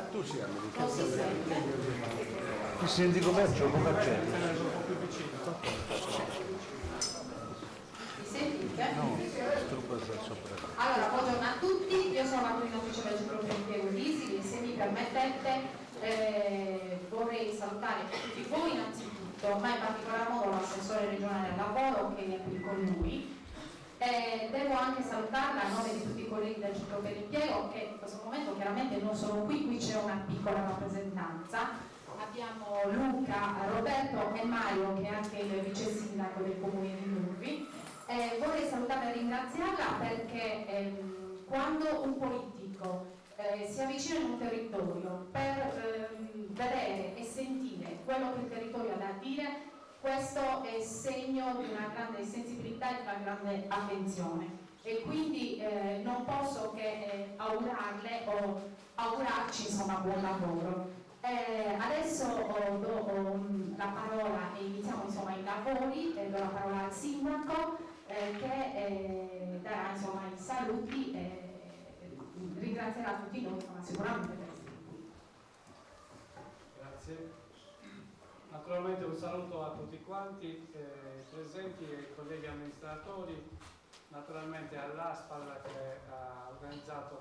Tu sì, non si sente. ti senti commercio o commerciale? Mi sentite? Sopra. Allora, buongiorno a tutti, io sono la coordinatrice del centro per l'impiego di ISIL, se mi permettete vorrei salutare tutti voi innanzitutto, ma in particolar modo l'assessore regionale del lavoro che è qui con noi. Devo anche salutarla a nome di tutti i colleghi del centro per l'impiego che in questo momento chiaramente non sono qui c'è una piccola rappresentanza. Abbiamo Luca, Roberto e Mario che è anche il vice sindaco del comune di Nurvi. Vorrei salutarla e ringraziarla perché quando un politico si avvicina in un territorio per vedere e sentire quello che il territorio ha da dire, questo è segno di una grande sensibilità e di una grande attenzione e quindi non posso che augurarle o augurarci insomma buon lavoro. Adesso do la parola e iniziamo insomma i lavori, do la parola al sindaco che darà insomma i saluti e ringrazierà tutti noi insomma, sicuramente per essere qui. Grazie. Naturalmente un saluto a tutti quanti presenti e ai colleghi amministratori, naturalmente all'ASPAL che ha organizzato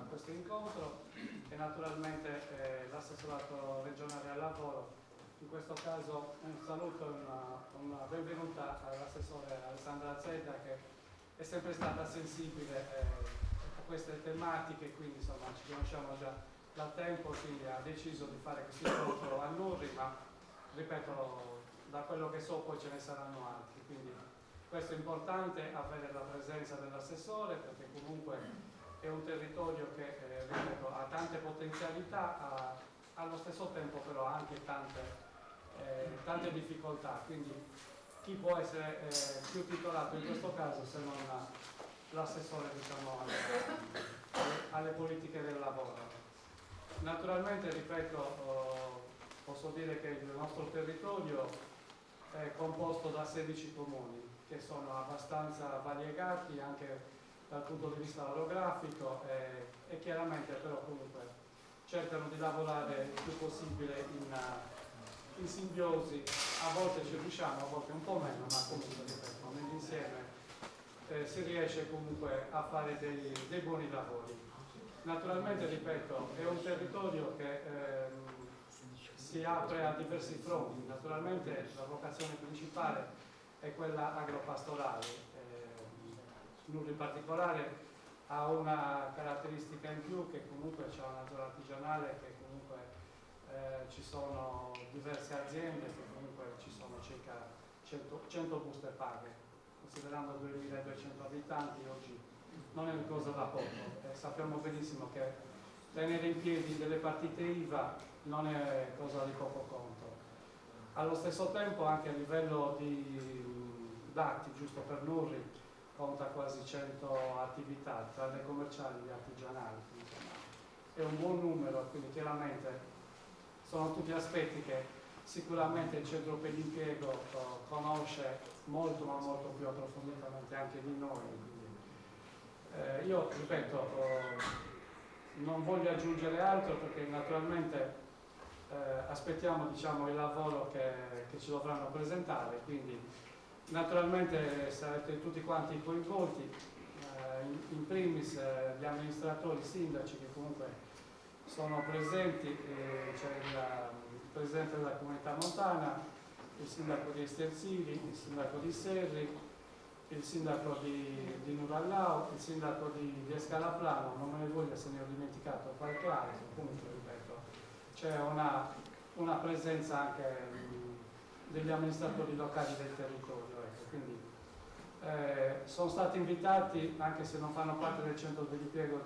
questo incontro e naturalmente l'assessorato regionale al lavoro. In questo caso un saluto e una benvenuta all'assessore Alessandra Zedda che è sempre stata sensibile a queste tematiche, quindi insomma ci conosciamo già da tempo, quindi ha deciso di fare questo incontro a Nurri, ma ripeto, da quello che so poi ce ne saranno altri, quindi questo è importante, avere la presenza dell'assessore perché comunque è un territorio che ripeto, ha tante potenzialità, allo stesso tempo però ha anche tante difficoltà, quindi chi può essere più titolato in questo caso se non l'assessore diciamo, alle politiche del lavoro. Naturalmente, ripeto, posso dire che il nostro territorio è composto da 16 comuni che sono abbastanza variegati anche dal punto di vista orografico e chiaramente però comunque cercano di lavorare il più possibile in simbiosi, a volte ci riusciamo, a volte un po' meno, ma comunque ripeto, nell'insieme si riesce comunque a fare dei buoni lavori. Naturalmente, ripeto, è un territorio che si apre a diversi fronti. Naturalmente la vocazione principale è quella agropastorale. Nurri in particolare ha una caratteristica in più che comunque c'è una zona artigianale che comunque ci sono diverse aziende che comunque ci sono circa 100 buste paghe. Considerando 2200 abitanti oggi non è una cosa da poco, sappiamo benissimo che tenere in piedi delle partite IVA non è cosa di poco conto. Allo stesso tempo anche a livello di dati, giusto per Nurri, conta quasi 100 attività, tra le commerciali e le artigianali, insomma, è un buon numero, quindi chiaramente sono tutti aspetti che sicuramente il centro per l'impiego conosce molto ma molto più approfonditamente anche di noi. Io ripeto, non voglio aggiungere altro perché naturalmente aspettiamo diciamo, il lavoro che ci dovranno presentare, quindi naturalmente sarete tutti quanti coinvolti, in primis gli amministratori, i sindaci che comunque sono presenti, c'è il presidente della comunità montana, il sindaco di Estersivi, il sindaco di Serri, il sindaco di Nurallau, il sindaco di Escalaplano, non me ne voglio se ne ho dimenticato qualche altro, comunque ripeto, c'è una presenza anche degli amministratori locali del territorio, ecco, quindi sono stati invitati, anche se non fanno parte del centro dell'impiego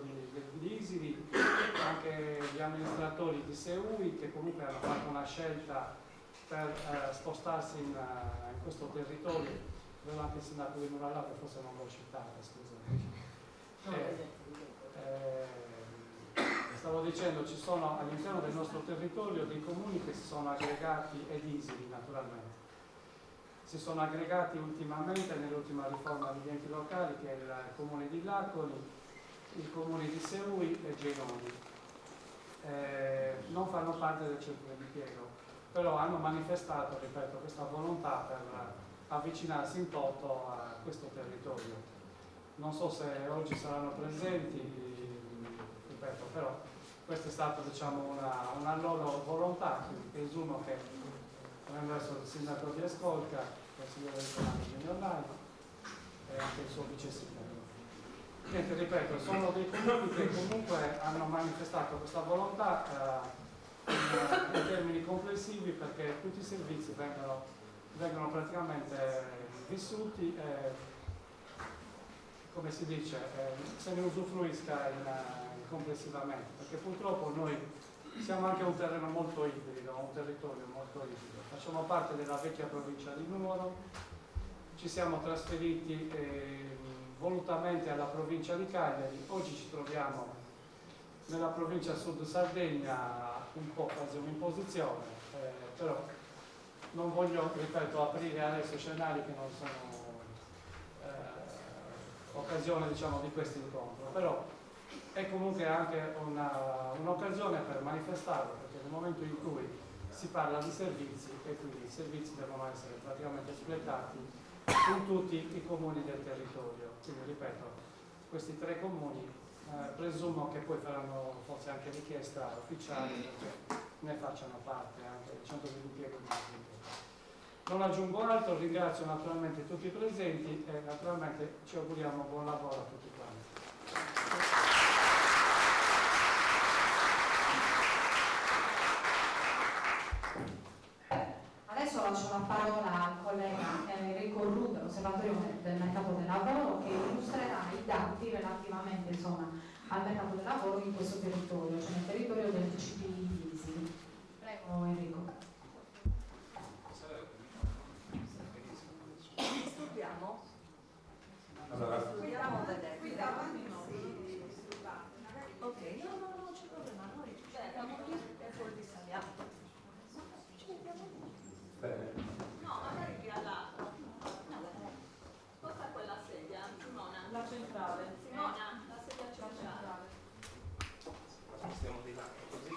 di Isili, anche gli amministratori di Seui che comunque hanno fatto una scelta per spostarsi in questo territorio. Avevo anche il sindaco di Nurallau che forse non l'ho citata, scusami. Stavo dicendo, ci sono all'interno del nostro territorio dei comuni che si sono aggregati, ed Isili naturalmente, si sono aggregati ultimamente nell'ultima riforma degli enti locali che è il comune di Laconi, il comune di Seui e Genoni. non fanno parte del centro dell'impiego, però hanno manifestato, ripeto, questa volontà per avvicinarsi in toto a questo territorio. Non so se oggi saranno presenti, ripeto, però questa è stata, diciamo, una loro volontà, quindi presumo che avendo adesso il sindaco di Ascolta, il consigliere regionale di Orlando e anche il suo vice sindaco. Niente, ripeto, sono dei comuni che comunque hanno manifestato questa volontà in termini complessivi, perché tutti i servizi vengono praticamente vissuti, come si dice, se ne usufruisca complessivamente, perché purtroppo noi siamo anche un terreno molto ibrido, un territorio molto ibrido. Facciamo parte della vecchia provincia di Nuoro, ci siamo trasferiti volutamente alla provincia di Cagliari, oggi ci troviamo nella provincia Sud Sardegna, un po' quasi un'imposizione, però non voglio, ripeto, aprire adesso scenari che non sono occasione, diciamo, di questo incontro, però è comunque anche un'occasione per manifestarlo, perché nel momento in cui si parla di servizi, e quindi i servizi devono essere praticamente espletati in tutti i comuni del territorio. Quindi ripeto, questi 3 comuni presumo che poi faranno forse anche richiesta ufficiale perché ne facciano parte anche il centro dell'impiego di Ascolta. Non aggiungo altro, ringrazio naturalmente tutti i presenti e naturalmente ci auguriamo buon lavoro a tutti quanti. Adesso lascio la parola al collega Enrico Ruda, osservatorio del mercato del lavoro, che illustrerà i dati relativamente, insomma, al mercato del lavoro in questo territorio, cioè nel territorio del CP di Isili. Prego Enrico. Studiamo? Allora, Studiamo vedere. Qui davanti no, sì. Ok, no, non c'è problema, noi stiamo qui e poi vi saliamo. bene. No, magari qui all'altro. Cosa è quella sedia, Simona? La centrale. Simona, la sedia centrale. Stiamo di là, così.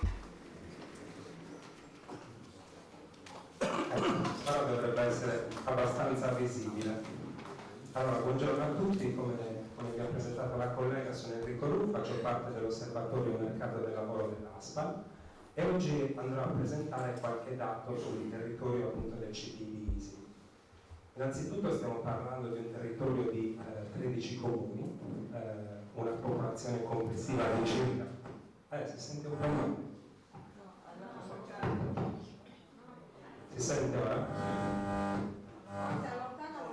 Ora dovrebbe essere abbastanza visibile. Allora, buongiorno a tutti, come vi ha presentato la collega, sono Enrico Ru, faccio parte dell'Osservatorio Mercato del Lavoro dell'ASPAL e oggi andrò a presentare qualche dato sul territorio appunto del CP di Isili. Innanzitutto stiamo parlando di un territorio di 13 comuni, una popolazione complessiva di circa... si sente un po' male? Si sente ora?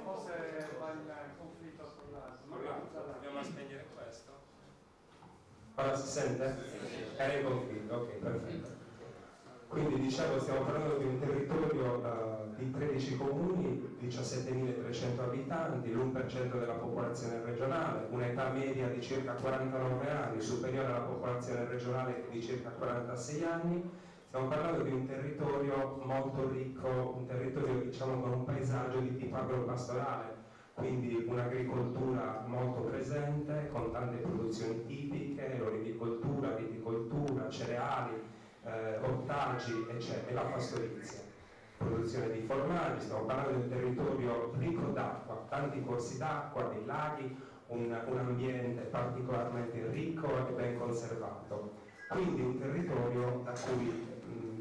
Forse va in conflitto con l'altro. Dobbiamo spegnere questo. Ora si sente? Era in conflitto, ok, perfetto. Quindi dicevo, stiamo parlando di un territorio di 13 comuni, 17.300 abitanti, l'1% della popolazione regionale, un'età media di circa 49 anni, superiore alla popolazione regionale di circa 46 anni. Stiamo parlando di un territorio molto ricco, un territorio, diciamo, con un paesaggio di tipo agropastorale, quindi un'agricoltura molto presente, con tante produzioni tipiche, l'olivicoltura, viticoltura, cereali, ortaggi e la pastorizia, produzione di formaggi. Stiamo parlando di un territorio ricco d'acqua, tanti corsi d'acqua, dei laghi, un ambiente particolarmente ricco e ben conservato, quindi un territorio da cui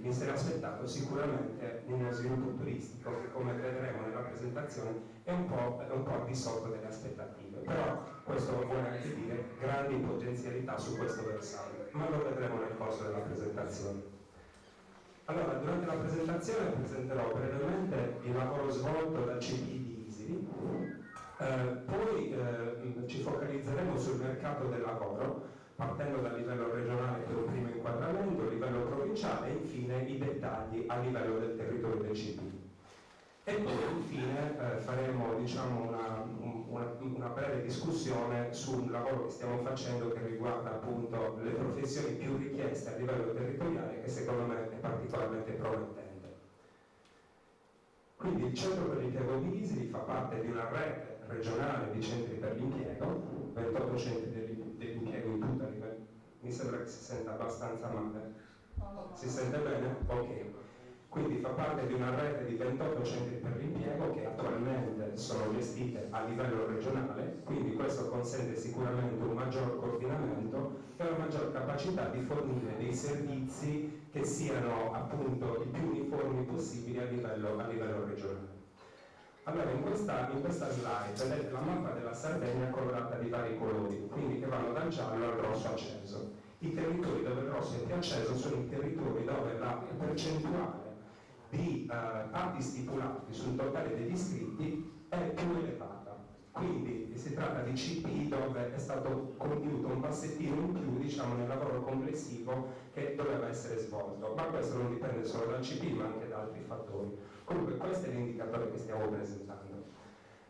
mi si è aspettato sicuramente uno sviluppo turistico che, come vedremo nella presentazione, è un po' al di sotto delle aspettative, però questo vuole anche dire grandi potenzialità su questo versante, ma lo vedremo nel corso della presentazione. Allora, durante la presentazione presenterò brevemente il lavoro svolto dal CP di Isili, poi ci focalizzeremo sul mercato del lavoro, partendo dal livello regionale per un primo inquadramento, a livello provinciale e infine i dettagli a livello del territorio del CP. E poi infine faremo, diciamo, una breve discussione su un lavoro che stiamo facendo che riguarda appunto le professioni più richieste a livello territoriale, che secondo me è particolarmente promettente. Quindi il Centro per l'Impiego di Isili fa parte di una rete regionale di centri per l'impiego, 28 centri dell'impiego in tutto a livello. Mi sembra che si senta abbastanza male. No. Si sente bene? Ok. Quindi fa parte di una rete di 28 centri per l'impiego che attualmente sono gestite a livello regionale, quindi questo consente sicuramente un maggior coordinamento e una maggior capacità di fornire dei servizi che siano appunto i più uniformi possibili a livello regionale. Allora in questa slide vedete la mappa della Sardegna colorata di vari colori, quindi che vanno dal giallo al rosso acceso. I territori dove il rosso è più acceso sono i territori dove la percentuale di patti stipulati sul totale degli iscritti è più elevata. Quindi si tratta di CP dove è stato compiuto un passettino in più, diciamo, nel lavoro complessivo che doveva essere svolto. Ma questo non dipende solo dal CP, ma anche da altri fattori. Comunque questo è l'indicatore che stiamo presentando.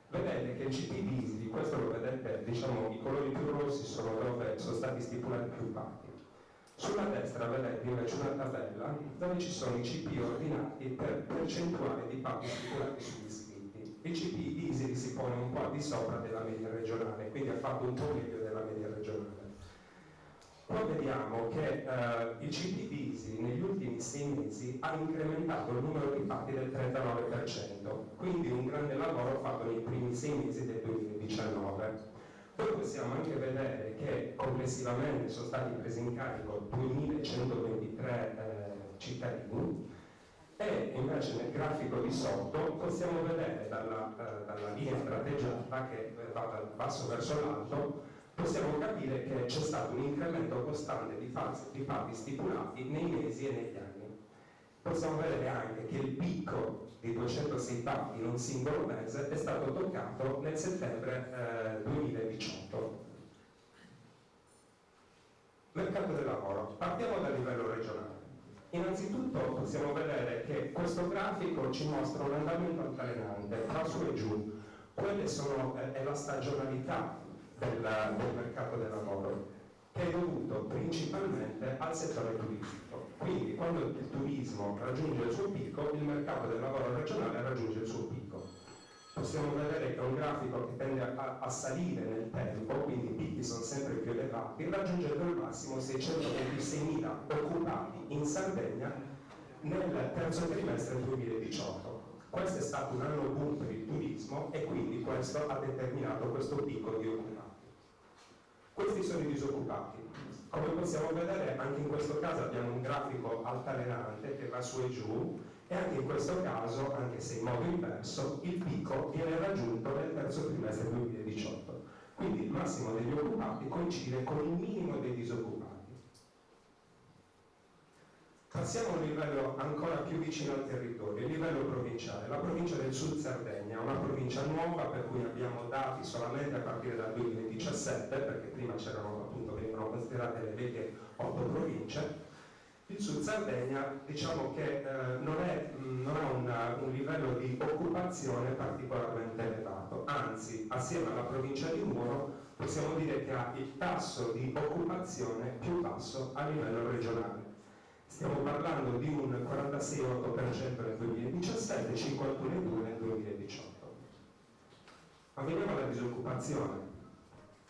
Vedete che il CP visibili, questo lo vedete, diciamo, i colori più rossi sono dove sono stati stipulati più patti. Sulla destra vedete invece una tabella dove ci sono i CP ordinati per percentuale di patti stipulati sugli iscritti. Il CP ISIL si pone un po' al di sopra della media regionale, quindi ha fatto un po' meglio della media regionale. Qua vediamo che il CP ISIL negli ultimi 6 mesi ha incrementato il numero di patti del 39%, quindi un grande lavoro fatto nei primi 6 mesi del 2019. Poi possiamo anche vedere che complessivamente sono stati presi in carico 2123 cittadini e invece nel grafico di sotto possiamo vedere dalla linea tratteggiata che va dal basso verso l'alto, possiamo capire che c'è stato un incremento costante di patti stipulati nei mesi e negli anni. Possiamo vedere anche che il picco di 206 patti in un singolo mese è stato toccato nel settembre 2018. Mercato del lavoro. Partiamo dal livello regionale. Innanzitutto possiamo vedere che questo grafico ci mostra un andamento altalenante, va su e giù. Quelle è la stagionalità del mercato del lavoro, che è dovuto principalmente al settore turistico. Quindi quando il turismo raggiunge il suo picco, il mercato del lavoro regionale raggiunge il suo picco. Possiamo vedere che è un grafico che tende a salire nel tempo, quindi i picchi sono sempre più elevati, raggiungendo il massimo 626.000 occupati in Sardegna nel terzo trimestre 2018. Questo è stato un anno boom per il turismo e quindi questo ha determinato questo picco di occupati. Questi sono i disoccupati. Come possiamo vedere, anche in questo caso abbiamo un grafico altalenante che va su e giù e anche in questo caso, anche se in modo inverso, il picco viene raggiunto nel terzo trimestre 2018. Quindi il massimo degli occupati coincide con il minimo dei disoccupati. Passiamo a un livello ancora più vicino al territorio, il livello provinciale. La provincia del Sud Sardegna è una provincia nuova per cui abbiamo dati solamente a partire dal 2017, perché prima venivano considerate le vecchie 8 province. Il Sud Sardegna diciamo che non ha un livello di occupazione particolarmente elevato, anzi assieme alla provincia di Nuoro possiamo dire che ha il tasso di occupazione più basso a livello regionale. Stiamo parlando di un 46,8% nel 2017 e 51,2% nel 2018. Ma veniamo alla disoccupazione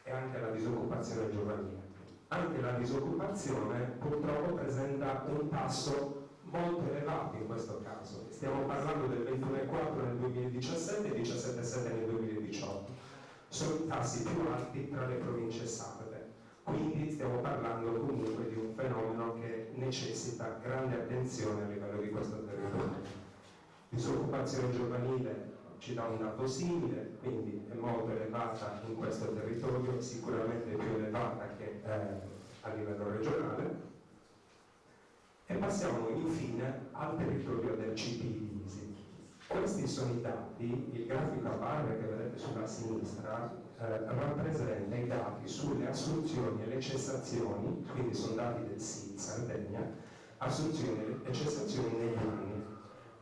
e anche alla disoccupazione giovanile. Anche la disoccupazione purtroppo presenta un tasso molto elevato in questo caso. Stiamo parlando del 21,4% nel 2017 e 17,7% nel 2018. Sono i tassi più alti tra le province sarde. Quindi stiamo parlando comunque di un fenomeno che necessita grande attenzione a livello di questo territorio. Disoccupazione giovanile ci dà un dato simile, quindi è molto elevata in questo territorio, sicuramente più elevata che a livello regionale. E passiamo infine al territorio del CP-ISI. Questi sono i dati, il grafico a barre che vedete sulla sinistra rappresenta i dati sulle assunzioni e le cessazioni, quindi sono dati del SID Sardegna, assunzioni e cessazioni negli anni.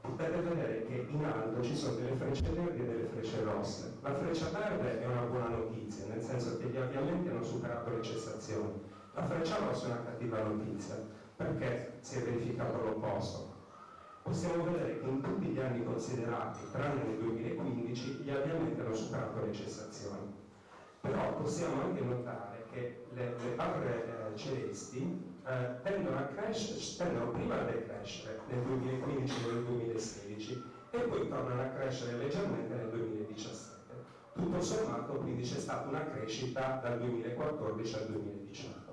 Potete vedere che in alto ci sono delle frecce verdi e delle frecce rosse. La freccia verde è una buona notizia, nel senso che gli avviamenti hanno superato le cessazioni. La freccia rossa è una cattiva notizia, perché si è verificato l'opposto. Possiamo vedere che in tutti gli anni considerati, tranne nel 2015, gli avviamenti hanno superato le cessazioni. Però possiamo anche notare che le barre celesti tendono prima a decrescere nel 2015 e nel 2016 e poi tornano a crescere leggermente nel 2017. Tutto sommato quindi c'è stata una crescita dal 2014 al 2018.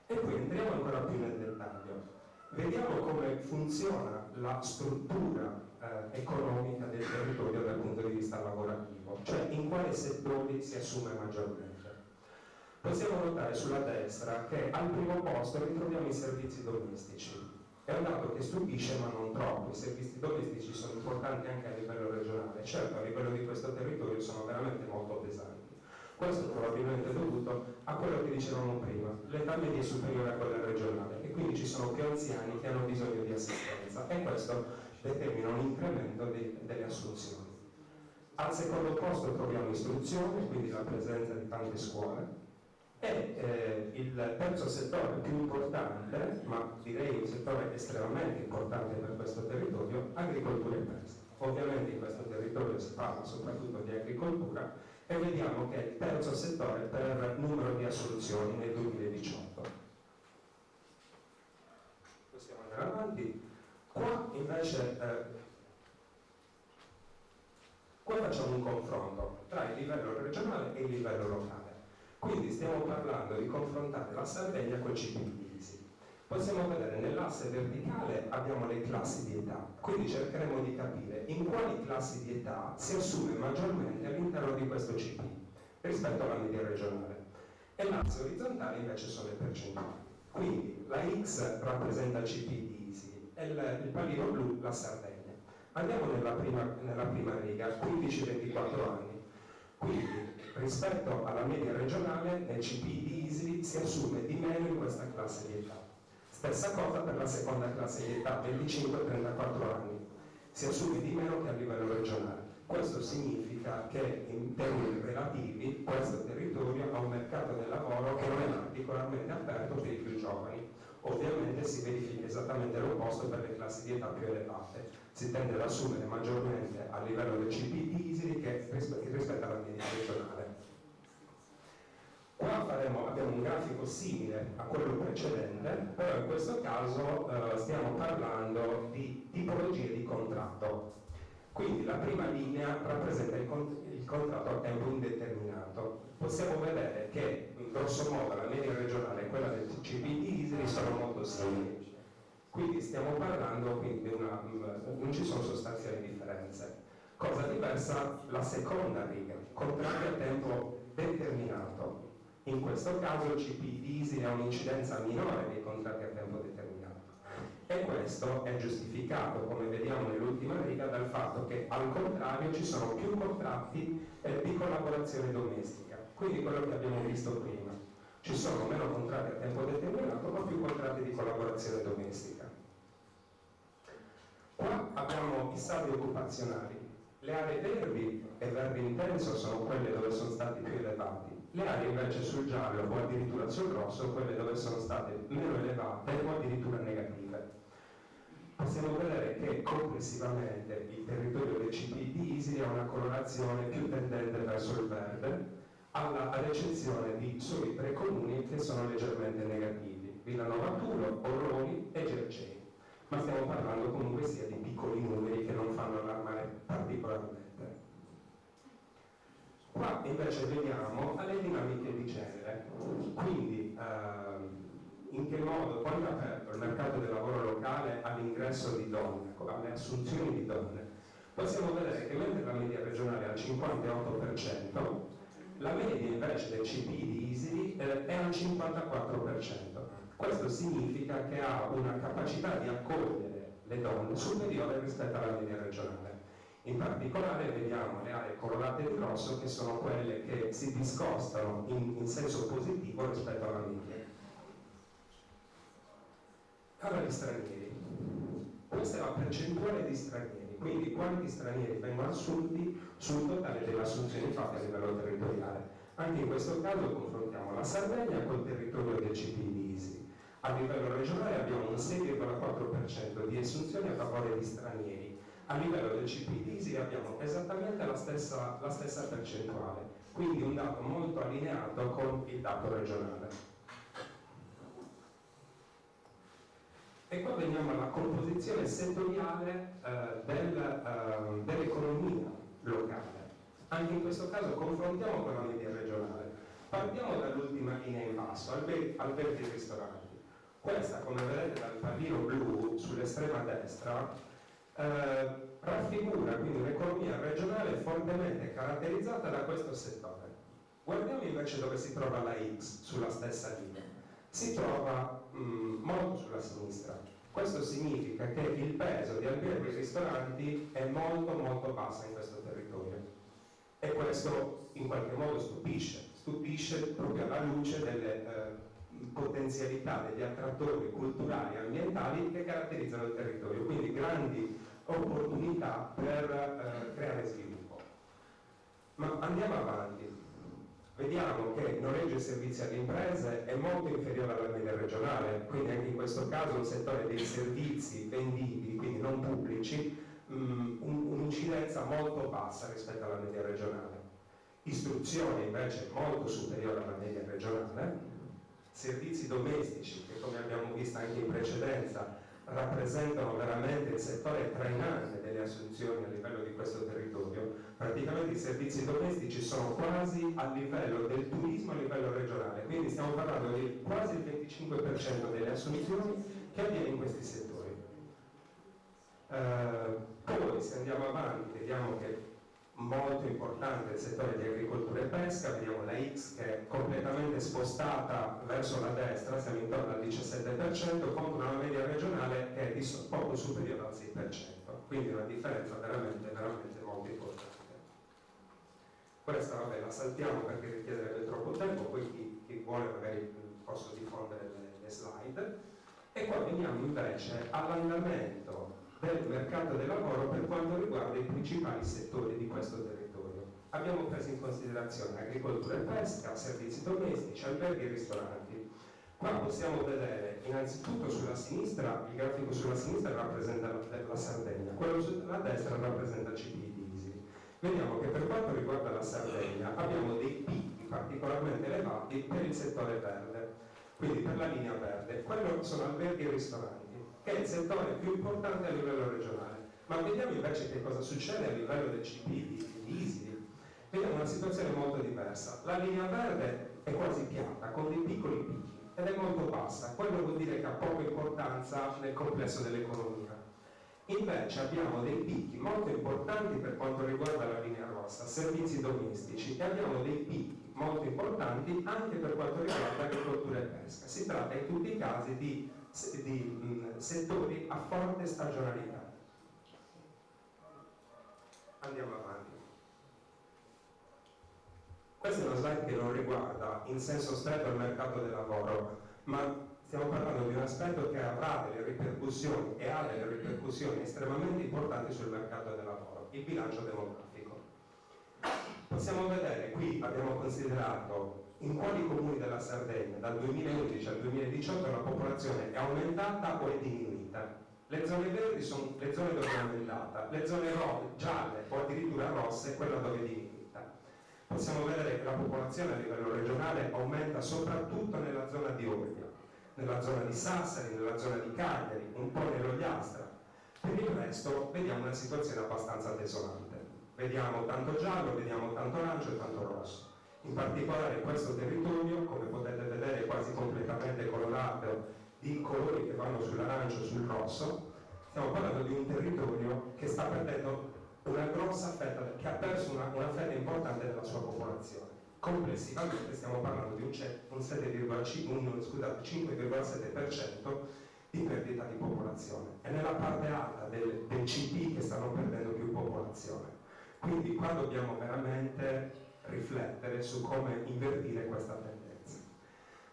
E poi entriamo ancora più nel dettaglio. Vediamo come funziona la struttura economica del territorio dal punto di vista lavorativo, cioè in quali settori si assume maggiormente. Possiamo notare sulla destra che al primo posto ritroviamo i servizi domestici. È un dato che stupisce ma non troppo, i servizi domestici sono importanti anche a livello regionale, certo a livello di questo territorio sono veramente molto pesanti. Questo probabilmente è dovuto a quello che dicevamo prima, l'età media è superiore a quella regionale e quindi ci sono più anziani che hanno bisogno di assistenza e questo determina un incremento delle assunzioni. Al secondo posto troviamo istruzione, quindi la presenza di tante scuole, e il terzo settore più importante, ma direi un settore estremamente importante per questo territorio, agricoltura e pesca. Ovviamente in questo territorio si parla soprattutto di agricoltura e vediamo che è il terzo settore per numero di assunzioni nel 2018. Possiamo andare avanti. Qua invece qua facciamo un confronto tra il livello regionale e il livello locale. Quindi stiamo parlando di confrontare la Sardegna col CPI-ISI. Possiamo vedere nell'asse verticale abbiamo le classi di età, quindi cercheremo di capire in quali classi di età si assume maggiormente all'interno di questo CPI rispetto alla media regionale. E l'asse orizzontale invece sono le percentuali. Quindi la X rappresenta il CPI-ISI e il pallino blu la Sardegna. Andiamo nella prima riga, 15-24 anni. Quindi rispetto alla media regionale nel CPI di ISI si assume di meno in questa classe di età. Stessa cosa per la seconda classe di età, 25-34 anni. Si assume di meno che a livello regionale. Questo significa che in termini relativi questo territorio ha un mercato del lavoro che non è particolarmente aperto per i più giovani. Ovviamente si verifica esattamente l'opposto per le classi di età più elevate. Si tende ad assumere maggiormente a livello del CPI di ISI che rispetto alla media regionale. Qua abbiamo un grafico simile a quello precedente, però in questo caso stiamo parlando di tipologie di contratto. Quindi la prima linea rappresenta il contratto a tempo indeterminato. Possiamo vedere che grosso modo la media regionale e quella del CPI di ISI sono molto simili. Quindi stiamo parlando, quindi non ci sono sostanziali differenze. Cosa diversa la seconda riga, contratti a tempo determinato. In questo caso il CPI di ISI ha un'incidenza minore dei contratti a tempo determinato. E questo è giustificato, come vediamo nell'ultima riga, dal fatto che al contrario ci sono più contratti di collaborazione domestica. Quindi quello che abbiamo visto prima. Ci sono meno contratti a tempo determinato, ma più contratti di collaborazione domestica. Qua abbiamo i saldi occupazionali. Le aree verdi e verde intenso sono quelle dove sono stati più elevati. Le aree invece sul giallo o addirittura sul rosso, quelle dove sono state meno elevate o addirittura negative. Possiamo vedere che complessivamente il territorio del CPI di ISI ha una colorazione più tendente verso il verde, ad eccezione di soli 3 comuni che sono leggermente negativi, Villanova Turo, Orroni e Gercei. Ma stiamo parlando comunque sia di piccoli numeri che non fanno allarmare particolarmente. Qua invece veniamo alle dinamiche di genere, quindi in che modo, quando è aperto il mercato del lavoro locale all'ingresso di donne, alle assunzioni di donne, possiamo vedere che mentre la media regionale è al 58%, la media invece del CPI di ISI è al 54%. Questo significa che ha una capacità di accogliere le donne superiore rispetto alla media regionale. In particolare vediamo le aree colorate di rosso che sono quelle che si discostano in senso positivo rispetto alla media. Allora gli stranieri. Questa è la percentuale di stranieri, quindi quanti stranieri vengono assunti sul totale delle assunzioni fatte a livello territoriale. Anche in questo caso confrontiamo la Sardegna col territorio del CPI di ISI. A livello regionale abbiamo un 6,4% di assunzioni a favore di stranieri. A livello del CPI di ISI abbiamo esattamente la stessa percentuale, quindi un dato molto allineato con il dato regionale. E qua veniamo alla composizione settoriale dell'economia locale. Anche in questo caso confrontiamo con la media regionale. Partiamo dall'ultima linea in basso, alberghi e ristoranti. Questa, come vedete dal pallino blu sull'estrema destra, raffigura quindi un'economia regionale fortemente caratterizzata da questo settore. Guardiamo invece dove si trova la X sulla stessa linea. Si trova molto sulla sinistra. Questo significa che il peso di alberghi e ristoranti è molto molto basso in questo territorio. E questo in qualche modo stupisce proprio alla luce delle potenzialità degli attrattori culturali e ambientali che caratterizzano il territorio, quindi grandi opportunità per creare sviluppo. Ma andiamo avanti. Vediamo che noleggio e servizi alle imprese è molto inferiore alla media regionale, quindi anche in questo caso un settore dei servizi vendibili, quindi non pubblici, un'incidenza molto bassa rispetto alla media regionale. Istruzione invece molto superiore alla media regionale. Servizi domestici, che come abbiamo visto anche in precedenza, rappresentano veramente il settore trainante delle assunzioni a livello di questo territorio. Praticamente i servizi domestici sono quasi a livello del turismo a livello regionale, quindi stiamo parlando di quasi il 25% delle assunzioni che avviene in questi settori. Poi se andiamo avanti vediamo che molto importante il settore di agricoltura e pesca, vediamo la X che è completamente spostata verso la destra, siamo intorno al 17%, contro una media regionale che è poco superiore al 6%, quindi una differenza veramente molto importante. Questa vabbè la saltiamo perché richiederebbe troppo tempo, poi chi vuole magari posso diffondere le slide. E qua veniamo invece all'andamento del mercato del lavoro per quanto riguarda i principali settori di questo territorio. Abbiamo preso in considerazione agricoltura e pesca, servizi domestici, alberghi e ristoranti. Qua possiamo vedere innanzitutto sulla sinistra, il grafico sulla sinistra rappresenta la Sardegna, quello sulla destra rappresenta CPI di Isili. Vediamo che per quanto riguarda la Sardegna abbiamo dei picchi particolarmente elevati per il settore verde, quindi per la linea verde. Quello sono alberghi e ristoranti, che è il settore più importante a livello regionale. Ma vediamo invece che cosa succede a livello del CPI di Isili. Vediamo una situazione molto diversa. La linea verde è quasi piatta, con dei piccoli picchi, ed è molto bassa. Quello vuol dire che ha poca importanza nel complesso dell'economia. Invece abbiamo dei picchi molto importanti per quanto riguarda la linea rossa, servizi domestici, e abbiamo dei picchi molto importanti anche per quanto riguarda agricoltura e pesca. Si tratta in tutti i casi di settori a forte stagionalità. Andiamo avanti. Questa è una slide che non riguarda in senso stretto il mercato del lavoro, ma stiamo parlando di un aspetto che avrà delle ripercussioni e ha delle ripercussioni estremamente importanti sul mercato del lavoro, il bilancio demografico. Possiamo vedere, qui abbiamo considerato in quali comuni della Sardegna dal 2011 al 2018 la popolazione è aumentata o è diminuita. Le zone verdi sono le zone dove è aumentata, le zone gialle o addirittura rosse quella dove è diminuita. Possiamo vedere che la popolazione a livello regionale aumenta soprattutto nella zona di Olbia, nella zona di Sassari, nella zona di Cagliari, un po' nell'Ogliastra. Per il resto vediamo una situazione abbastanza desolante. Vediamo tanto giallo, vediamo tanto arancio e tanto rosso. In particolare questo territorio, come potete vedere, è quasi completamente colorato di colori che vanno sull'arancio e sul rosso. Stiamo parlando di un territorio che sta perdendo una grossa fetta, che ha perso una fetta importante della sua popolazione. Complessivamente stiamo parlando di un 5,7% di perdita di popolazione. È nella parte alta del CP che stanno perdendo più popolazione. Quindi qua dobbiamo veramente riflettere su come invertire questa tendenza,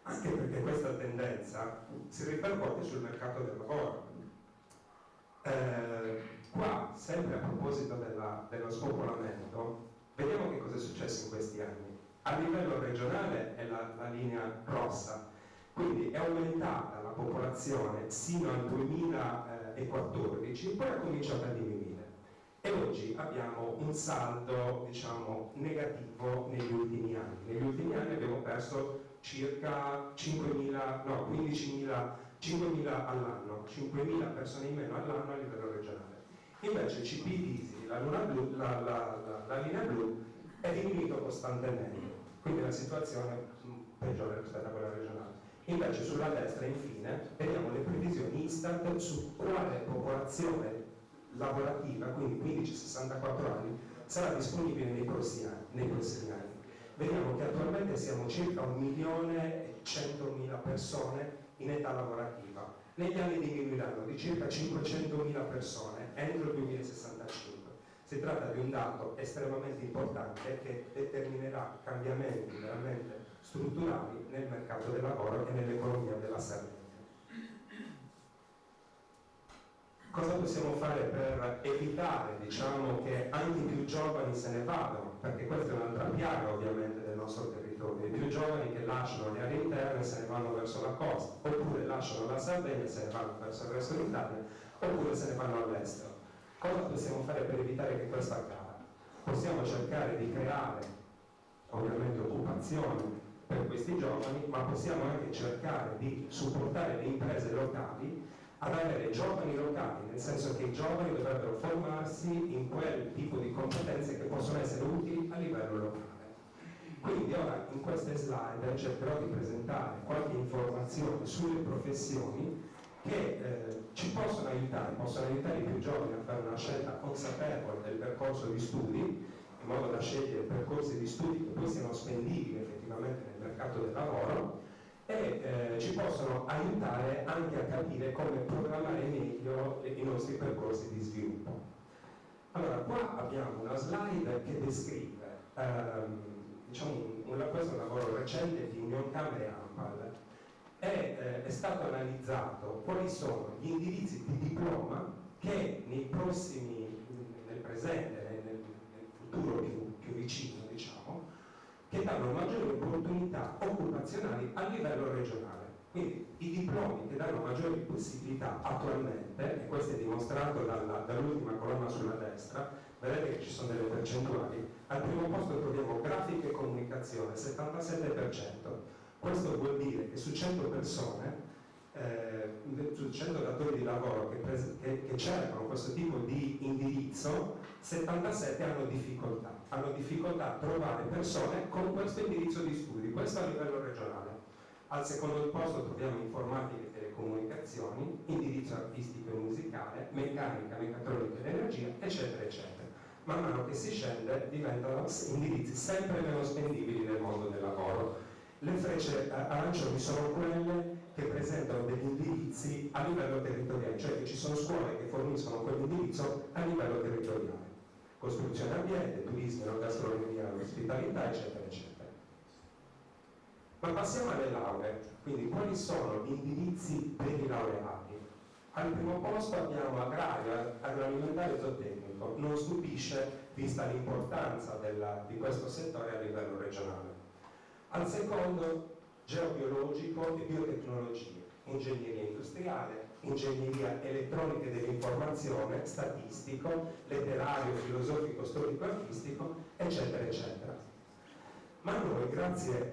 anche perché questa tendenza si ripercuote sul mercato del lavoro. Qua, sempre a proposito dello spopolamento, vediamo che cosa è successo in questi anni. A livello regionale è la linea rossa, quindi è aumentata la popolazione sino al 2014, poi ha cominciato a diminuire. E oggi abbiamo un saldo, diciamo, negativo negli ultimi anni. Negli ultimi anni abbiamo perso circa 15.100 5.000 all'anno, 5.000 persone in meno all'anno a livello regionale. Invece il CP Diesel, la linea blu, è diminuito costantemente, quindi la situazione peggiore rispetto a quella regionale. Invece sulla destra, infine, vediamo le previsioni Istat su quale popolazione lavorativa, quindi 15-64 anni, sarà disponibile nei prossimi anni. Vediamo che attualmente siamo circa 1.100.000 persone in età lavorativa. Negli anni diminuiranno di circa 500.000 persone entro il 2065. Si tratta di un dato estremamente importante che determinerà cambiamenti veramente strutturali nel mercato del lavoro e nell'economia della Sardegna. Cosa possiamo fare per evitare, diciamo, che anche i più giovani se ne vadano? Perché questa è un'altra piaga ovviamente del nostro territorio. I più giovani che lasciano le aree interne e se ne vanno verso la costa, oppure lasciano la Sardegna e se ne vanno verso il resto d'Italia, oppure se ne vanno all'estero. Cosa possiamo fare per evitare che questo accada? Possiamo cercare di creare ovviamente occupazione per questi giovani, ma possiamo anche cercare di supportare le imprese locali ad avere giovani locali, nel senso che i giovani dovrebbero formarsi in quel tipo di competenze che possono essere utili a livello locale. Quindi ora in queste slide cercherò di presentare qualche informazione sulle professioni che ci possono aiutare i più giovani a fare una scelta consapevole del percorso di studi, in modo da scegliere percorsi di studi che poi siano spendibili effettivamente nel mercato del lavoro, e ci possono aiutare anche a capire come programmare meglio i nostri percorsi di sviluppo. Allora, qua abbiamo una slide che descrive, questo è un lavoro recente di Unioncamere e ANPAL, è stato analizzato quali sono gli indirizzi di diploma che nel presente, nel futuro più vicino, diciamo, che danno maggiori opportunità occupazionali a livello regionale. Quindi i diplomi che danno maggiori possibilità attualmente, e questo è dimostrato dall'ultima colonna sulla destra, vedete che ci sono delle percentuali. Al primo posto troviamo grafica e comunicazione, 77%. Questo vuol dire che su 100 persone, su 100 datori di lavoro che cercano questo tipo di indirizzo, 77 hanno difficoltà a trovare persone con questo indirizzo di studi, questo a livello regionale. Al secondo posto troviamo informatica e telecomunicazioni, indirizzo artistico e musicale, meccanica, meccatronica ed energia, eccetera, eccetera. Man mano che si scende diventano indirizzi sempre meno spendibili nel mondo del lavoro. Le frecce arancioni sono quelle che presentano degli indirizzi a livello territoriale, cioè che ci sono scuole che forniscono quell'indirizzo a livello territoriale. Costruzione ambiente, turismo, gastronomia, ospitalità, eccetera, eccetera. Ma passiamo alle lauree, quindi quali sono gli indirizzi per i laureati? Al primo posto abbiamo agrario, agroalimentare e zootecnico, non stupisce vista l'importanza di questo settore a livello regionale. Al secondo, geobiologico e biotecnologie, ingegneria industriale, ingegneria elettronica e dell'informazione, statistico, letterario, filosofico, storico, artistico, eccetera, eccetera. Ma noi, grazie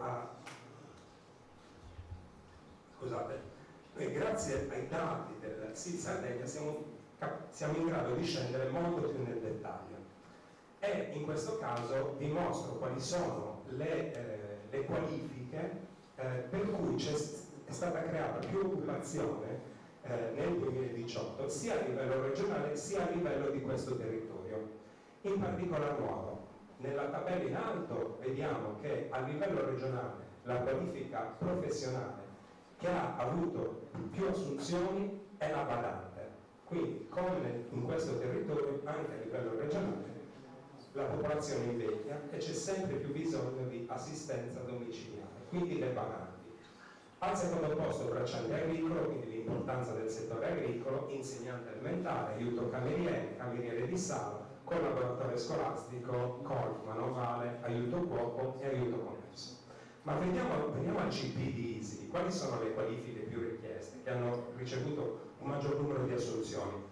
ai dati del SIT Sardegna siamo in grado di scendere molto più nel dettaglio. E in questo caso vi mostro quali sono le qualifiche per cui è stata creata più occupazione nel 2018, sia a livello regionale sia a livello di questo territorio. In particolar modo, nella tabella in alto vediamo che a livello regionale la qualifica professionale che ha avuto più assunzioni è la badante. Quindi, come in questo territorio, anche a livello regionale, la popolazione invecchia e c'è sempre più bisogno di assistenza domiciliare, quindi le badanti. Al secondo posto bracciante agricolo, quindi l'importanza del settore agricolo, insegnante elementare, aiuto cameriere di sala, collaboratore scolastico, colf, manovale, aiuto cuoco e aiuto commercio. Ma veniamo al CP di ISI, quali sono le qualifiche più richieste, che hanno ricevuto un maggior numero di assunzioni?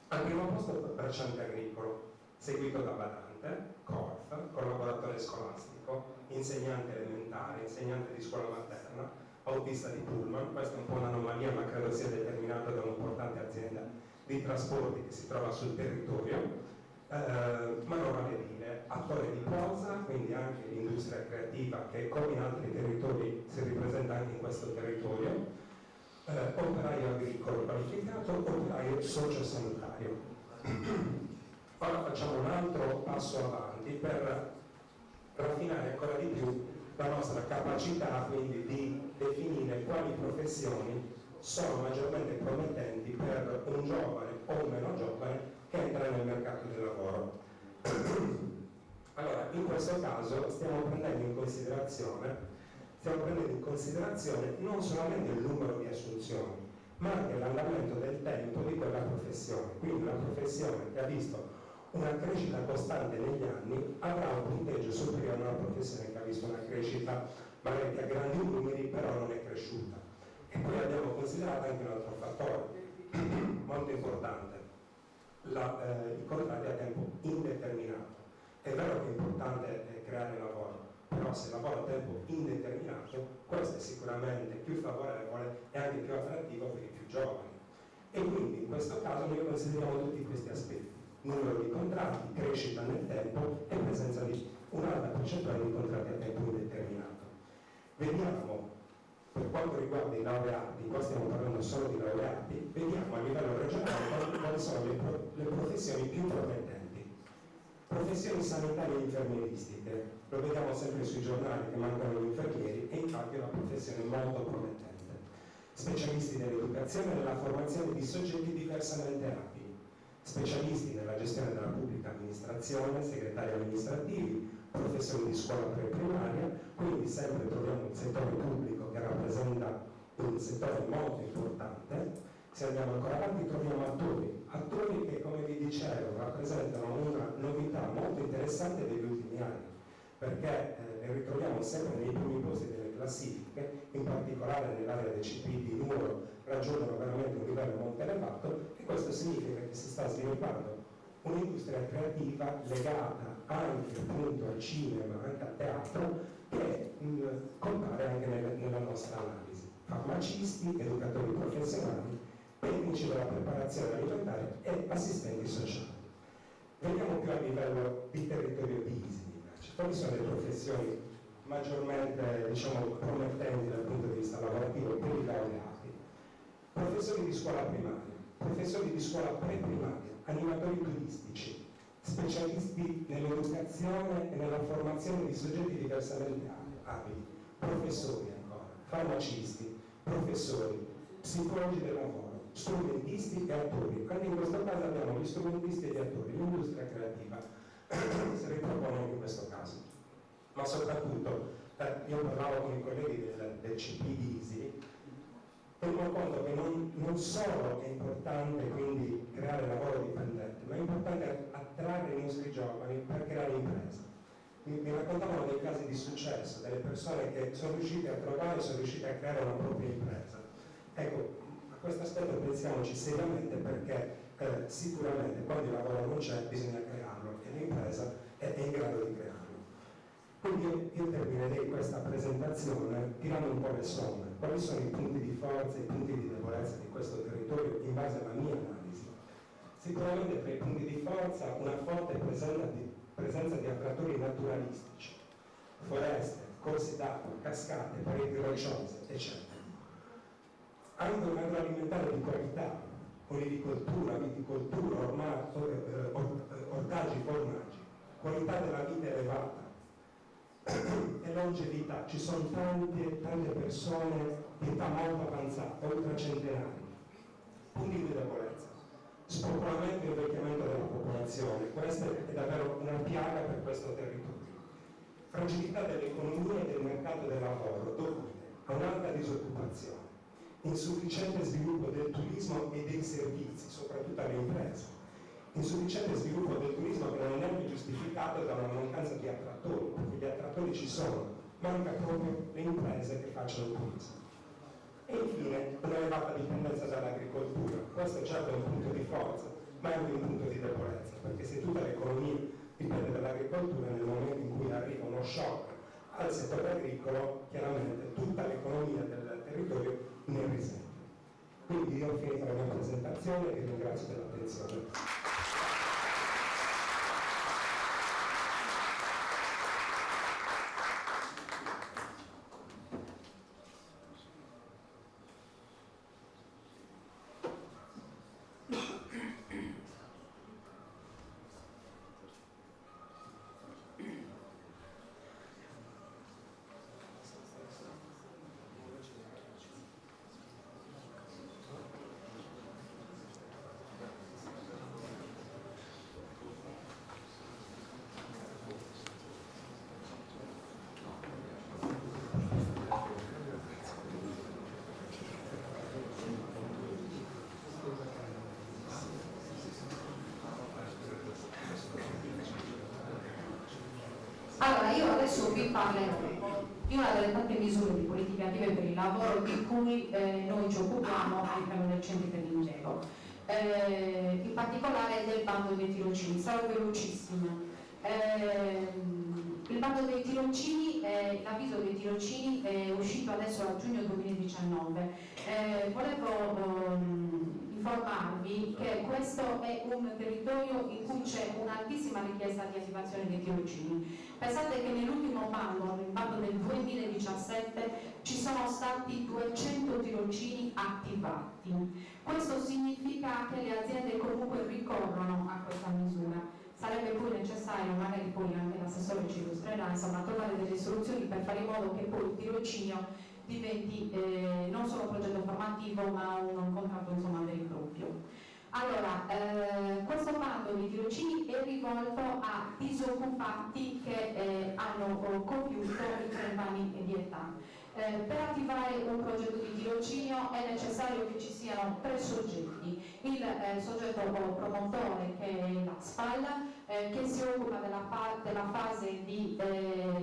Al primo posto bracciante agricolo, seguito da badante, colf, collaboratore scolastico, insegnante elementare, insegnante di scuola materna, autista di Pullman. Questa è un po' un'anomalia, ma credo sia determinata da un'importante azienda di trasporti che si trova sul territorio. Manovale edile, attore di prosa, quindi anche l'industria creativa che come in altri territori si ripresenta anche in questo territorio, operaio agricolo qualificato, operaio sociosanitario. Ora facciamo un altro passo avanti per raffinare ancora di più la nostra capacità quindi di definire quali professioni sono maggiormente promettenti per un giovane o un meno giovane che entra nel mercato del lavoro. Allora, in questo caso stiamo prendendo in considerazione non solamente il numero di assunzioni, ma anche l'andamento del tempo di quella professione. Quindi una professione che ha visto una crescita costante negli anni avrà un punteggio superiore a una professione che ha visto una crescita magari a grandi numeri, però non è cresciuta. E poi abbiamo considerato anche un altro fattore molto importante, i contratti a tempo indeterminato. È vero che è importante creare lavoro, però se lavoro a tempo indeterminato, questo è sicuramente più favorevole e anche più attrattivo per i più giovani. E quindi in questo caso noi consideriamo tutti questi aspetti: numero di contratti, crescita nel tempo e presenza di un'alta percentuale di contratti a tempo indeterminato. Vediamo, per quanto riguarda i laureati, qua stiamo parlando solo di laureati, vediamo a livello regionale quali sono le professioni più promettenti. Professioni sanitarie e infermieristiche, lo vediamo sempre sui giornali che mancano gli infermieri, e infatti è una professione molto promettente. Specialisti nell'educazione e nella formazione di soggetti diversamente abili, specialisti nella gestione della pubblica amministrazione, segretari amministrativi, professori di scuola preprimaria, quindi sempre troviamo un settore pubblico che rappresenta un settore molto importante. Se andiamo ancora avanti troviamo attori che, come vi dicevo, rappresentano una novità molto interessante degli ultimi anni, perché le ritroviamo sempre nei primi posti delle classifiche, in particolare nell'area dei CP di numero raggiungono veramente un livello molto elevato, e questo significa che si sta sviluppando un'industria creativa legata anche appunto al cinema, anche al teatro, che compare anche nella nostra analisi. Farmacisti, educatori professionali, tecnici della preparazione alimentare e assistenti sociali. Veniamo più a livello di territorio di ISIN invece. Quali sono le professioni maggiormente promettenti dal punto di vista lavorativo per i laureati? Professori di scuola primaria, professori di scuola preprimaria, animatori turistici, specialisti nell'educazione e nella formazione di soggetti diversamente abili, professori ancora, farmacisti, professori, psicologi del lavoro, strumentisti e attori. Anche in questo caso abbiamo gli strumentisti e gli attori, l'industria creativa si ripropone anche in questo caso. Ma soprattutto, io parlavo con i colleghi del CP di ISI, tengo conto che non solo è importante quindi creare lavoro dipendente, ma è importante attrarre i nostri giovani per creare imprese. Mi raccontavano dei casi di successo, delle persone che sono riuscite a trovare, sono riuscite a creare una propria impresa. Ecco, a questo aspetto pensiamoci seriamente, perché sicuramente quando il lavoro non c'è bisogna crearlo e l'impresa è in grado di crearlo. Quindi io terminerei questa presentazione tirando un po' le somme. Quali sono i punti di forza e i punti di debolezza di questo territorio in base alla mia analisi? Sicuramente tra i punti di forza una forte presenza di attrattori naturalistici, foreste, corsi d'acqua, cascate, pareti rocciose, eccetera. Anche un agroalimentare di qualità, olivicoltura, viticoltura, ortaggi, formaggi, qualità della vita elevata e longevità. Ci sono tante persone di età molto avanzata, oltre centenari. Punti di debolezza: spopolamento e invecchiamento della popolazione. Questa è davvero una piaga per questo territorio. Fragilità dell'economia e del mercato del lavoro dovute a un'alta disoccupazione, insufficiente sviluppo del turismo e dei servizi, soprattutto alle imprese, insufficiente sviluppo del turismo che non è più giustificato da una mancanza di attrattori, perché gli attrattori ci sono, manca proprio le imprese che facciano turismo. E infine un'elevata dipendenza dall'agricoltura. Questo certo è un punto di forza, ma è anche un punto di debolezza, perché se tutta l'economia dipende dall'agricoltura, nel momento in cui arriva uno shock al settore agricolo, chiaramente tutta l'economia del territorio ne risente. Quindi io ho finito la mia presentazione e ringrazio dell'attenzione. Allora, io adesso vi parlerò di una delle tante misure di politiche attive per il lavoro di cui noi ci occupiamo all'interno del centro per l'impiego, in particolare del bando dei tirocini. Sarò velocissima. Il bando dei tirocini, l'avviso dei tirocini è uscito adesso a giugno 2019. Volevo informarvi che questo è un territorio in cui c'è un'altissima richiesta di attivazione dei tirocini. Pensate che nell'ultimo bando, nel bando del 2017, ci sono stati 200 tirocini attivati. Questo significa che le aziende comunque ricorrono a questa misura. Sarebbe poi necessario, magari poi anche l'assessore ci illustrerà, insomma, trovare delle soluzioni per fare in modo che poi il tirocinio diventi non solo un progetto formativo ma un contratto, insomma, vero e proprio. Allora, questo bando di tirocini è rivolto a disoccupati che hanno compiuto i 30 anni di età. Per attivare un progetto di tirocinio è necessario che ci siano 3 soggetti: il soggetto promotore, che è la SPAL, che si occupa della fase di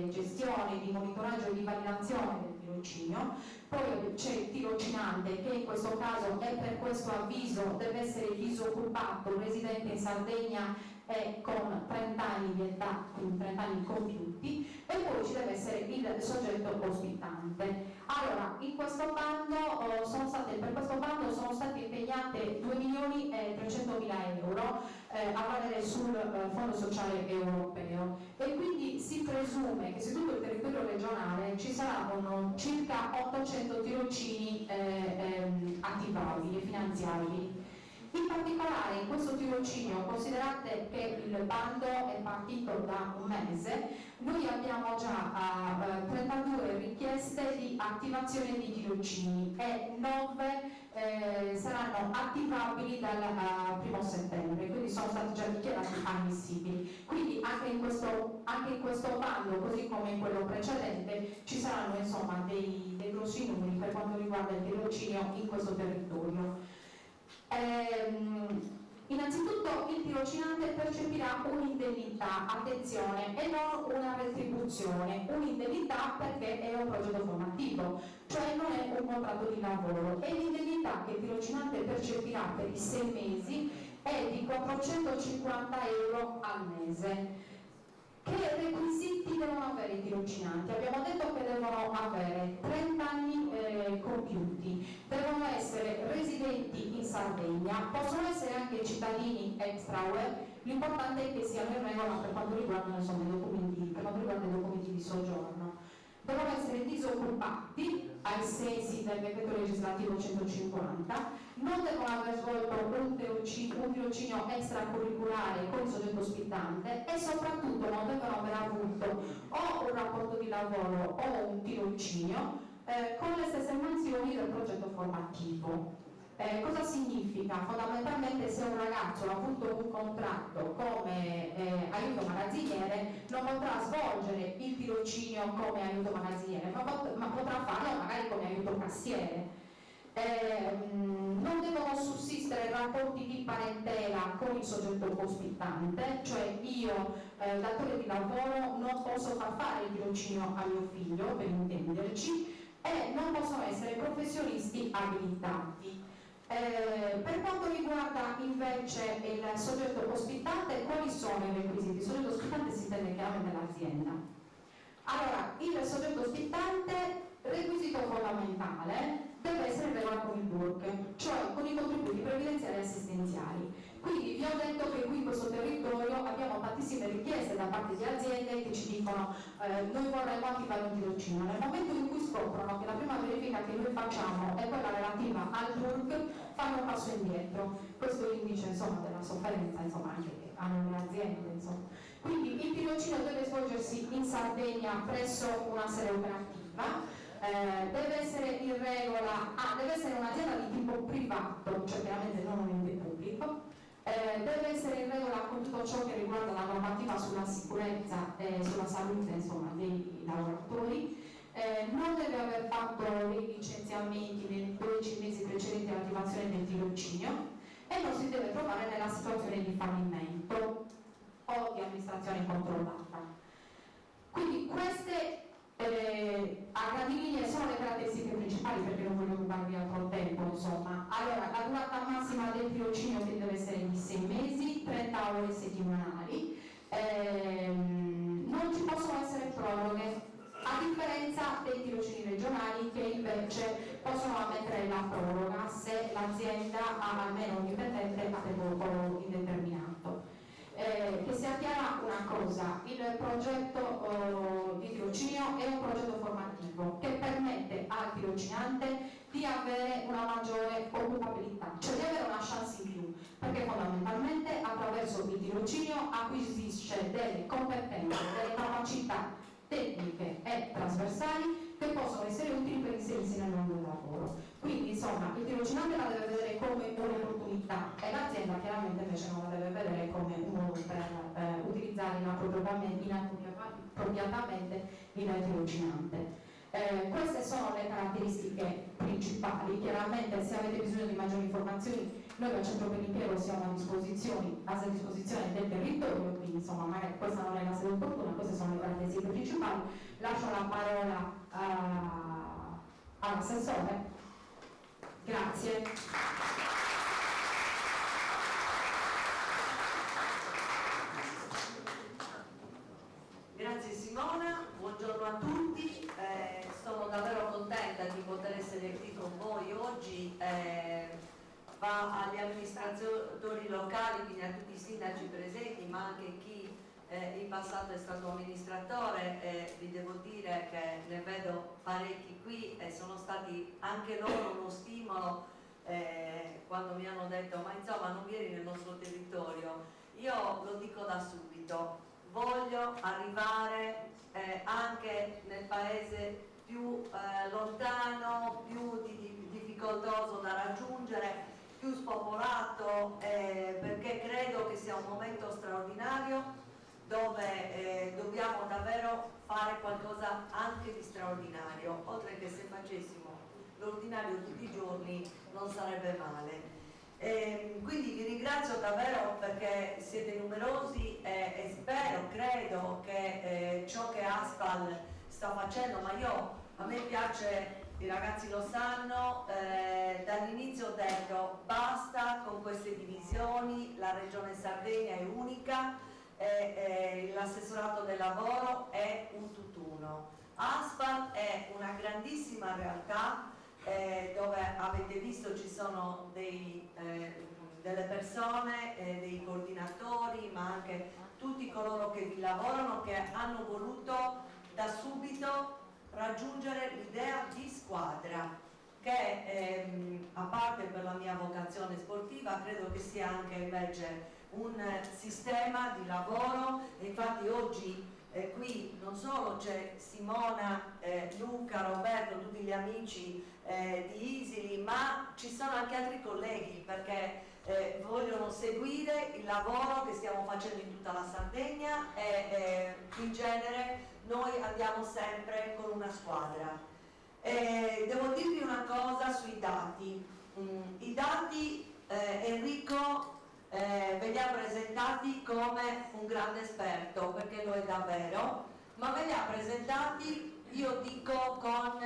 gestione, di monitoraggio e di validazione del tirocinio. Poi c'è il tirocinante, che in questo caso e per questo avviso deve essere disoccupato, residente in Sardegna e con 30 anni di età, quindi 30 anni compiuti, e poi ci deve essere il soggetto ospitante. Allora, in questo bando per questo bando sono state impegnate 2.300.000 euro a valere sul Fondo Sociale Europeo, e quindi si presume che su tutto il territorio regionale ci saranno circa 800 tirocini attivabili e finanziabili. In particolare in questo tirocinio, considerate che il bando è partito da un mese, noi abbiamo già 32 richieste di attivazione di tirocini e 9 saranno attivabili dal 1 settembre, quindi sono stati già dichiarati ammissibili. Quindi anche in questo bando, così come in quello precedente, ci saranno, insomma, dei grossi numeri per quanto riguarda il tirocinio in questo territorio. Innanzitutto il tirocinante percepirà un'indennità, attenzione, e non una retribuzione, un'indennità perché è un progetto formativo, cioè non è un contratto di lavoro, e l'indennità che il tirocinante percepirà per i 6 mesi è di 450 euro al mese. Che requisiti devono avere i tirocinanti? Abbiamo detto che devono avere 30 anni compiuti, devono essere residenti in Sardegna, possono essere anche cittadini extra UE, l'importante è che siano in regola per quanto riguarda, insomma, i documenti di soggiorno. Devono essere disoccupati ai sensi del decreto legislativo 150, non devono aver svolto un tirocinio extracurriculare con il soggetto ospitante e soprattutto non devono aver avuto o un rapporto di lavoro o un tirocinio con le stesse mansioni del progetto formativo. Cosa significa? Fondamentalmente, se un ragazzo ha avuto un contratto come aiuto magazziniere, non potrà svolgere il tirocinio come aiuto magazziniere, ma potrà farlo magari come aiuto cassiere. Non devono sussistere rapporti di parentela con il soggetto ospitante, cioè io, datore di lavoro, non posso far fare il tirocinio a mio figlio, per intenderci, e non possono essere professionisti abilitati. Per quanto riguarda invece il soggetto ospitante, quali sono i requisiti? Il soggetto ospitante si intende chiaramente l'azienda. Allora, il soggetto ospitante requisito fondamentale deve essere in regola con il DURC, cioè con i contributi previdenziali e assistenziali. Quindi vi ho detto che qui in questo territorio abbiamo tantissime richieste da parte di aziende che ci dicono noi vorremmo attivare un tirocinio. Nel momento in cui scoprono che la prima verifica che noi facciamo è quella relativa al DURC, fanno un passo indietro. Questo indice insomma della sofferenza insomma anche che hanno le aziende insomma. Quindi il tirocinio deve svolgersi in Sardegna presso una sede operativa. Deve essere in regola, deve essere un'azienda di tipo privato, cioè chiaramente non un ente pubblico, deve essere in regola con tutto ciò che riguarda la normativa sulla sicurezza e sulla salute insomma, dei lavoratori, non deve aver fatto dei licenziamenti nei 12 mesi precedenti all'attivazione del tirocinio e non si deve trovare nella situazione di fallimento o di amministrazione controllata. Quindi queste a grandi linee sono le caratteristiche principali, perché non voglio rubarvi altro tempo insomma. Allora, la durata massima del tirocinio che deve essere di 6 mesi, 30 ore settimanali, non ci possono essere proroghe, a differenza dei tirocini regionali che invece possono ammettere la proroga se l'azienda ha almeno un dipendente a tempo indeterminato. Che sia chiara una cosa, il progetto di tirocinio è un progetto formativo che permette al tirocinante di avere una maggiore occupabilità, cioè di avere una chance in più, perché fondamentalmente attraverso il tirocinio acquisisce delle competenze, delle capacità tecniche e trasversali che possono essere utili per inserirsi nel mondo del lavoro. Quindi insomma il tirocinante la deve vedere come un'opportunità e l'azienda chiaramente invece non la deve vedere come un modo per utilizzare inappropriatamente il tirocinante. Queste sono le caratteristiche principali. Chiaramente se avete bisogno di maggiori informazioni noi al Centro per l'Impiego siamo a disposizione del territorio, quindi insomma magari questa non è la sede opportuna, queste sono le caratteristiche principali. Lascio la parola all'assessore. Grazie. Grazie Simona, buongiorno a tutti, sono davvero contenta di poter essere qui con voi oggi. Va agli amministratori locali, quindi a tutti i sindaci presenti, ma anche chi in passato è stato amministratore. Vi devo dire che ne vedo parecchi qui e sono stati anche loro uno stimolo quando mi hanno detto ma insomma non vieni nel nostro territorio. Io lo dico da subito, voglio arrivare anche nel paese più lontano, più difficoltoso da raggiungere, più spopolato, perché credo che sia un momento straordinario dove dobbiamo davvero fare qualcosa anche di straordinario, oltre che se facessimo l'ordinario tutti i giorni non sarebbe male. Quindi vi ringrazio davvero perché siete numerosi e spero, credo che ciò che Aspal sta facendo, ma a me piace, i ragazzi lo sanno, dall'inizio ho detto basta con queste divisioni, la regione Sardegna è unica, l'assessorato del lavoro è un tutt'uno. Aspal è una grandissima realtà dove avete visto ci sono delle persone, dei coordinatori, ma anche tutti coloro che vi lavorano, che hanno voluto da subito raggiungere l'idea di squadra, che a parte per la mia vocazione sportiva credo che sia anche invece un sistema di lavoro. E infatti oggi qui non solo c'è Simona, Luca, Roberto, tutti gli amici di Isili, ma ci sono anche altri colleghi perché vogliono seguire il lavoro che stiamo facendo in tutta la Sardegna e in genere noi andiamo sempre con una squadra. Devo dirvi una cosa sui dati. I dati Enrico ve li ha presentati come un grande esperto, perché lo è davvero, ma ve li ha presentati, io dico, con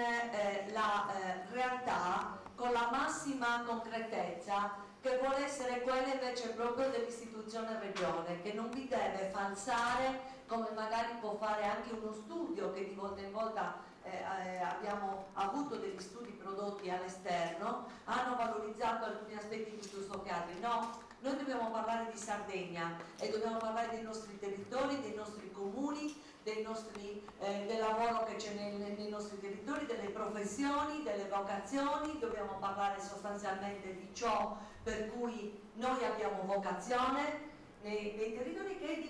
la realtà, con la massima concretezza, che vuole essere quella invece proprio dell'istituzione regione, che non vi deve falsare come magari può fare anche uno studio che di volta in volta abbiamo avuto degli studi prodotti all'esterno, hanno valorizzato alcuni aspetti piuttosto che altri. No, noi dobbiamo parlare di Sardegna e dobbiamo parlare dei nostri territori, dei nostri comuni, del lavoro che c'è nei nostri territori, delle professioni, delle vocazioni. Dobbiamo parlare sostanzialmente di ciò per cui noi abbiamo vocazione nei territori, che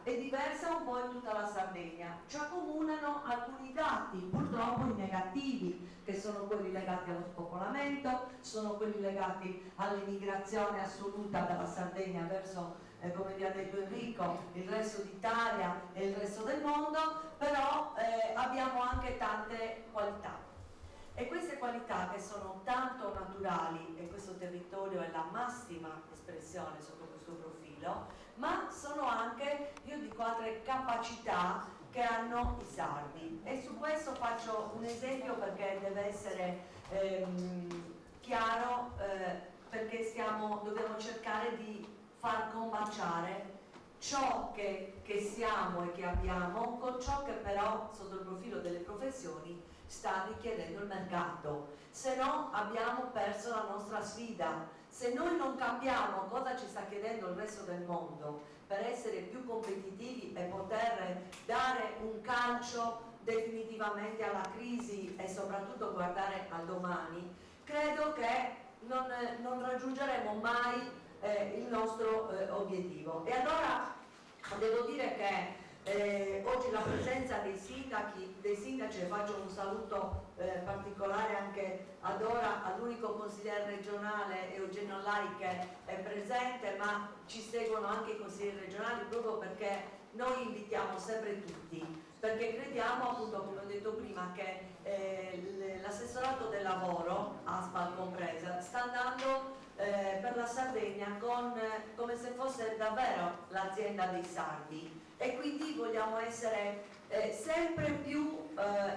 è diversa un po' in tutta la Sardegna. Ci accomunano alcuni dati, purtroppo i negativi, che sono quelli legati allo spopolamento, sono quelli legati all'immigrazione assoluta dalla Sardegna verso, come vi ha detto Enrico, il resto d'Italia e il resto del mondo, però abbiamo anche tante qualità. E queste qualità, che sono tanto naturali, e questo territorio è la massima espressione sotto questo profilo, ma sono anche, io dico, altre capacità che hanno i sardi. E su questo faccio un esempio, perché deve essere chiaro, perché dobbiamo cercare di far combaciare ciò che siamo e che abbiamo con ciò che però sotto il profilo delle professioni sta richiedendo il mercato. Se no abbiamo perso la nostra sfida. Se noi non capiamo cosa ci sta chiedendo il resto del mondo per essere più competitivi e poter dare un calcio definitivamente alla crisi e soprattutto guardare a domani, credo che non raggiungeremo mai il nostro obiettivo. E allora devo dire che oggi la presenza dei sindaci, e faccio un saluto particolare anche all'unico consigliere regionale Eugenio Lai, che è presente, ma ci seguono anche i consiglieri regionali, proprio perché noi invitiamo sempre tutti, perché crediamo, appunto, come ho detto prima, che l'assessorato del lavoro, ASPAL compresa, sta andando per la Sardegna come se fosse davvero l'azienda dei sardi, e quindi vogliamo essere sempre più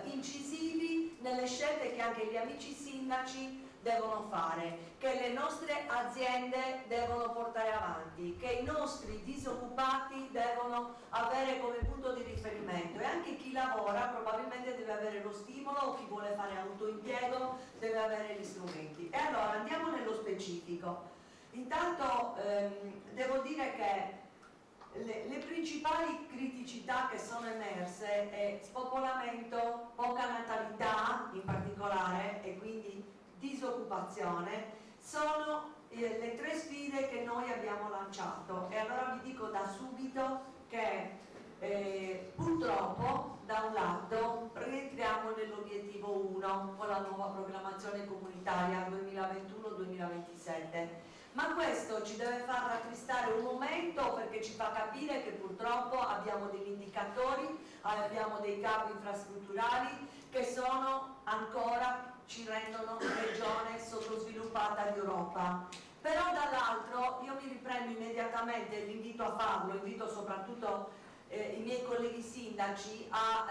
incisivi nelle scelte che anche gli amici sindaci devono fare, che le nostre aziende devono portare avanti, che i nostri disoccupati devono avere come punto di riferimento, e anche chi lavora probabilmente deve avere lo stimolo, o chi vuole fare autoimpiego deve avere gli strumenti. E allora andiamo nello specifico. Intanto devo dire che le principali criticità che sono emerse è spopolamento, poca natalità in particolare, e quindi disoccupazione, sono le tre sfide che noi abbiamo lanciato. E allora vi dico da subito che purtroppo da un lato rientriamo nell'obiettivo 1 con la nuova programmazione comunitaria 2021-2027, ma questo ci deve far rattristare un momento, perché ci fa capire che purtroppo abbiamo degli indicatori, abbiamo dei capi infrastrutturali che sono ancora, ci rendono regione sottosviluppata d'Europa. Però dall'altro io mi riprendo immediatamente, vi invito a farlo, invito soprattutto i miei colleghi sindaci a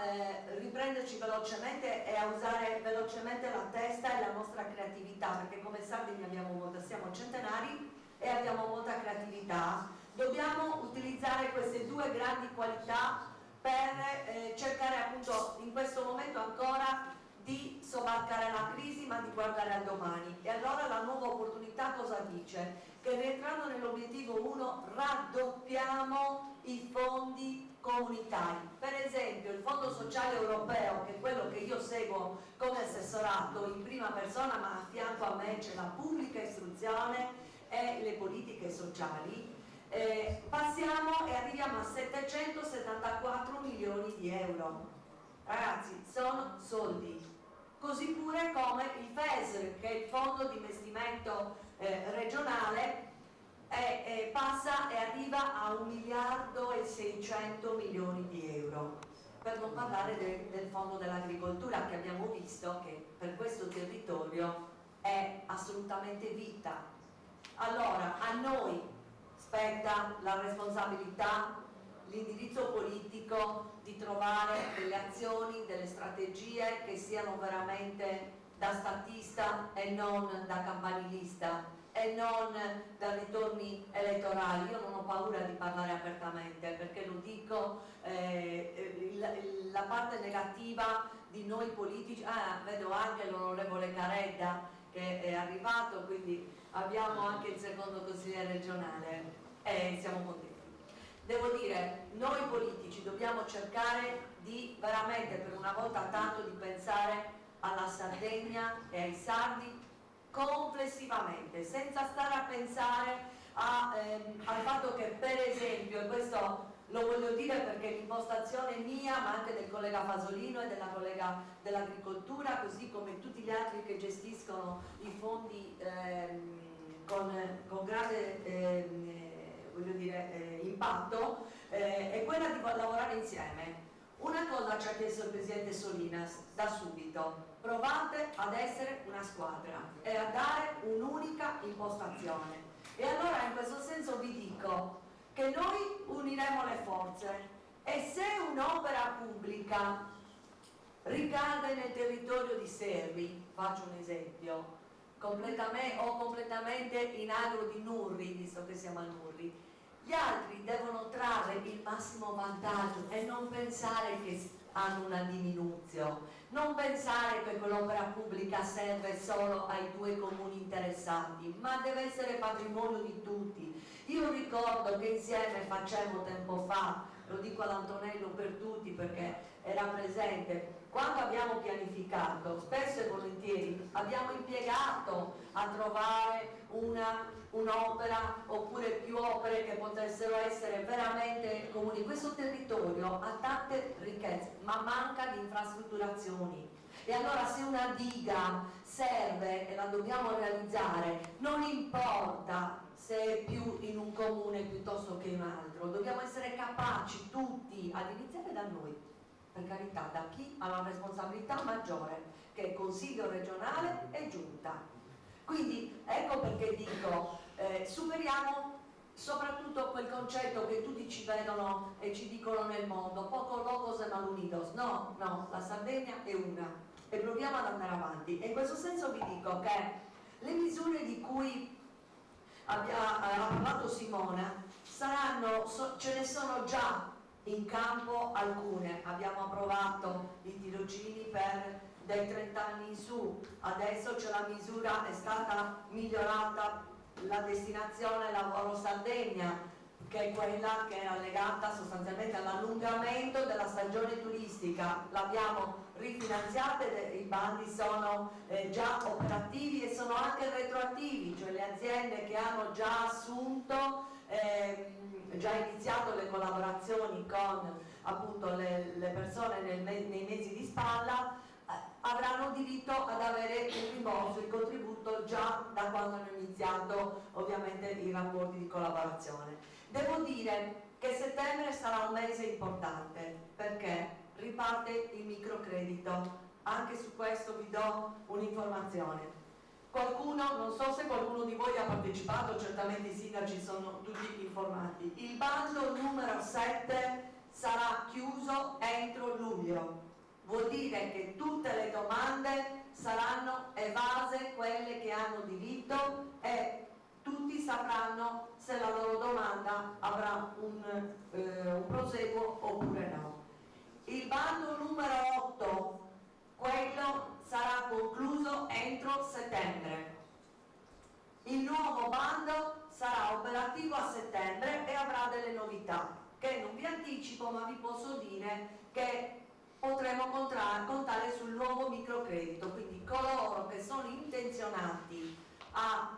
riprenderci velocemente e a usare velocemente la testa e la nostra creatività, perché come Sardegna siamo centenari e abbiamo molta creatività. Dobbiamo utilizzare queste due grandi qualità per cercare, appunto, in questo momento ancora di sobbarcare la crisi, ma di guardare al domani. E allora la nuova opportunità cosa dice? Che rientrando nell'obiettivo 1 raddoppiamo i fondi comunitari. Per esempio il Fondo Sociale Europeo, che è quello che io seguo come assessorato in prima persona, ma a fianco a me c'è la pubblica istruzione e le politiche sociali, passiamo e arriviamo a 774 milioni di euro. Ragazzi, sono soldi. Così pure come il FESR, che è il fondo di investimento regionale, passa e arriva a 1.600 miliardi di euro, per non parlare del fondo dell'agricoltura, che abbiamo visto che per questo territorio è assolutamente vita. Allora a noi spetta la responsabilità, l'indirizzo politico di trovare delle azioni, delle strategie che siano veramente da statista e non da campanilista e non da ritorni elettorali. Io non ho paura di parlare apertamente, perché lo dico, la parte negativa di noi politici. Vedo anche l'onorevole Caredda che è arrivato, quindi abbiamo anche il secondo consigliere regionale e siamo contenti. Devo dire, noi politici dobbiamo cercare di veramente per una volta tanto di pensare alla Sardegna e ai sardi complessivamente, senza stare a pensare al fatto che, per esempio, e questo lo voglio dire perché l'impostazione mia ma anche del collega Fasolino e della collega dell'agricoltura, così come tutti gli altri che gestiscono i fondi con grande impatto, è quella di lavorare insieme. Una cosa ci ha chiesto il presidente Solinas da subito: provate ad essere una squadra e a dare un'unica impostazione. E allora in questo senso vi dico che noi uniremo le forze, e se un'opera pubblica ricade nel territorio di Serri, faccio un esempio, completamente in agro di Nurri, visto che siamo a Nurri, gli altri devono trarre il massimo vantaggio e non pensare che hanno una diminuzione, non pensare che quell'opera pubblica serve solo ai 2 comuni interessati, ma deve essere patrimonio di tutti. Io ricordo che insieme facemmo tempo fa, lo dico all'Antonello per tutti perché era presente, quando abbiamo pianificato, spesso e volentieri abbiamo impiegato a trovare un'opera oppure più opere che potessero essere veramente comuni. Questo territorio ha tante ricchezze ma manca di infrastrutturazioni, e allora se una diga serve e la dobbiamo realizzare, non importa se è più in un comune piuttosto che in un altro, dobbiamo essere capaci tutti, ad iniziare da noi, per carità, da chi ha la responsabilità maggiore, che è Consiglio regionale e Giunta. Quindi ecco perché dico, superiamo soprattutto quel concetto che tutti ci vedono e ci dicono nel mondo: poco locos e mal unidos. No, la Sardegna è una, e proviamo ad andare avanti. E in questo senso vi dico che le misure di cui ha parlato Simona ce ne sono già in campo alcune. Abbiamo approvato i tirocini dai 30 anni in su, adesso c'è la misura, è stata migliorata la destinazione lavoro Sardegna, che è quella che era legata sostanzialmente all'allungamento della stagione turistica. L'abbiamo rifinanziata e i bandi sono già operativi e sono anche retroattivi, cioè le aziende che hanno già assunto, già iniziato le collaborazioni con appunto le persone nei mesi di spalla, avranno diritto ad avere il rimborso, il contributo già da quando hanno iniziato ovviamente i rapporti di collaborazione. Devo dire che settembre sarà un mese importante perché riparte il microcredito. Anche su questo vi do un'informazione. Non so se qualcuno di voi ha partecipato, certamente i sindaci sono tutti informati. Il bando numero 7 sarà chiuso entro luglio. Vuol dire che tutte le domande saranno evase, quelle che hanno diritto, e tutti sapranno se la loro domanda avrà un proseguo oppure no. Il bando numero 8, quello sarà concluso entro settembre. Il nuovo bando sarà operativo a settembre e avrà delle novità che non vi anticipo, ma vi posso dire che potremo contare sul nuovo microcredito. Quindi coloro che sono intenzionati a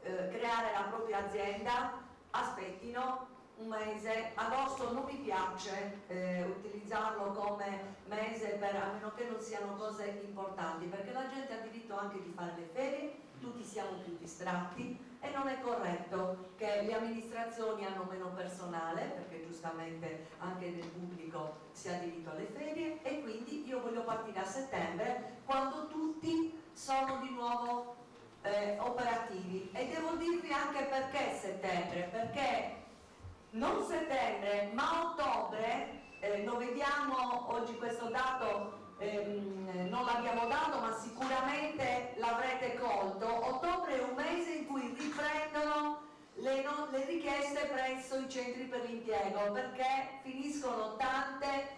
creare la propria azienda aspettino un mese. Agosto non mi piace utilizzarlo come mese, a meno che non siano cose importanti, perché la gente ha diritto anche di fare le ferie, tutti siamo più distratti e non è corretto che le amministrazioni hanno meno personale, perché giustamente anche nel pubblico si ha diritto alle ferie, e quindi io voglio partire a settembre quando tutti sono di nuovo operativi. E devo dirvi anche perché settembre, perché non settembre ma ottobre, lo vediamo oggi questo dato, non l'abbiamo dato ma sicuramente l'avrete colto. Ottobre è un mese in cui riprendono le richieste presso i centri per l'impiego, perché finiscono tante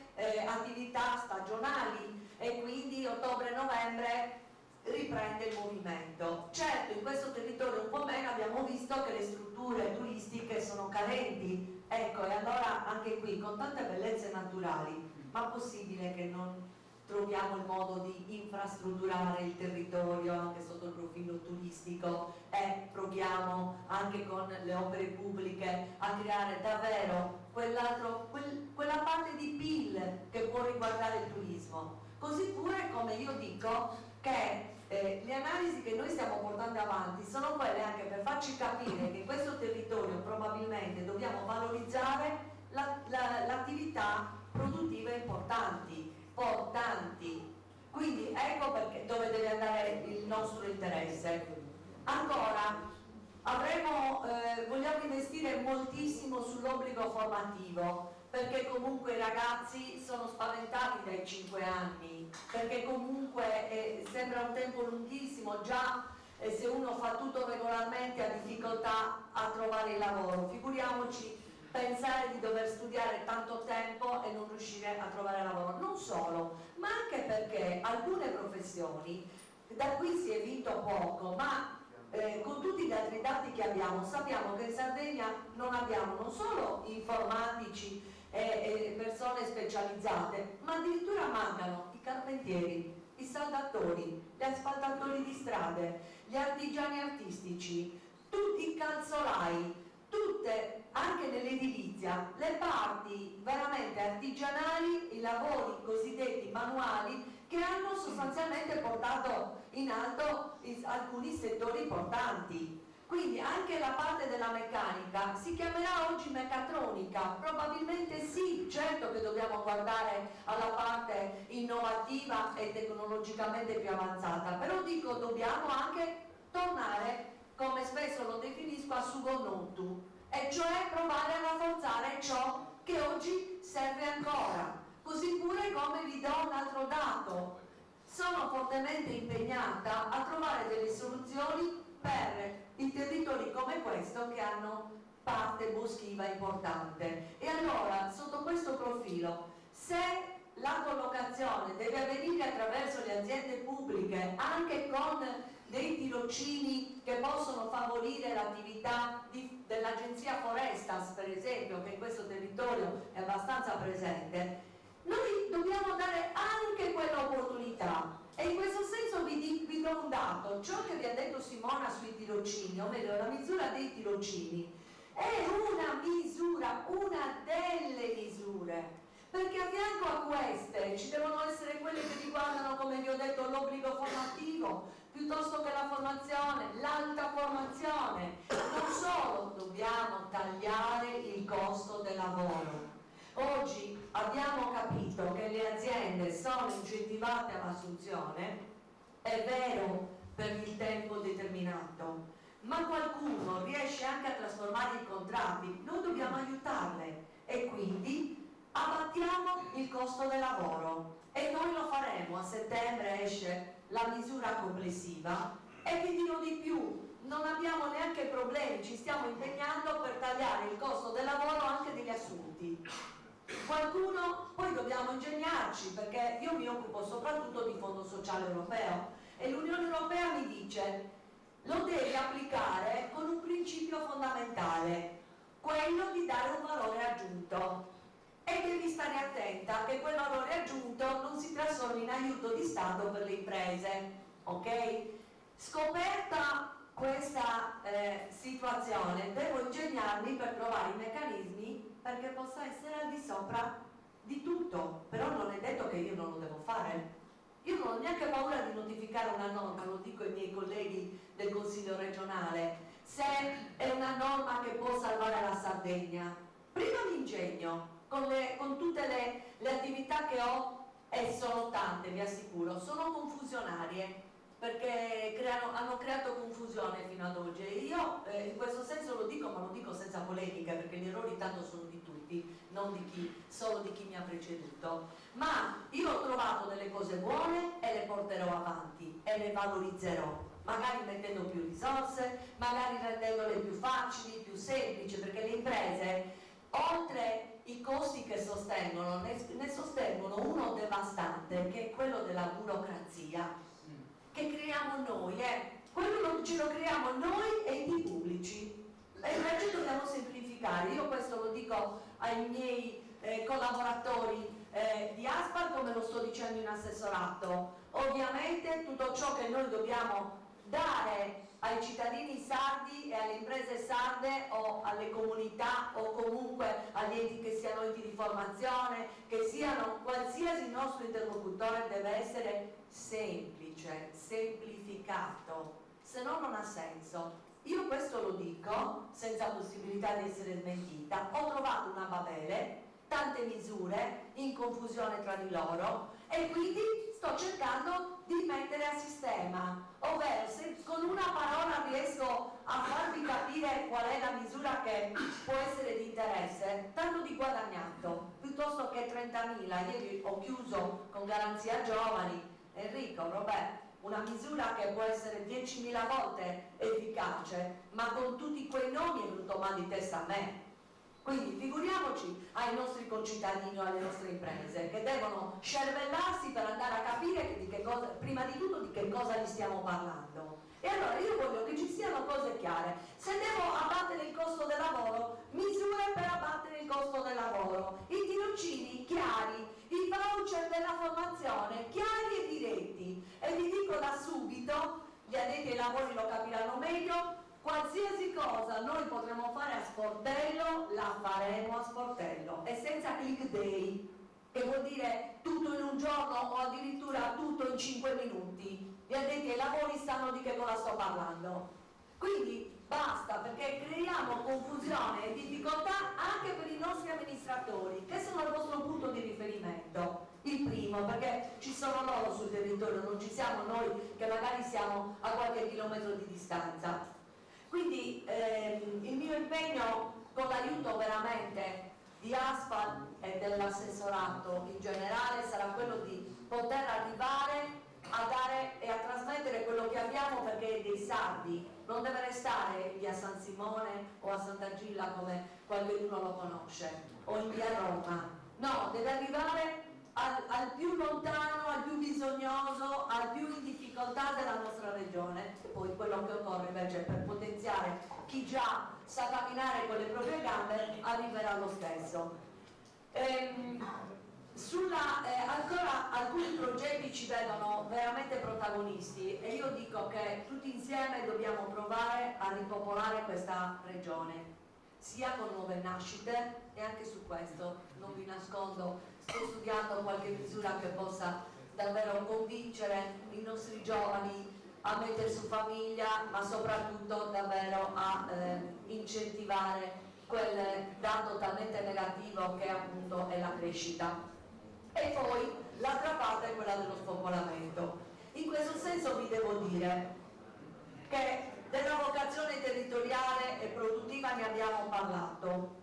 attività stagionali, e quindi ottobre-novembre riprende il movimento. Certo, in questo territorio un po' meno abbiamo visto che le strutture turistiche sono carenti, ecco, e allora anche qui con tante bellezze naturali, ma possibile che non troviamo il modo di infrastrutturare il territorio anche sotto il profilo turistico e proviamo anche con le opere pubbliche a creare davvero quella parte di PIL che può riguardare il turismo. Così pure come io dico che le analisi che noi stiamo portando avanti sono quelle anche per farci capire che in questo territorio probabilmente dobbiamo valorizzare l'attività produttiva importanti. Quindi ecco perché dove deve andare il nostro interesse. Ancora, vogliamo investire moltissimo sull'obbligo formativo, perché comunque i ragazzi sono spaventati dai 5 anni, perché comunque sembra un tempo lunghissimo, già se uno fa tutto regolarmente ha difficoltà a trovare il lavoro, figuriamoci pensare di dover studiare tanto tempo e non riuscire a trovare lavoro. Non solo, ma anche perché alcune professioni, da qui si è vinto poco, ma con tutti gli altri dati che abbiamo sappiamo che in Sardegna non abbiamo non solo informatici e persone specializzate, ma addirittura mancano i carpentieri, i saldatori, gli asfaltatori di strade, gli artigiani artistici, tutti i calzolai, tutte, anche nell'edilizia, le parti veramente artigianali, i lavori cosiddetti manuali che hanno sostanzialmente portato in alto alcuni settori importanti. Quindi anche la parte della meccanica si chiamerà oggi meccatronica, probabilmente sì, certo che dobbiamo guardare alla parte innovativa e tecnologicamente più avanzata, però dico dobbiamo anche tornare, come spesso lo definisco, a sugonottu, e cioè provare a rafforzare ciò che oggi serve ancora. Così pure come vi do un altro dato, sono fortemente impegnata a trovare delle soluzioni per i territori come questo che hanno parte boschiva importante. E allora, sotto questo profilo, se la collocazione deve avvenire attraverso le aziende pubbliche, anche con dei tirocini che possono favorire l'attività dell'agenzia Forestas, per esempio, che in questo territorio è abbastanza presente, noi dobbiamo dare anche quell'opportunità. E in questo senso vi do un dato: ciò che vi ha detto Simona sui tirocini, o meglio la misura dei tirocini, è una misura, una delle misure, perché a fianco a queste ci devono essere quelle che riguardano, come vi ho detto, l'obbligo formativo, piuttosto che la formazione, l'alta formazione. Non solo, dobbiamo tagliare il costo del lavoro. Oggi abbiamo capito che le aziende sono incentivate all'assunzione, è vero, per il tempo determinato, ma qualcuno riesce anche a trasformare i contratti, noi dobbiamo aiutarle e quindi abbattiamo il costo del lavoro e noi lo faremo. A settembre esce la misura complessiva e vi dirò di più, non abbiamo neanche problemi, ci stiamo impegnando per tagliare il costo del lavoro anche degli assunti. Qualcuno, poi dobbiamo ingegnarci, perché io mi occupo soprattutto di Fondo Sociale Europeo e l'Unione Europea mi dice lo devi applicare con un principio fondamentale, quello di dare un valore aggiunto, e devi stare attenta che quel valore aggiunto non si trasformi in aiuto di Stato per le imprese, ok? Scoperta questa situazione, devo ingegnarmi per trovare i meccanismi perché possa essere al di sopra di tutto, però non è detto che io non lo devo fare. Io non ho neanche paura di notificare una norma, lo dico ai miei colleghi del Consiglio regionale, se è una norma che può salvare la Sardegna. Prima mi ingegno con tutte le attività che ho, e sono tante, vi assicuro, sono confusionarie, perché hanno creato confusione fino ad oggi e io in questo senso lo dico, ma lo dico senza polemica, perché gli errori tanto sono di tutti, non solo di chi mi ha preceduto, ma io ho trovato delle cose buone e le porterò avanti e le valorizzerò, magari mettendo più risorse, magari rendendole più facili, più semplici, perché le imprese, oltre i costi che sostengono, ne sostengono uno devastante, che è quello della burocrazia, che creiamo noi, quello ce lo creiamo noi e i pubblici, e invece dobbiamo semplificare. Io questo lo dico ai miei collaboratori di ASPAR, come lo sto dicendo in assessorato. Ovviamente tutto ciò che noi dobbiamo dare ai cittadini sardi e alle imprese sarde o alle comunità o comunque agli enti che siano enti di formazione, che siano qualsiasi nostro interlocutore, deve essere semplice, semplificato, se no non ha senso. Io questo lo dico senza possibilità di essere smentita. Ho trovato una babele, tante misure in confusione tra di loro, e quindi sto cercando di mettere a sistema, ovvero se con una parola riesco a farvi capire qual è la misura che può essere di interesse, tanto di guadagnato, piuttosto che 30.000. Ieri ho chiuso con Garanzia Giovani, Enrico, vabbè, una misura che può essere 10.000 volte efficace, ma con tutti quei nomi è venuto mal di testa a me. Quindi figuriamoci ai nostri concittadini o alle nostre imprese, che devono scervellarsi per andare a capire di che cosa, prima di tutto di che cosa gli stiamo parlando. E allora io voglio che ci siano cose chiare. Se devo abbattere il costo del lavoro, misure per abbattere il costo del lavoro, i tirocini chiari, i voucher della formazione chiari e diretti. E vi dico da subito, gli addetti ai lavori lo capiranno meglio, qualsiasi cosa noi potremo fare a sportello, la faremo a sportello e senza click day, che vuol dire tutto in un giorno o addirittura tutto in 5 minuti. Gli addetti ai lavori sanno di che cosa sto parlando. Quindi basta, perché creiamo confusione e difficoltà anche per i nostri amministratori, che sono il vostro punto di riferimento. Il primo, perché ci sono loro sul territorio, non ci siamo noi che magari siamo a qualche chilometro di distanza. Quindi il mio impegno, con l'aiuto veramente di ASPAL e dell'assessorato in generale, sarà quello di poter arrivare a dare e a trasmettere quello che abbiamo, perché è dei sardi, non deve restare via San Simone o a Sant'Agilla come qualcuno lo conosce, o in via Roma, no, deve arrivare al più lontano, al più bisognoso, al più in difficoltà della nostra regione. E poi quello che occorre invece per potenziare chi già sa camminare con le proprie gambe arriverà lo stesso. Ancora alcuni progetti ci vedono veramente protagonisti e io dico che tutti insieme dobbiamo provare a ripopolare questa regione, sia con nuove nascite, e anche su questo non vi nascondo, sto studiando qualche misura che possa davvero convincere i nostri giovani a mettere su famiglia, ma soprattutto davvero a incentivare quel dato talmente negativo che appunto è la crescita. E poi l'altra parte è quella dello spopolamento. In questo senso vi devo dire che della vocazione territoriale e produttiva ne abbiamo parlato.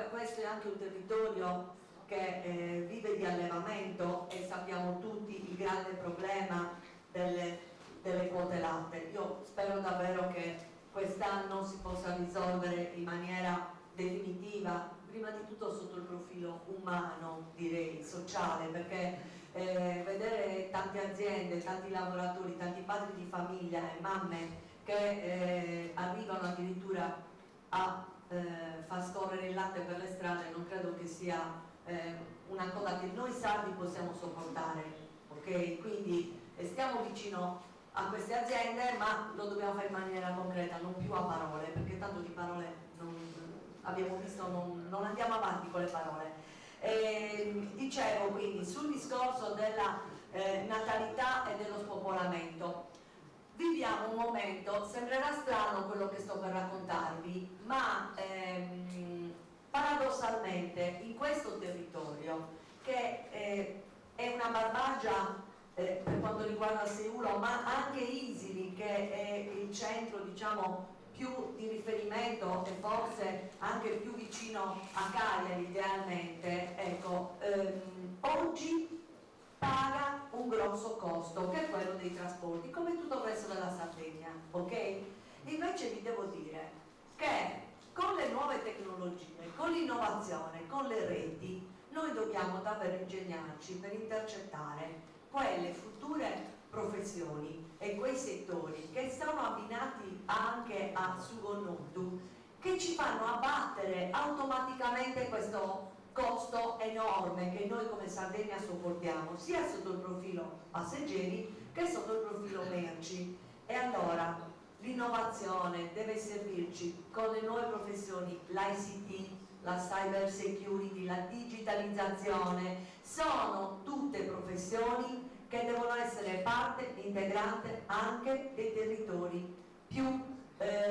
Questo è anche un territorio che vive di allevamento e sappiamo tutti il grande problema delle quote latte. Io spero davvero che quest'anno si possa risolvere in maniera definitiva, prima di tutto sotto il profilo umano, direi, sociale, perché vedere tante aziende, tanti lavoratori, tanti padri di famiglia e mamme che arrivano addirittura a far scorrere il latte per le strade, non credo che sia una cosa che noi sardi possiamo sopportare, ok? Quindi stiamo vicino a queste aziende, ma lo dobbiamo fare in maniera concreta, non più a parole, perché tanto di parole abbiamo visto non andiamo avanti con le parole. Dicevo quindi sul discorso della natalità e dello spopolamento. Viviamo un momento, sembrerà strano quello che sto per raccontarvi, ma paradossalmente in questo territorio, che è una barbagia per quanto riguarda Seulo, ma anche Isili, che è il centro, diciamo, più di riferimento e forse anche più vicino a Cagliari idealmente, ecco, oggi paga un grosso costo, che è quello dei trasporti, come tutto il resto della Sardegna, ok? Invece vi devo dire che con le nuove tecnologie, con l'innovazione, con le reti, noi dobbiamo davvero ingegnarci per intercettare quelle future professioni e quei settori che sono abbinati anche a Sugonnutu, che ci fanno abbattere automaticamente questo costo enorme che noi come Sardegna sopportiamo, sia sotto il profilo passeggeri che sotto il profilo merci. E allora l'innovazione deve servirci con le nuove professioni, l'ICT, la cyber security, la digitalizzazione, sono tutte professioni che devono essere parte integrante anche dei territori più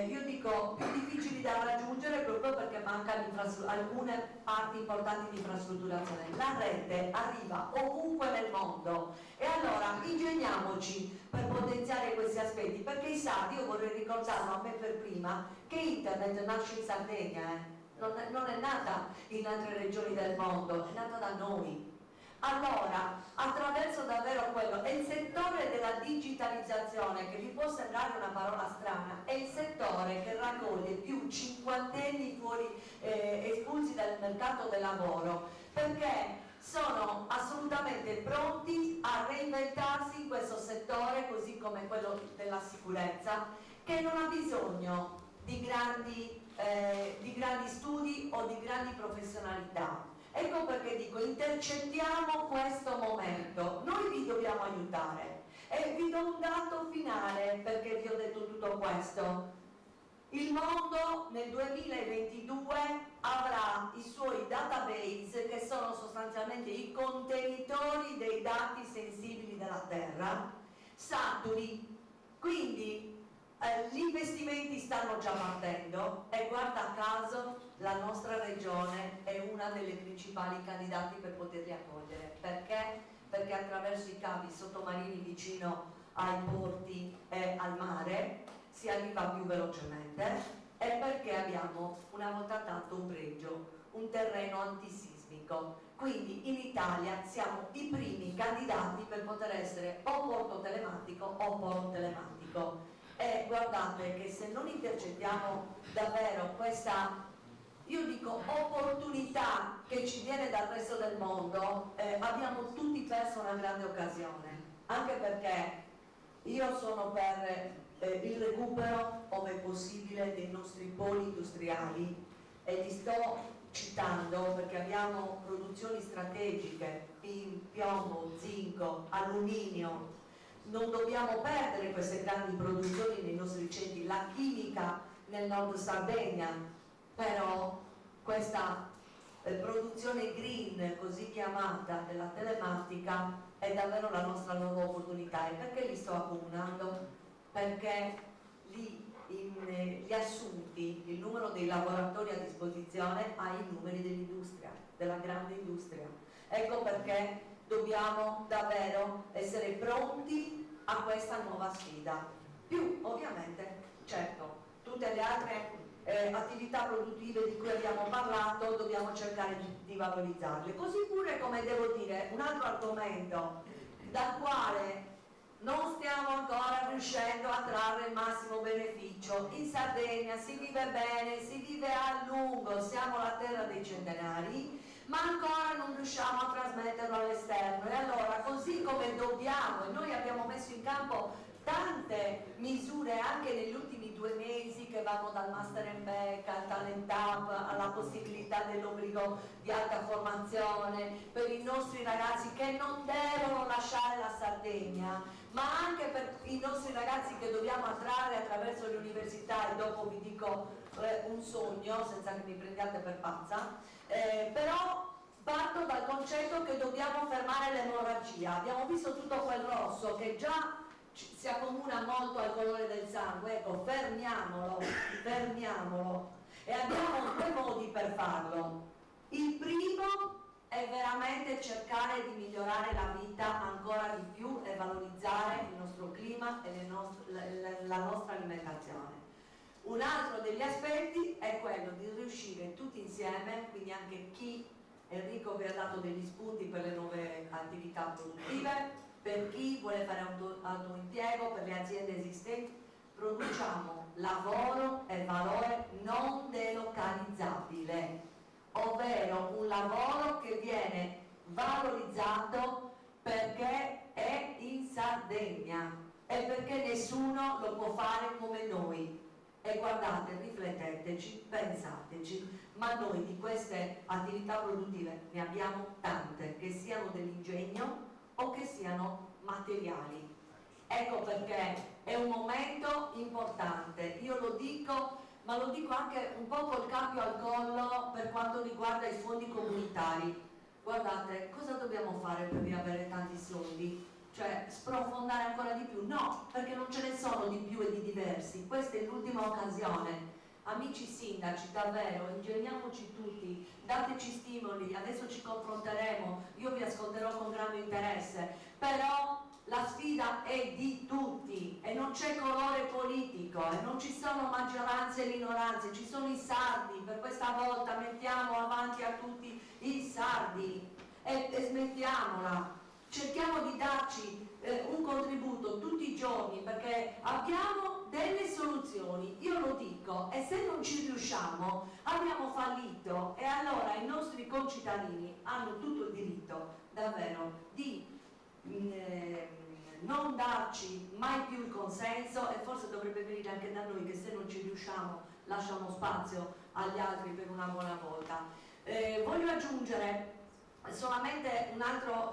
io dico più difficili da raggiungere, proprio perché mancano alcune parti importanti di infrastrutturazione. La rete arriva ovunque nel mondo e allora ingegniamoci per potenziare questi aspetti, perché i sardi, io vorrei ricordarlo a me per prima, che internet nasce in Sardegna, non è nata in altre regioni del mondo, è nata da noi. Allora, attraverso davvero quello, è il settore della digitalizzazione, che vi può sembrare una parola strana, è il settore che raccoglie più cinquantenni fuori espulsi dal mercato del lavoro, perché sono assolutamente pronti a reinventarsi in questo settore, così come quello della sicurezza, che non ha bisogno di grandi studi o di grandi professionalità. Ecco perché dico, intercettiamo questo momento, noi vi dobbiamo aiutare. E vi do un dato finale perché vi ho detto tutto questo. Il mondo nel 2022 avrà i suoi database, che sono sostanzialmente i contenitori dei dati sensibili della Terra, saturi. Quindi gli investimenti stanno già partendo e guarda caso la nostra regione è una delle principali candidati per poterli accogliere. Perché? Perché attraverso i cavi sottomarini vicino ai porti e al mare si arriva più velocemente, e perché abbiamo una volta tanto un pregio, un terreno antisismico. Quindi in Italia siamo i primi candidati per poter essere o porto telematico o polo telematico. E guardate che se non intercettiamo davvero questa, io dico, opportunità che ci viene dal resto del mondo, abbiamo tutti perso una grande occasione, anche perché io sono per il recupero, ove possibile, dei nostri poli industriali, e li sto citando perché abbiamo produzioni strategiche in piombo, zinco, alluminio. Non dobbiamo perdere queste grandi produzioni nei nostri centri, la chimica nel nord Sardegna, però questa produzione green, così chiamata, della telematica è davvero la nostra nuova opportunità. E perché li sto accomunando? Perché gli assunti, il numero dei lavoratori a disposizione ha i numeri dell'industria, della grande industria. Ecco perché dobbiamo davvero essere pronti a questa nuova sfida. Più ovviamente, certo, tutte le altre attività produttive di cui abbiamo parlato dobbiamo cercare di valorizzarle. Così pure, come devo dire, un altro argomento dal quale non stiamo ancora riuscendo a trarre il massimo beneficio. In Sardegna si vive bene, si vive a lungo, siamo la terra dei centenari, ma ancora non riusciamo a trasmetterlo all'esterno. E allora, così come dobbiamo, e noi abbiamo messo in campo tante misure anche negli ultimi 2 mesi, che vanno dal Master and Back al Talent Hub, alla possibilità dell'obbligo di alta formazione per i nostri ragazzi che non devono lasciare la Sardegna, ma anche per i nostri ragazzi che dobbiamo attrarre attraverso le università. E dopo vi dico un sogno, senza che mi prendiate per pazza, però parto dal concetto che dobbiamo fermare l'emorragia. Abbiamo visto tutto quel rosso che già si accomuna molto al colore del sangue. Ecco, fermiamolo. E abbiamo 2 modi per farlo. Il primo è veramente cercare di migliorare la vita ancora di più e valorizzare il nostro clima e la nostra alimentazione. Un altro degli aspetti è quello di riuscire tutti insieme, quindi anche chi, Enrico vi ha dato degli spunti per le nuove attività produttive, per chi vuole fare autoimpiego, per le aziende esistenti, produciamo lavoro e valore non delocalizzabile. ovvero un lavoro che viene valorizzato perché è in Sardegna e perché nessuno lo può fare come noi. E guardate, rifletteteci, pensateci, ma noi di queste attività produttive ne abbiamo tante, che siano dell'ingegno o che siano materiali. Ecco perché è un momento importante, io lo dico, ma lo dico anche un po' col cappio al collo per quanto riguarda i fondi comunitari. Guardate, cosa dobbiamo fare per riavere tanti soldi? Cioè sprofondare ancora di più? No, perché non ce ne sono di più e di diversi, questa è l'ultima occasione. Amici sindaci, davvero, ingegniamoci tutti, dateci stimoli, adesso ci confronteremo, io vi ascolterò con grande interesse, però la sfida è di tutti e non c'è colore politico e non ci sono maggioranze e minoranze, ci sono i sardi, per questa volta mettiamo avanti a tutti i sardi e smettiamola. Cerchiamo di darci un contributo tutti i giorni perché abbiamo delle soluzioni, io lo dico, e se non ci riusciamo abbiamo fallito e allora i nostri concittadini hanno tutto il diritto davvero di non darci mai più il consenso e forse dovrebbe venire anche da noi che se non ci riusciamo lasciamo spazio agli altri per una buona volta. Voglio aggiungere solamente un altro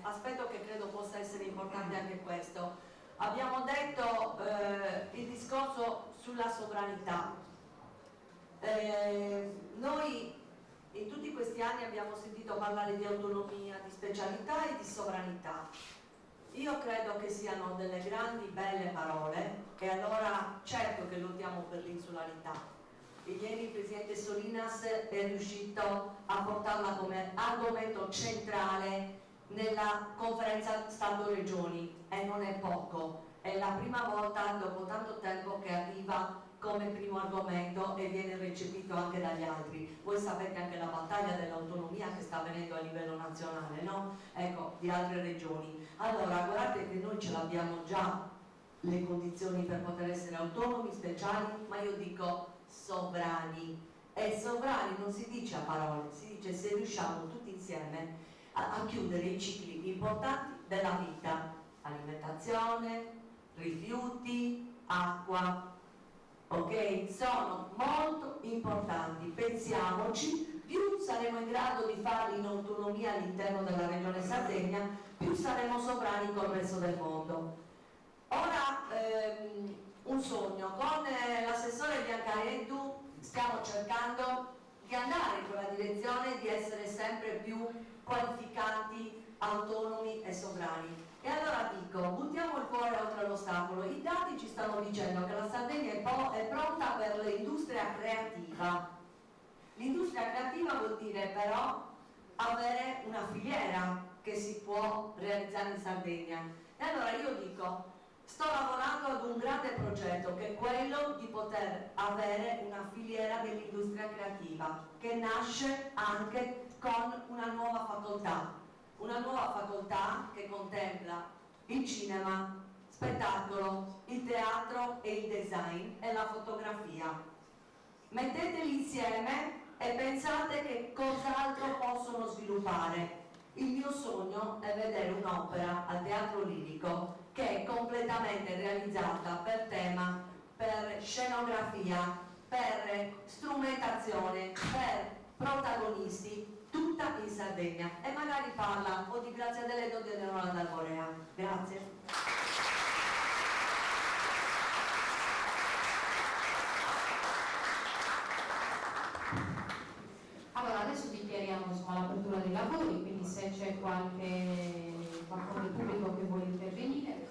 aspetto che credo possa essere importante anche questo. Abbiamo detto il discorso sulla sovranità. Noi in tutti questi anni abbiamo sentito parlare di autonomia, di specialità e di sovranità. Io credo che siano delle grandi belle parole e allora certo che lottiamo per l'insularità. Ieri il Presidente Solinas è riuscito a portarla come argomento centrale nella conferenza Stato-Regioni e non è poco, è la prima volta dopo tanto tempo che arriva come primo argomento e viene recepito anche dagli altri. Voi sapete anche la battaglia dell'autonomia che sta avvenendo a livello nazionale, no? Ecco, di altre regioni. Allora, guardate che noi ce l'abbiamo già le condizioni per poter essere autonomi, speciali, ma io dico sovrani. E sovrani non si dice a parole, si dice se riusciamo tutti insieme a chiudere i cicli importanti della vita, alimentazione, rifiuti, acqua, ok? Sono molto importanti, pensiamoci, più saremo in grado di farli in autonomia all'interno della regione Sardegna, più saremo sovrani col resto del mondo. Ora un sogno, con l'assessore Biancareddu stiamo cercando di andare in quella direzione, di essere sempre più qualificati, autonomi e sovrani. E allora dico, buttiamo il cuore oltre l'ostacolo. I dati ci stanno dicendo che la Sardegna è pronta per l'industria creativa. L'industria creativa vuol dire però avere una filiera che si può realizzare in Sardegna. E allora io dico, sto lavorando ad un grande progetto che è quello di poter avere una filiera dell'industria creativa che nasce anche con una nuova facoltà che contempla il cinema, spettacolo, il teatro e il design e la fotografia. Metteteli insieme e pensate che cos'altro possono sviluppare. Il mio sogno è vedere un'opera al Teatro Lirico che è completamente realizzata per tema, per scenografia, per strumentazione, per protagonisti, tutta in Sardegna, e magari parla o di Grazia Deledda o di Eleonora D'Alborea. Grazie. Allora, adesso dichiariamo l'apertura dei lavori, quindi se c'è qualcuno del pubblico che vuole intervenire.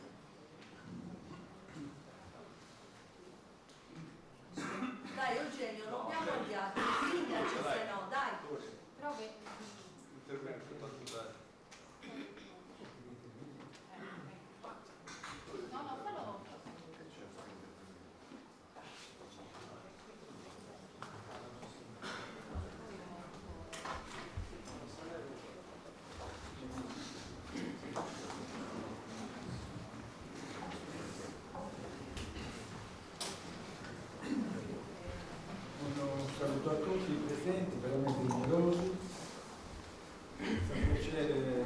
Dai Eugenio, non abbiamo odiato, sindaci se no, dai. Prove. No, no, fallo. Saluto a tutti i presenti, veramente numerosi. Fa piacere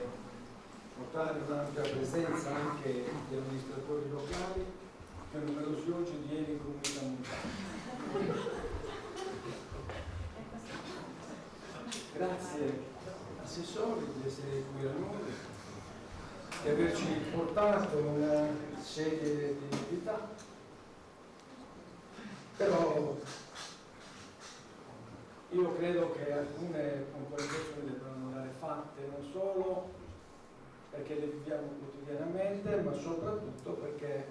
notare un'ampia presenza anche degli amministratori locali, più numerosi oggi di ieri in comunità montana. Grazie Assessori di essere qui a noi, di averci portato una serie di novità, però io credo che alcune puntualizzazioni debbano andare fatte non solo perché le viviamo quotidianamente, ma soprattutto perché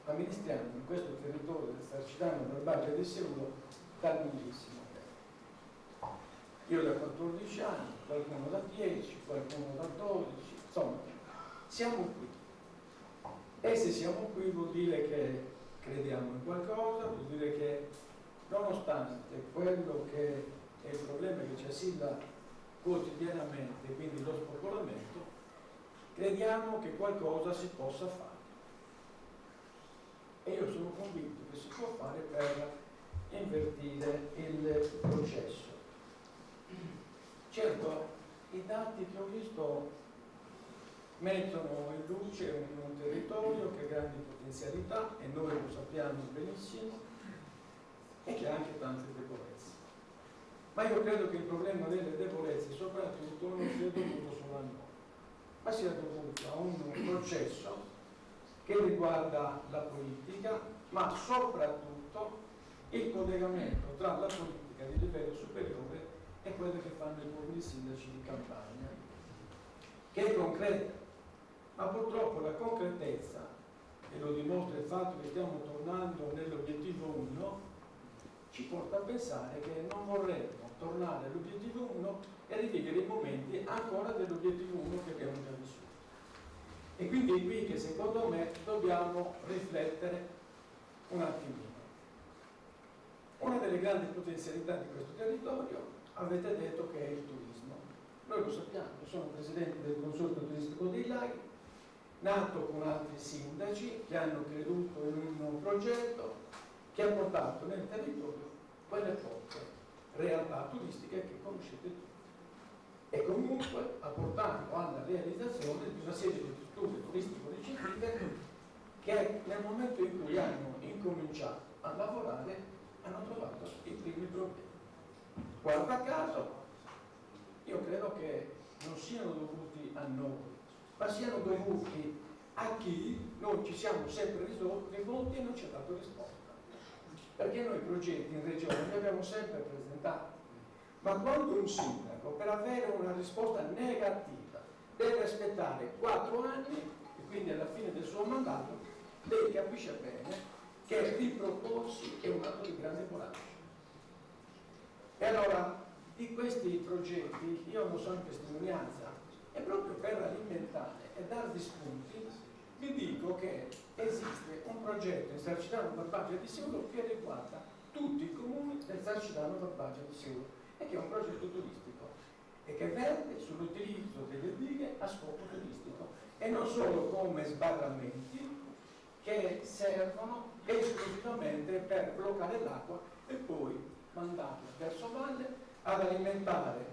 amministriamo in questo territorio del Sarcidano, Barbagia e di Seulo da lunghissimo tempo. Io da 14 anni, qualcuno da 10, qualcuno da 12, insomma, siamo qui. E se siamo qui vuol dire che crediamo in qualcosa, vuol dire che nonostante quello che è il problema che ci assilla quotidianamente, quindi lo spopolamento, crediamo che qualcosa si possa fare. E io sono convinto che si può fare per invertire il processo. Certo, i dati che ho visto mettono in luce un territorio che ha grandi potenzialità, e noi lo sappiamo benissimo, e che ha anche tante debolezze. Ma io credo che il problema delle debolezze soprattutto non sia dovuto solo a noi, ma sia dovuto a un processo che riguarda la politica, ma soprattutto il collegamento tra la politica di livello superiore e quelle che fanno i nuovi sindaci di campagna, che è concreta, ma purtroppo la concretezza, e lo dimostra il fatto che stiamo tornando nell'obiettivo 1, ci porta a pensare che non vorremmo tornare all'obiettivo 1 e rivivere i momenti ancora dell'obiettivo 1 che abbiamo già vissuto. E quindi è qui che secondo me dobbiamo riflettere un attimino. Una delle grandi potenzialità di questo territorio avete detto che è il turismo. Noi lo sappiamo, sono presidente del Consorzio Turistico dei Laghi, nato con altri sindaci che hanno creduto in un progetto che ha portato nel territorio quelle poche realtà turistiche che conoscete tutti, e comunque ha portato alla realizzazione di una serie di strutture turistico-ricettive che nel momento in cui hanno incominciato a lavorare hanno trovato i primi problemi. Guarda caso, io credo che non siano dovuti a noi, ma siano dovuti a chi noi ci siamo sempre rivolti e non ci ha dato risposta. Perché noi progetti in regione li abbiamo sempre presentati, ma quando un sindaco per avere una risposta negativa deve aspettare 4 anni, e quindi alla fine del suo mandato, lei capisce bene che riproporsi è un atto di grande coraggio. E allora, di questi progetti io non sono in testimonianza, e proprio per alimentare e darvi spunti vi dico che esiste un progetto in Sarcidano Barbagia di Seulo che riguarda tutti i comuni del Sarcidano Barbagia di Seulo, e che è un progetto turistico e che verte sull'utilizzo delle dighe a scopo turistico, e non solo come sbarramenti che servono esclusivamente per bloccare l'acqua e poi mandarla verso valle ad alimentare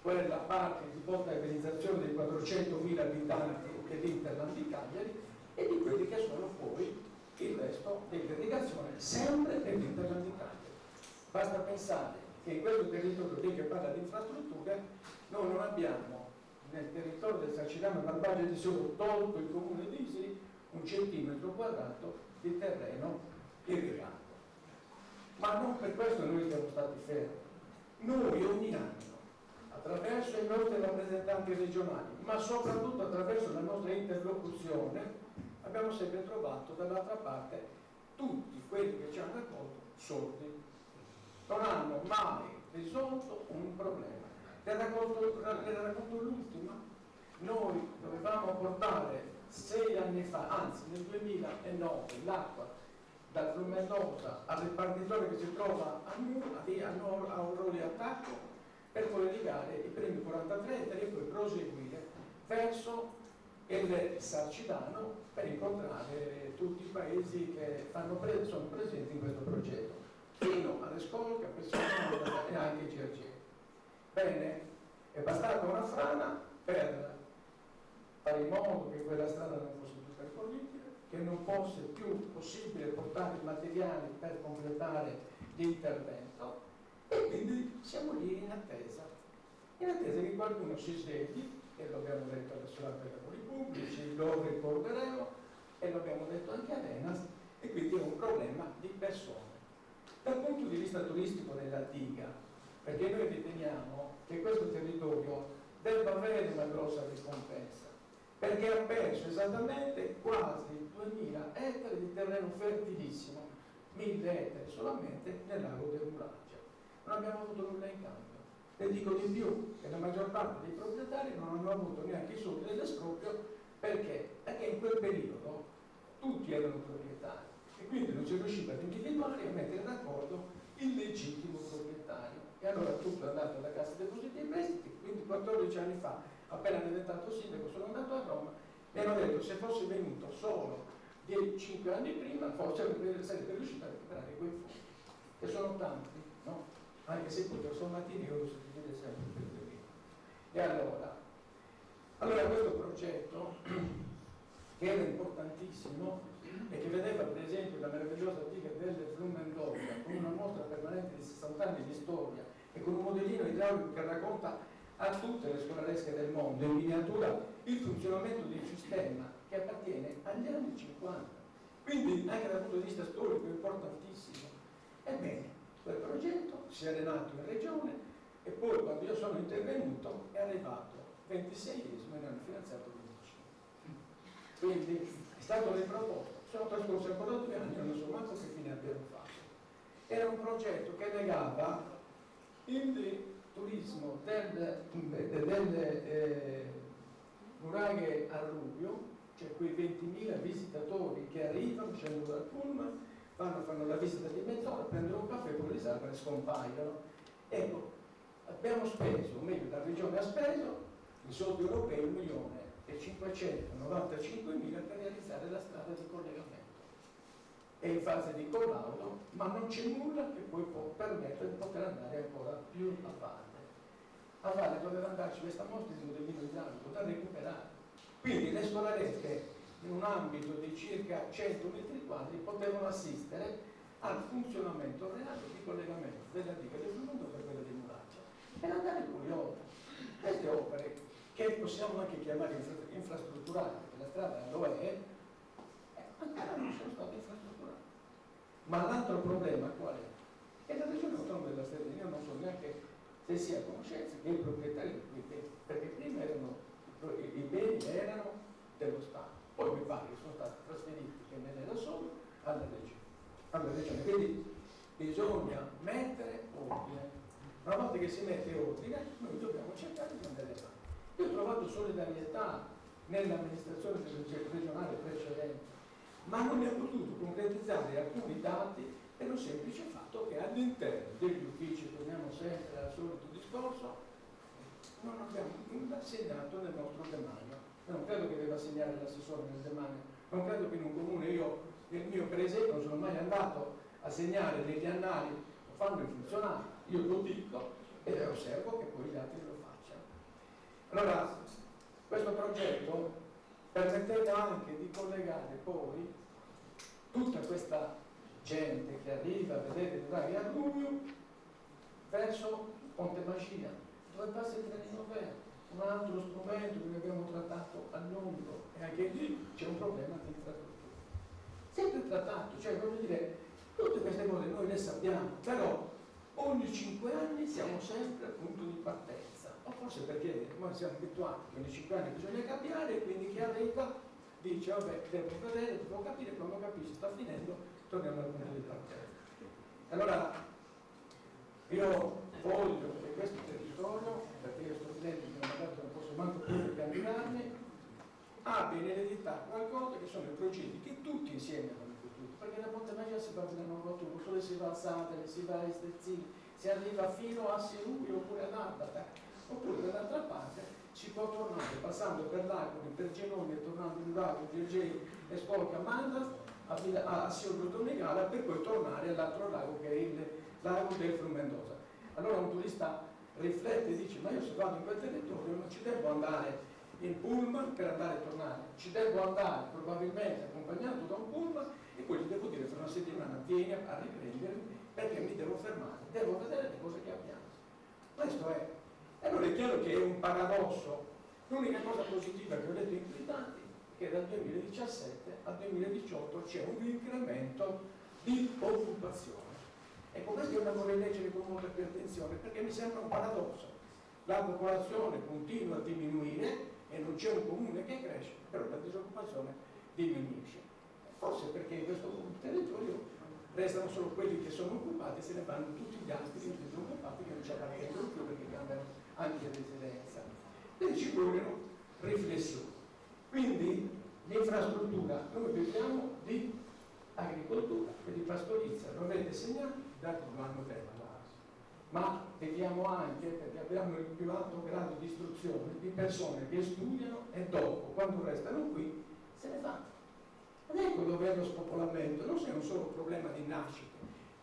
quella parte di potabilizzazione dei 400.000 abitanti dell'Interland di Cagliari e di quelli che sono poi il resto dell'irrigazione sempre dell'Interland di Cagliari. Basta pensare che in questo territorio lì che parla di infrastrutture noi non abbiamo nel territorio del Sarcidano Barbagia di Seulo, tolto il comune di Isiri, 1 centimetro quadrato di terreno irrigato. Ma non per questo noi siamo stati fermi. Noi ogni anno, attraverso i nostri rappresentanti regionali, ma soprattutto attraverso la nostra interlocuzione, abbiamo sempre trovato dall'altra parte tutti quelli che ci hanno accolto sordi. Non hanno mai risolto un problema. Ne racconto l'ultima. Noi dovevamo portare 6 anni fa, anzi nel 2009, l'acqua dal Frumendosa al ripartitore che si trova a Orroli Attacco, per poi irrigare i primi 43 ettari e poi proseguire verso il Sarcidano per incontrare tutti i paesi che sono presenti in questo progetto, fino alle Scolche, Bene, è bastata una frana per fare in modo che quella strada non fosse più percorribile, che non fosse più possibile portare i materiali per completare l'intervento, e quindi siamo lì in attesa che qualcuno si svegli, e lo abbiamo detto adesso per i lavori pubblici, lo ricorderemo e lo abbiamo detto anche a Venas, e quindi è un problema di persone. Dal punto di vista turistico della diga, perché noi riteniamo che questo territorio debba avere una grossa ricompensa, perché ha perso esattamente quasi 2000 ettari di terreno fertilissimo, 1000 ettari solamente nel lago del Muraggia. Non abbiamo avuto nulla in cambio. Ne dico di più, che la maggior parte dei proprietari non hanno avuto neanche i soldi dell'esproprio, perché in quel periodo tutti erano proprietari e quindi non si riusciva ad individuare e a mettere d'accordo il legittimo proprietario. E allora tutto è andato alla Cassa Depositi e Prestiti, quindi 14 anni fa, appena diventato sindaco, sono andato a Roma e hanno detto se fosse venuto solo 5 anni prima forse sarebbe riuscito a recuperare quei fondi, che sono tanti, no? Anche se poi sommatini loro si divide sempre per primo. E allora questo progetto, che era importantissimo e che vedeva per esempio la meravigliosa diga del Flumendosa con una mostra permanente di 60 anni di storia e con un modellino idraulico che racconta a tutte le scolaresche del mondo in miniatura il funzionamento di un sistema che appartiene agli anni 50, quindi anche dal punto di vista storico è importantissimo. Ebbene, quel progetto si è nato in regione e poi quando io sono intervenuto è arrivato 26esimo e ne hanno finanziato 25. Quindi è stato riproposto. Sono trascorsi ancora 2 anni e non so manco che fine abbiamo fatto. Era un progetto che legava il turismo delle nuraghe a Rubio, cioè quei 20.000 visitatori che arrivano, scendono dal pullman, fanno la visita di mezz'ora, prendono un caffè e poi risalgono e scompaiono. Ecco, abbiamo speso, o meglio la regione ha speso in soldi europei 1.595.000 per realizzare la strada di collegamento. È in fase di collaudo, ma non c'è nulla che poi può permettere di poter andare ancora più a valle. A valle doveva andarci questa mostra di modellino idraulico da recuperare. Quindi le scolaresche in un ambito di circa 100 metri quadri potevano assistere al funzionamento reale di collegamento della diga del Flumendosa per quella di Muraggia per andare poi oltre. Queste opere, che possiamo anche chiamare infrastrutturali, perché la strada lo è, ancora non sono state infrastrutturate. Ma l'altro problema qual è? Che la regione autonoma della Sardegna, io non so neanche se sia a conoscenza che i proprietari di quei beni, perché prima i beni erano dello Stato, poi mi pare che sono stati trasferiti, che ne era solo, alla regione. Quindi bisogna mettere ordine. Una volta che si mette ordine, noi dobbiamo cercare di andare avanti. Io ho trovato solidarietà nell'amministrazione regionale precedente, ma non mi ha potuto concretizzare alcuni dati per un semplice fatto che all'interno degli uffici, torniamo sempre al solito discorso, non abbiamo nulla segnato nel nostro demanio. Non credo che debba segnare l'assessore nel demanio, non credo che in un comune io, nel mio per esempio, non sono mai andato a segnare degli annali, lo fanno i funzionari, io lo dico e osservo che poi gli altri lo facciano. Allora, questo progetto permetteva anche di collegare poi tutta questa gente che arriva a vedere il Draghi a Rubio verso Ponte Magia, dove passa il trenino verde, un altro strumento che abbiamo trattato a lungo, e anche lì c'è un problema di infrastruttura. Sempre trattato, cioè voglio dire, tutte queste cose noi le sappiamo, però ogni 5 anni siamo sempre al punto di partenza, o forse perché noi siamo abituati che ogni 5 anni bisogna cambiare e quindi chi arriva dice vabbè devo vedere, devo capire, quando capisci sta finendo torniamo al punto di partenza. Allora io voglio che questo territorio, perché io sto finendo che non posso manco più candidarmi, abbia in eredità qualcosa che sono i progetti che tutti insieme hanno costruito, perché da Ponte Magia si va a Nuovo Turbo, solo si va a Satele, si va a Estezzini, si arriva fino a Serugi oppure ad Arbata, oppure dall'altra parte si può tornare passando per Laconi, per Genoni e tornando in Lago, Girgei e Scolca, Mandas a Siorgo Donegala per poi tornare all'altro lago che è il lago del Flumendosa. Allora un turista riflette e dice: ma io se vado in quel territorio non ci devo andare in pullman per andare e tornare, ci devo andare probabilmente accompagnato da un pullman e poi gli devo dire fra una settimana vieni a riprendermi perché mi devo fermare, devo vedere le cose che abbiamo. Questo è. E allora è chiaro che è un paradosso. L'unica cosa positiva che ho detto in quei dati è che dal 2017 al 2018 c'è un incremento di occupazione. Ecco, questo io la vorrei leggere con molta più attenzione perché mi sembra un paradosso. La popolazione continua a diminuire e non c'è un comune che cresce, però la disoccupazione diminuisce. Forse perché in questo territorio restano solo quelli che sono occupati e se ne vanno tutti gli altri disoccupati che non ci appartengono più perché cambiano anche residenza. Quindi ci vogliono riflessioni. Quindi l'infrastruttura, noi viviamo di agricoltura e di pastorizia, lo avete segnato, i dati lo hanno detto, ma vediamo anche, perché abbiamo il più alto grado di istruzione, di persone che studiano e dopo, quando restano qui, se ne vanno. Ed ecco dove è lo spopolamento, non è un solo problema di nascite.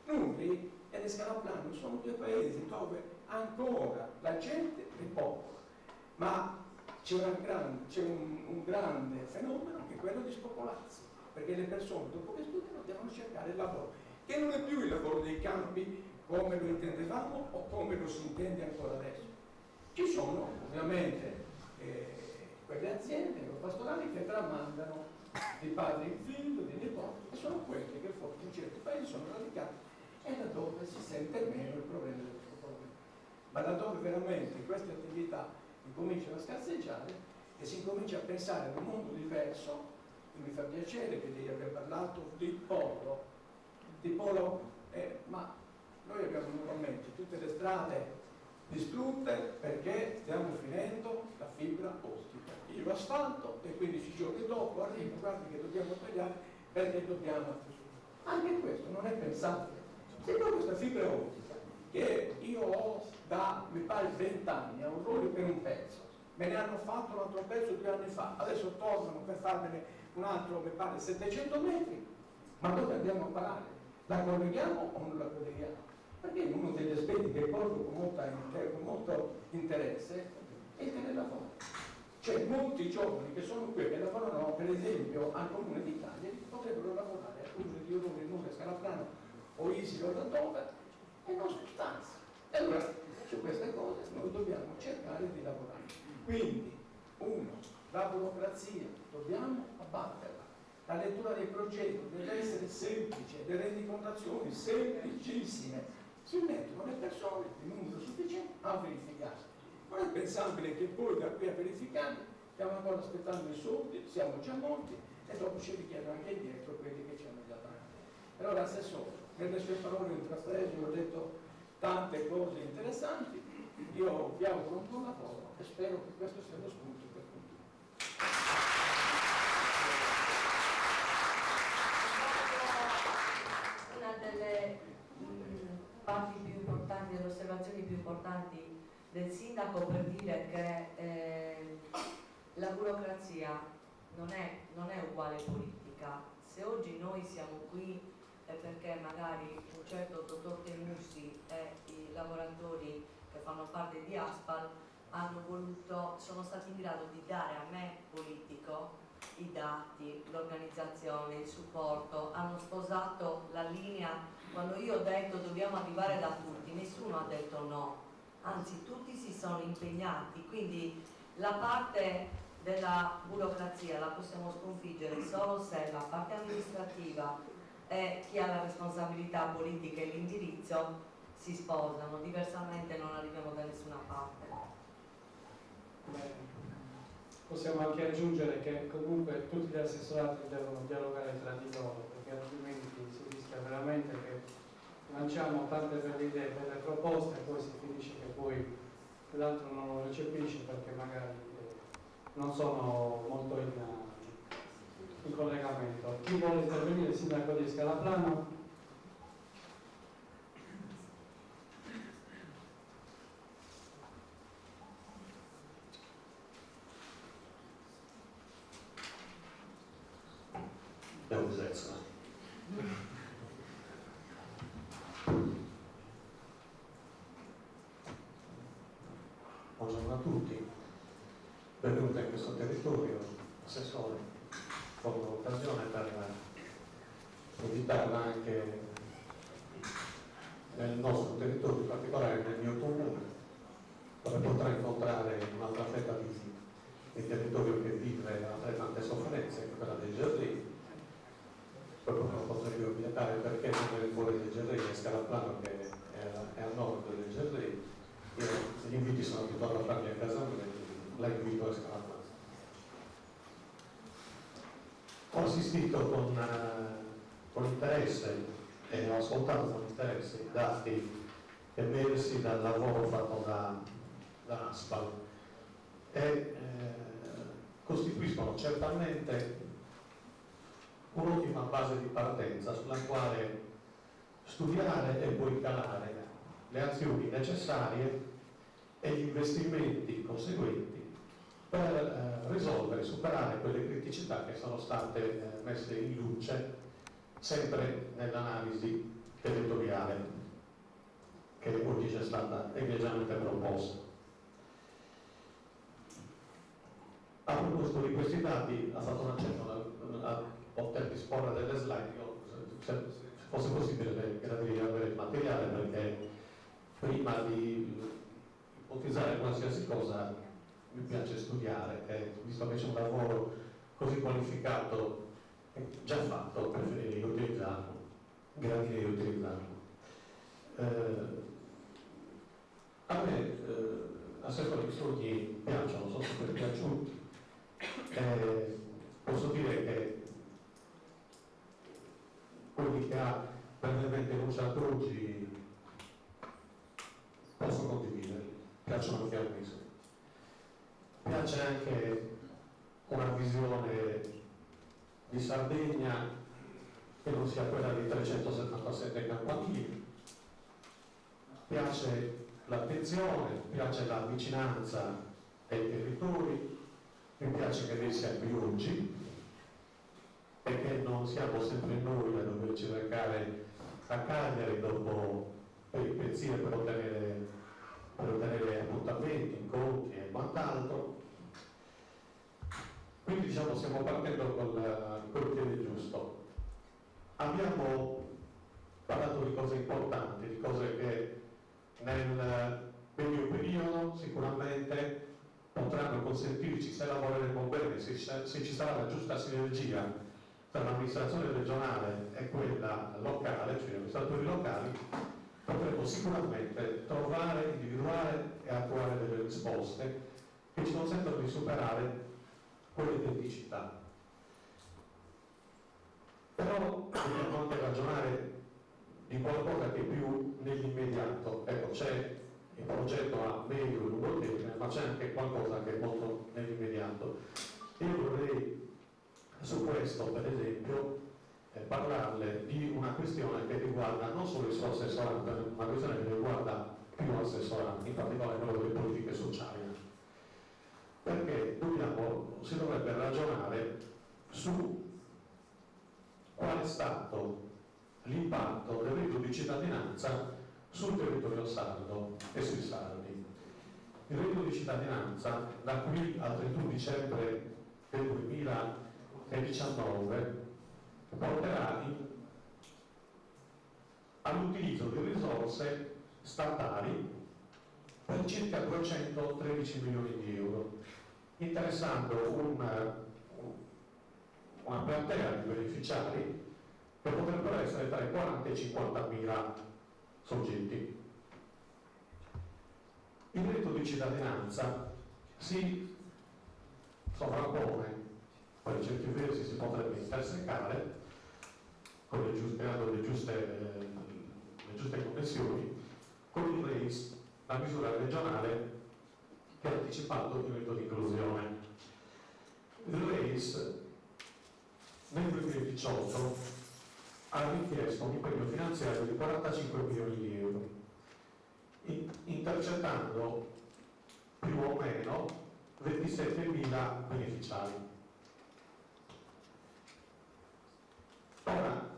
Nuri e Scalaplano sono due paesi dove ancora la gente è poca, ma c'è un grande fenomeno che è quello di spopolarsi, perché le persone dopo che studiano devono cercare il lavoro, che non è più il lavoro dei campi come lo intendevamo o come lo si intende ancora adesso. Ci sono ovviamente quelle aziende pastorali che tramandano di padre in figlio, di nipoti, e sono quelle che forse in certi paesi sono radicate e da dove si sente meno il problema del spopolamento. Ma da dove veramente queste attività incominciano a scarseggiare e si incomincia a pensare ad un mondo diverso. Mi fa piacere che lei abbia parlato di polo, ma noi abbiamo nuovamente tutte le strade distrutte perché stiamo finendo la fibra ottica. Io asfalto e 15 giorni dopo arrivo, guardi che dobbiamo tagliare perché dobbiamo. Anche questo non è pensabile. Se poi questa fibra ottica, che io ho da, mi pare, 20 anni, a un rollo per un pezzo, me ne hanno fatto un altro pezzo 2 anni fa, adesso tornano per farmene un altro, mi pare, 700 metri, ma dove andiamo a parare? La colleghiamo o non la colleghiamo? Perché uno degli aspetti che porto con molto interesse è il telelavoro. Cioè molti giovani che sono qui, che lavorano per esempio al Comune di Cagliari, potrebbero lavorare al Comune di Orone, Nure, Scalaplano o Isilo da dove e non sostanza. E allora su queste cose noi dobbiamo cercare di lavorare. Quindi, la burocrazia, dobbiamo abbatterla. La lettura dei progetti deve essere semplice, le rendicontazioni semplicissime. Si mettono le persone in numero sufficiente a verificare. Non è pensabile che poi da qui a verificare stiamo ancora aspettando i soldi, siamo già molti e dopo ci richiedono anche indietro quelli che ci hanno già dato. Allora, Assessore, nelle sue parole intraprese ho detto tante cose interessanti, io vi auguro un buon lavoro e spero che questo sia lo spunto per continuare. Una delle parti più importanti, delle osservazioni più importanti del sindaco per dire che la burocrazia non è uguale politica. Se oggi noi siamo qui è perché magari un certo dottor Temussi e i lavoratori che fanno parte di Aspal sono stati in grado di dare a me politico i dati, l'organizzazione, il supporto, hanno sposato la linea. Quando io ho detto dobbiamo arrivare da tutti, nessuno ha detto no, anzi tutti si sono impegnati, quindi la parte della burocrazia la possiamo sconfiggere solo se la parte amministrativa e chi ha la responsabilità politica e l'indirizzo si sposano, diversamente non arriviamo da nessuna parte. Bene. Possiamo anche aggiungere che comunque tutti gli assessorati devono dialogare tra di loro, perché altrimenti si rischia veramente che lanciamo tante belle idee, belle proposte e poi si finisce che poi l'altro non lo recepisce perché magari non sono molto in collegamento. Chi vuole intervenire? Il sindaco di Scalaplano? buongiorno a tutti, benvenuti in questo territorio, Assessore, con l'occasione per invitarla anche nel nostro territorio, in particolare nel mio comune, dove potrà incontrare un'altra fetta di territorio che vive altrettante sofferenze, che è quella dei Gerlini. Poi non potrei obiettare perché non è fuori dei Gerlini, è Scalaplano che è a nord dei Gerlini. Gli inviti sono abituato a farli a casa mia, la invito a Scalaplano. Ho assistito con interesse e ho ascoltato con interesse i dati emersi dal lavoro fatto da ASPAL e costituiscono certamente un'ottima base di partenza sulla quale studiare e poi calare le azioni necessarie e gli investimenti conseguenti per risolvere e superare quelle criticità che sono state messe in luce sempre nell'analisi territoriale che oggi ci è stata egregiamente proposta. A proposito di questi dati, ha fatto un accenno a poter disporre delle slide. Io, se fosse possibile, gradirei avere il materiale, perché prima di ipotizzare qualsiasi cosa mi piace studiare e visto che c'è un lavoro così qualificato già fatto, preferirei utilizzarlo, gradirei utilizzarlo. A me Assessore, gli studi piacciono, sono super piaciuti. Posso dire che quelli che ha brevemente enunciato oggi posso condividerli, piacciono anche a me. Piace anche una visione di Sardegna che non sia quella di 377 campanili, piace l'attenzione, piace la vicinanza ai territori, mi piace che lei sia qui oggi e che non siamo sempre noi a doverci recare a Cagliari dopo peripezie per ottenere appuntamenti, incontri e quant'altro. Quindi diciamo stiamo partendo con il piede giusto. Abbiamo parlato di cose importanti, di cose che nel medio periodo sicuramente potranno consentirci, se lavoreremo bene, se ci sarà la giusta sinergia tra l'amministrazione regionale e quella locale, cioè gli amministratori locali, potremo sicuramente trovare, individuare e attuare delle risposte che ci consentono di superare quelle criticità. Però dobbiamo anche ragionare di qualcosa che è più nell'immediato. Ecco, c'è il progetto a medio e lungo termine, ma c'è anche qualcosa che è molto nell'immediato. Io vorrei su questo, per esempio, parlarle di una questione che riguarda non solo il suo assessorato, ma una questione che riguarda più assessorati, in particolare quello delle politiche sociali. Perché si dovrebbe ragionare su qual è stato l'impatto del reddito di cittadinanza sul territorio sardo e sui sardi. Il reddito di cittadinanza da qui al 31 dicembre del 2019 porterà all'utilizzo di risorse statali per circa 213 milioni di euro, interessando una platea di beneficiari che potrebbero essere tra i 40 e i 50 mila soggetti. Il reddito di cittadinanza si sovrappone, per certi versi si potrebbe intersecare, creando le giuste connessioni, con il REIS, la misura regionale che ha anticipato il reddito di inclusione. Il REIS nel 2018 ha richiesto un impegno finanziario di 45 milioni di euro, intercettando più o meno 27.000 beneficiari. Ora,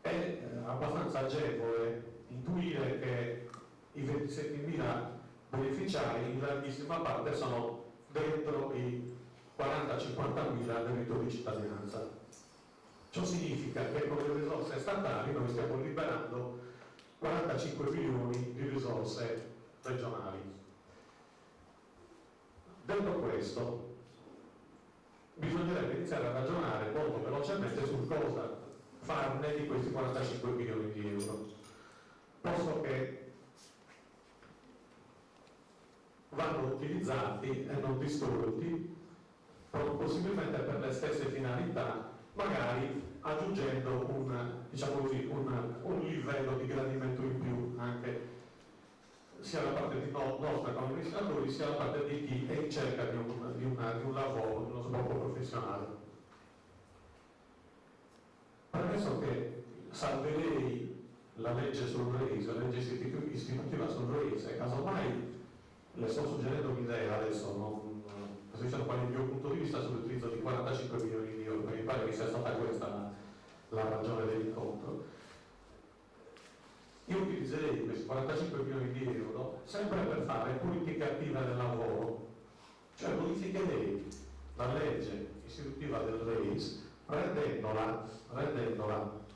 è abbastanza agevole intuire che i 27.000 beneficiari in larghissima parte sono dentro i 40-50 mila del reddito di cittadinanza. Ciò significa che con le risorse statali noi stiamo liberando 45 milioni di risorse regionali. Detto questo, bisognerebbe iniziare a ragionare molto velocemente su cosa farne di questi 45 milioni di euro, posto che vanno utilizzati e non distolti, possibilmente per le stesse finalità, magari aggiungendo un livello di gradimento in più anche sia da parte di nostra come amministratori, sia da parte di chi è in cerca di un lavoro, di uno sbocco professionale. Premesso che salverei la legge sul RAIS, la legge istitutiva sul RAIS, e casomai le sto suggerendo un'idea adesso, non sto dicendo qual è il mio punto di vista sull'utilizzo di 45 milioni di euro, perché mi pare che sia stata questa la ragione dell'incontro. Io utilizzerei questi 45 milioni di euro sempre per fare politica attiva del lavoro, cioè modificherei la legge istitutiva del RAIS rendendola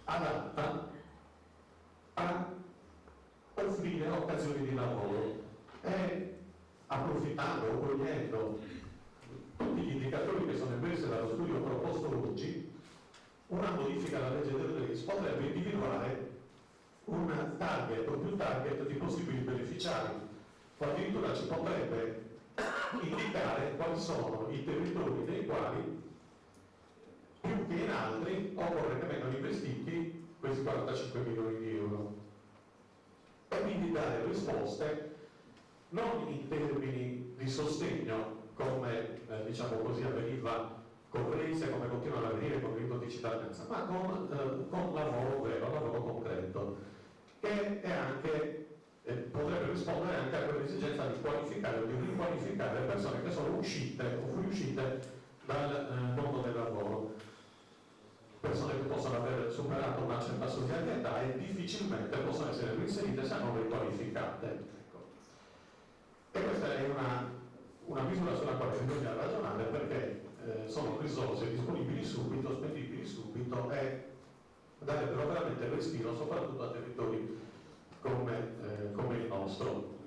adatta a offrire occasioni di lavoro e approfittando o cogliendo tutti gli indicatori che sono emersi dallo studio proposto oggi, una modifica alla legge del RAIS potrebbe individuare un target o più target di possibili beneficiari, o addirittura ci potrebbe indicare quali sono i territori nei quali più che in altri occorre che vengano investiti questi 45 milioni di euro e quindi dare risposte non in termini di sostegno come diciamo così avveniva con RAIS e come continua ad avvenire con il reddito di cittadinanza, ma con lavoro vero, lavoro concreto, che è anche potrebbe rispondere anche a quell'esigenza di qualificare o di riqualificare le persone che sono uscite o fuoriuscite dal mondo del lavoro, persone che possono aver superato una certa soglia di età e difficilmente possono essere reinserite se non riqualificate. Ecco. E questa è una misura sulla quale bisogna ragionare perché sono risorse disponibili subito, spendibili subito e darebbero veramente respiro soprattutto a territori come il nostro.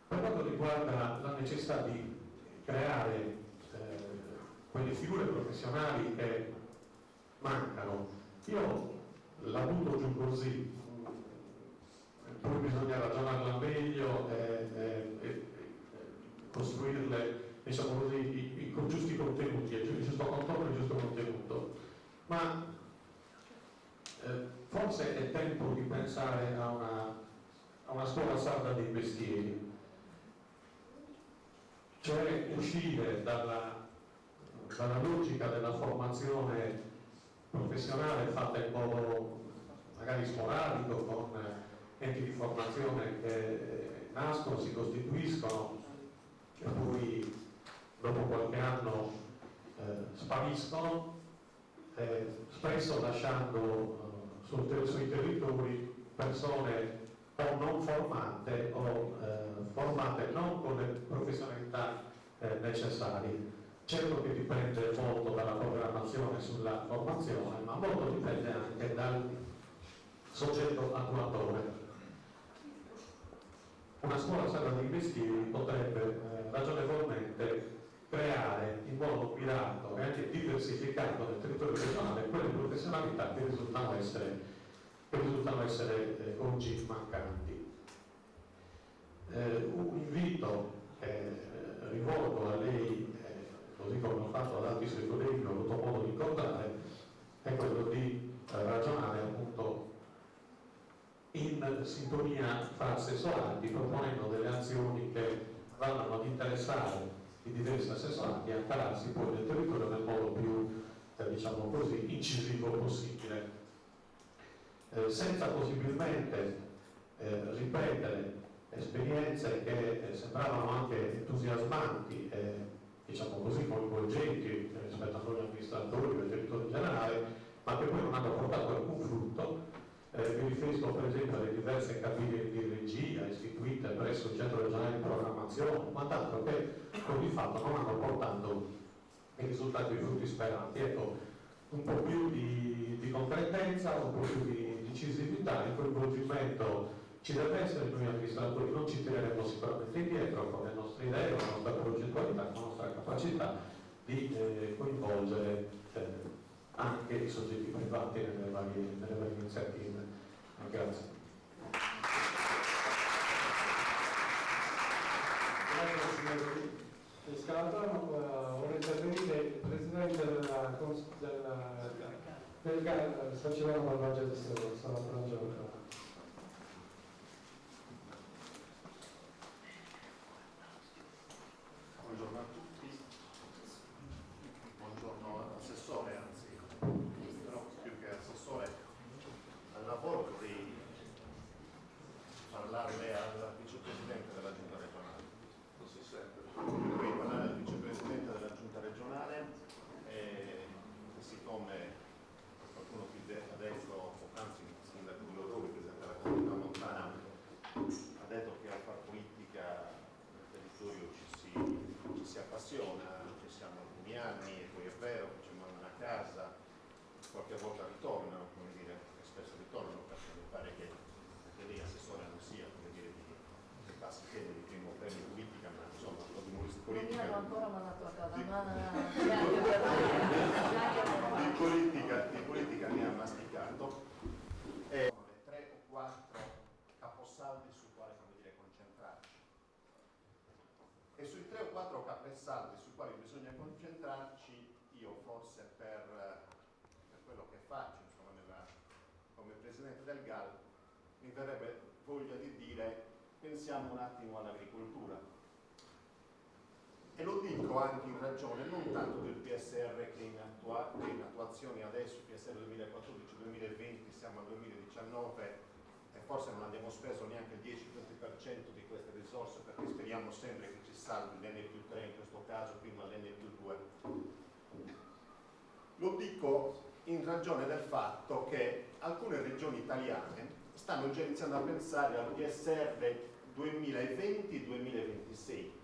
Per quanto riguarda la necessità di creare quelle figure professionali che mancano, io la butto giù così, poi bisogna ragionarla meglio e costruirle, diciamo così, con giusti contenuti, il giusto contorno e il giusto contenuto. Ma forse è tempo di pensare a una scuola sarda dei mestieri, cioè uscire dalla logica della formazione professionale fatta in modo magari sporadico, con enti di formazione che nascono, si costituiscono e poi dopo qualche anno spariscono, spesso lasciando sui territori persone o non formate o formate non con le professionalità necessarie. Certo che dipende molto dalla programmazione sulla formazione, ma molto dipende anche dal soggetto attuatore. Una scuola sarda dei mestieri potrebbe ragionevolmente creare in modo mirato e anche diversificato nel territorio regionale quelle professionalità che risultano essere oggi mancanti. Un invito che rivolgo a lei, così come ho fatto ad altri suoi colleghi che ho avuto modo di incontrare, è quello di ragionare appunto in sintonia fra assessorati, proponendo delle azioni che vanno ad interessare i diversi assessorati e a calarsi poi nel territorio nel modo più diciamo così incisivo possibile, senza possibilmente ripetere esperienze che sembravano anche entusiasmanti e diciamo così coinvolgenti rispetto a noi amministratori del territorio in generale, ma che poi non hanno portato alcun frutto. Mi riferisco cabine di regia istituite presso il Centro regionale di programmazione, quant'altro che poi di fatto non hanno portato i risultati e i frutti speranti. Ecco, un po' più di concretezza, un po' più di decisività, il coinvolgimento ci deve essere, noi amministratori non ci tireremo sicuramente indietro con le nostre idee, con la nostra progettualità, con la nostra capacità di coinvolgere anche i soggetti privati nelle varie iniziative. Grazie. Grazie signori. Vorrei intervenire il presidente del GAL, Società Malvagia di Stella. Buongiorno a tutti, buongiorno assessore, anzi, però più che assessore al lavoro vorrei parlarle al vicepresidente della giunta regionale. Così sempre. Vorrei parlare al vicepresidente della giunta regionale e siccome qualcuno qui ha detto, anzi il sindaco di Lodoro, presidente della comunità montana, ha detto che a far politica nel territorio ci si appassiona, ci siamo alcuni anni e poi è vero, ci mandano a casa, qualche volta ritornano, come dire, e spesso ritornano perché mi pare che anche lei assessore non sia, come dire, di passi piedi di primo premio politica, ma insomma un po' di politica. Non mi hanno ancora mandato a casa, di politica ne ha masticato. E sono le 3 o 4 caposaldi sui quali, come dire, concentrarci. E sui 3 o 4 capesaldi sui quali bisogna concentrarci, io forse per quello che faccio, insomma, come presidente del GAL, mi verrebbe voglia di dire pensiamo un attimo all'agricoltura. E lo dico anche in ragione non tanto del PSR che è in attuazione adesso, PSR 2014-2020, siamo al 2019 e forse non abbiamo speso neanche il 10-20% di queste risorse perché speriamo sempre che ci salvi l'N+3, in questo caso prima l'N+2. Lo dico in ragione del fatto che alcune regioni italiane stanno già iniziando a pensare al PSR 2020-2026.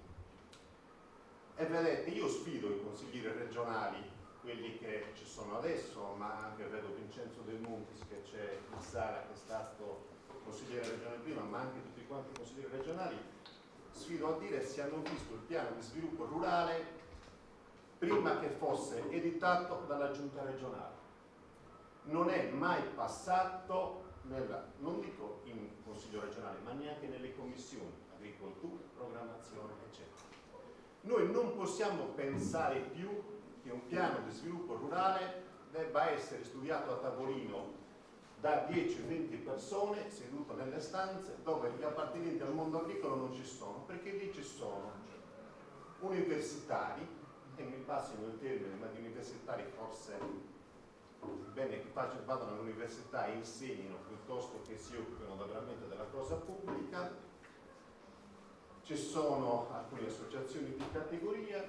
E vedete, io sfido i consiglieri regionali, quelli che ci sono adesso, ma anche vedo Vincenzo De Montis, che c'è in sala, che è stato consigliere regionale prima, ma anche tutti quanti i consiglieri regionali, sfido a dire se hanno visto il piano di sviluppo rurale prima che fosse editato dalla giunta regionale. Non è mai passato, non dico in consiglio regionale, ma neanche nelle commissioni, agricoltura, programmazione, eccetera. Noi non possiamo pensare più che un piano di sviluppo rurale debba essere studiato a tavolino da 10-20 persone sedute nelle stanze dove gli appartenenti al mondo agricolo non ci sono, perché lì ci sono universitari, e mi passino il termine, ma di universitari forse bene che vadano all'università e insegnino piuttosto che si occupino veramente della cosa pubblica. Ci sono alcune associazioni di categoria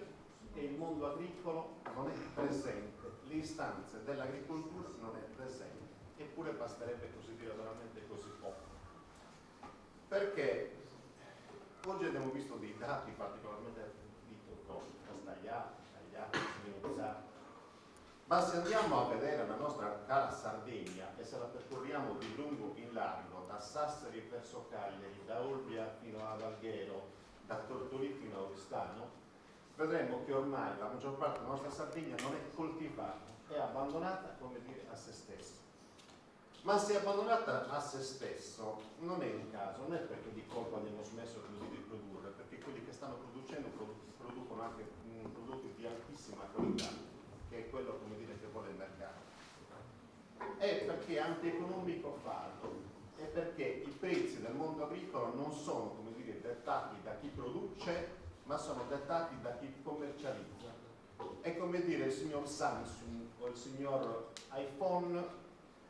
e il mondo agricolo non è presente, le istanze dell'agricoltura non è presente, eppure basterebbe così dire veramente così poco. Perché oggi abbiamo visto dei dati particolarmente tagliati, minimizzati, ma se andiamo a vedere la nostra cara Sardegna e se la percorriamo di lungo in largo, da Sassari verso Cagliari, da Olbia fino a Valghero, da Tortolì fino a Oristano, vedremo che ormai la maggior parte della nostra Sardegna non è coltivata, è abbandonata, come dire, a se stessa. Ma se è abbandonata a se stesso non è un caso, non è perché di colpo abbiamo smesso di produrre, perché quelli che stanno producendo producono anche prodotti di altissima qualità, che è quello, come dire, che vuole il mercato. È perché è antieconomico farlo, è perché i prezzi del mondo agricolo non sono, come dire, dettati da chi produce, ma sono dettati da chi commercializza. È come dire il signor Samsung o il signor iPhone,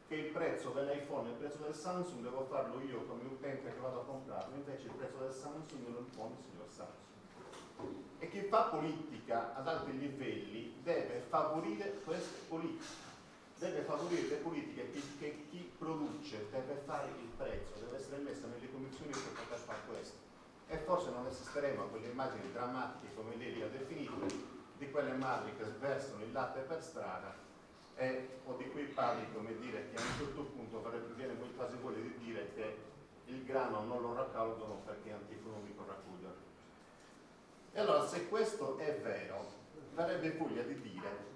che il prezzo dell'iPhone e il prezzo del Samsung devo farlo io come utente che vado a comprarlo, invece il prezzo del Samsung non lo impone il signor Samsung. E chi fa politica ad alti livelli deve favorire queste politiche, deve favorire le politiche che chi produce deve fare il prezzo, deve essere messo nelle condizioni per poter fare questo. E forse non assisteremo a quelle immagini drammatiche, come lei le ha definite, di quelle madri che sversano il latte per strada o di quei padri, come dire, che a un certo punto viene quasi voglia di dire che il grano non lo raccolgono perché è antieconomico raccoglierlo. E allora, se questo è vero, verrebbe voglia di dire: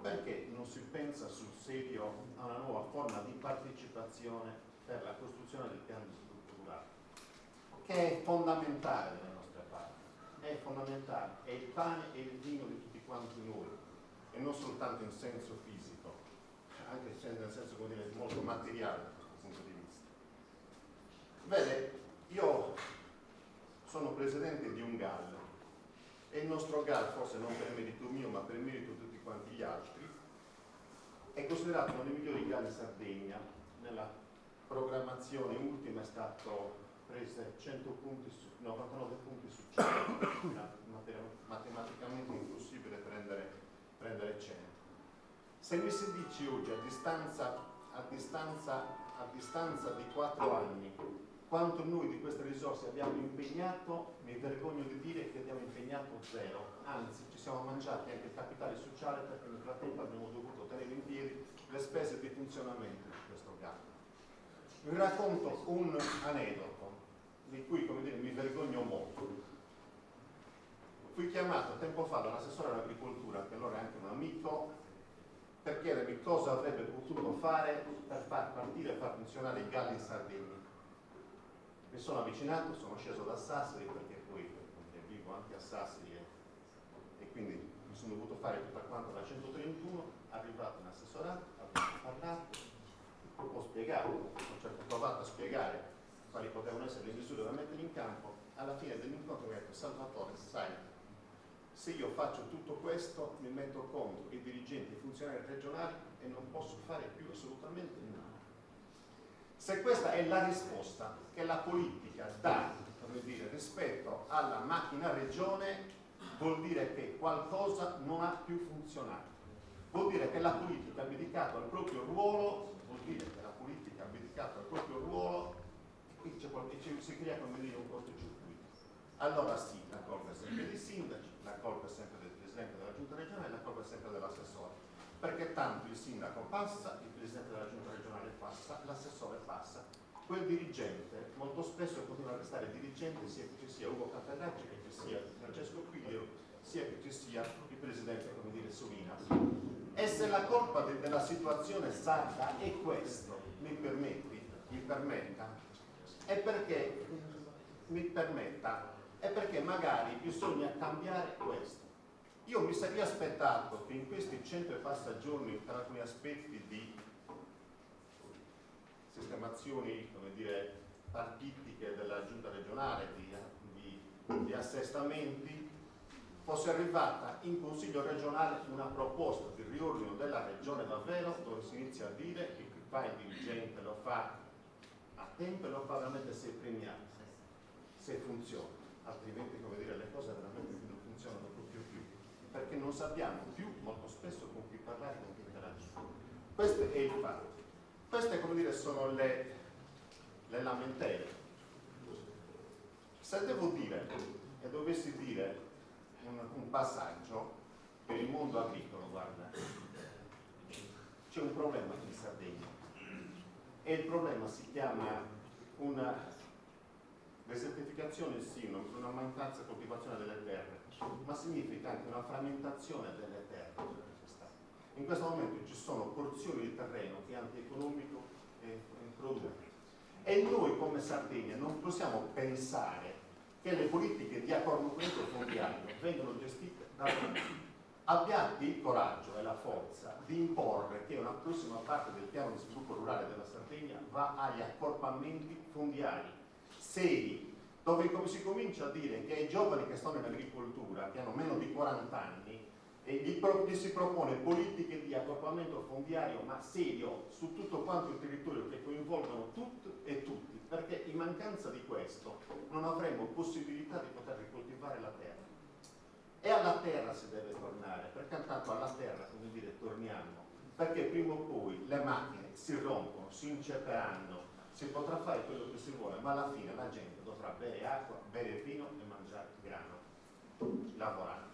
perché non si pensa sul serio a una nuova forma di partecipazione per la costruzione del piano strutturale, che è fondamentale nelle nostre parti, è fondamentale, è il pane e il vino di tutti quanti noi, e non soltanto in senso fisico, anche nel senso, come dire, molto materiale da questo punto di vista. Vede, io sono presidente di un GAL, e il nostro GAL, forse non per merito mio ma per merito di tutti quanti gli altri, è considerato uno dei migliori GAL in Sardegna. Nella programmazione ultima è stato preso 99 punti su 100, matematicamente impossibile prendere 100. Se mi si dice oggi, a distanza di 4 anni, quanto noi di queste risorse abbiamo impegnato, mi vergogno di dire che abbiamo impegnato 0, anzi ci siamo mangiati anche il capitale sociale, perché nel frattempo abbiamo dovuto tenere in piedi le spese di funzionamento di questo GAL. Vi racconto un aneddoto di cui, come dire, mi vergogno molto. Fui chiamato tempo fa dall'assessore all'agricoltura, che allora è anche un amico, per chiedermi cosa avrebbe potuto fare per far partire e far funzionare il GAL in Sardegna. Mi sono avvicinato, sono sceso da Sassari, perché poi vivo anche a Sassari e quindi mi sono dovuto fare tutta quanta la 131, arrivato in assessorato, abbiamo parlato, ho spiegato, ho provato a spiegare quali potevano essere le misure da mettere in campo. Alla fine dell'incontro mi ha detto: Salvatore, sai, se io faccio tutto questo mi metto contro i dirigenti e i funzionari regionali e non posso fare più assolutamente nulla. Se questa è la risposta che la politica dà, come dire, rispetto alla macchina regione, vuol dire che qualcosa non ha più funzionato. Vuol dire che la politica ha abdicato al proprio ruolo, e qui si crea, come dire, un cortocircuito. Allora sì, la colpa è sempre dei sindaci, la colpa è sempre del presidente della giunta regionale, la colpa è sempre dell'assessore. Perché tanto il sindaco passa, il presidente della giunta regionale passa, l'assessore passa, quel dirigente molto spesso continua a restare dirigente, sia che ci sia Ugo Cappellacci, che ci sia Francesco Quiglio, sia che ci sia il presidente, come dire, Solina. E se la colpa della situazione sarda è questo, mi permetta, è perché magari bisogna cambiare questo. Io mi sarei aspettato che in questi 100 e passa giorni, per alcuni aspetti di sistemazioni, come dire, partitiche della giunta regionale, di assestamenti, fosse arrivata in Consiglio regionale una proposta di riordino della regione davvero, dove si inizia a dire che chi fa il dirigente lo fa a tempo e lo fa veramente se è premiato, se funziona, altrimenti, come dire, le cose veramente non funzionano proprio più, perché non sappiamo più molto spesso con chi parlare, con chi interagire. Questo è il fatto. Queste, come dire, sono le lamentele. Se devo dire e dovessi dire un passaggio per il mondo agricolo, guarda, c'è un problema in Sardegna e il problema si chiama una desertificazione, sì, una mancanza di coltivazione delle terre, ma significa anche una frammentazione delle terre. In questo momento ci sono porzioni di terreno che è antieconomico e improduttivo. E noi come Sardegna non possiamo pensare che le politiche di accorpamento fondiario vengano gestite da noi. Abbiate il coraggio e la forza di imporre che una prossima parte del piano di sviluppo rurale della Sardegna va agli accorpamenti fondiari seri, dove come si comincia a dire che ai giovani che stanno in agricoltura, che hanno meno di 40 anni, gli si propone politiche di accorpamento fondiario ma serio su tutto quanto il territorio, che coinvolgono tutto e tutti, perché in mancanza di questo non avremo possibilità di poter ricoltivare la terra. E alla terra si deve tornare, perché intanto alla terra, come dire, torniamo perché prima o poi le macchine si rompono, si incepperanno, si potrà fare quello che si vuole, ma alla fine la gente dovrà bere acqua, bere vino e mangiare grano, lavorando.